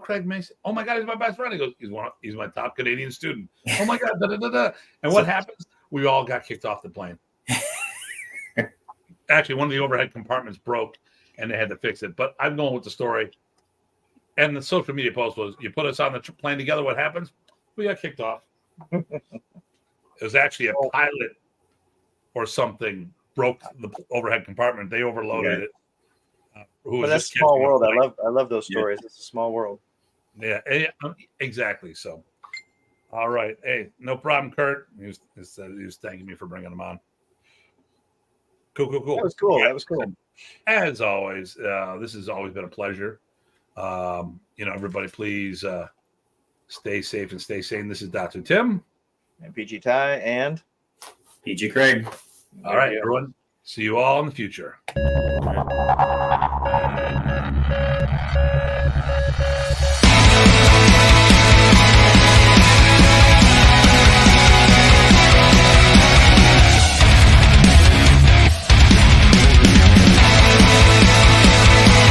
Craig Mason. Oh, my God, he's my best friend. He goes, he's my top Canadian student. Oh, my God, da-da-da-da. And what happens? We all got kicked off the plane. Actually, one of the overhead compartments broke, and they had to fix it. But I'm going with the story. And the social media post was, you put us on the plane together, what happens? We got kicked off. It was actually a pilot or something broke the overhead compartment. They overloaded it. But that's a small world. I love those stories. It's a small world. Yeah, exactly. So, all right. Hey, no problem, Kurt. He was thanking me for bringing him on. Cool. That was cool. That was cool. As always, this has always been a pleasure. Everybody, please stay safe and stay sane. This is Datu Tim. And PG Ty and PG Craig. All right, everyone. See you all in the future. All right.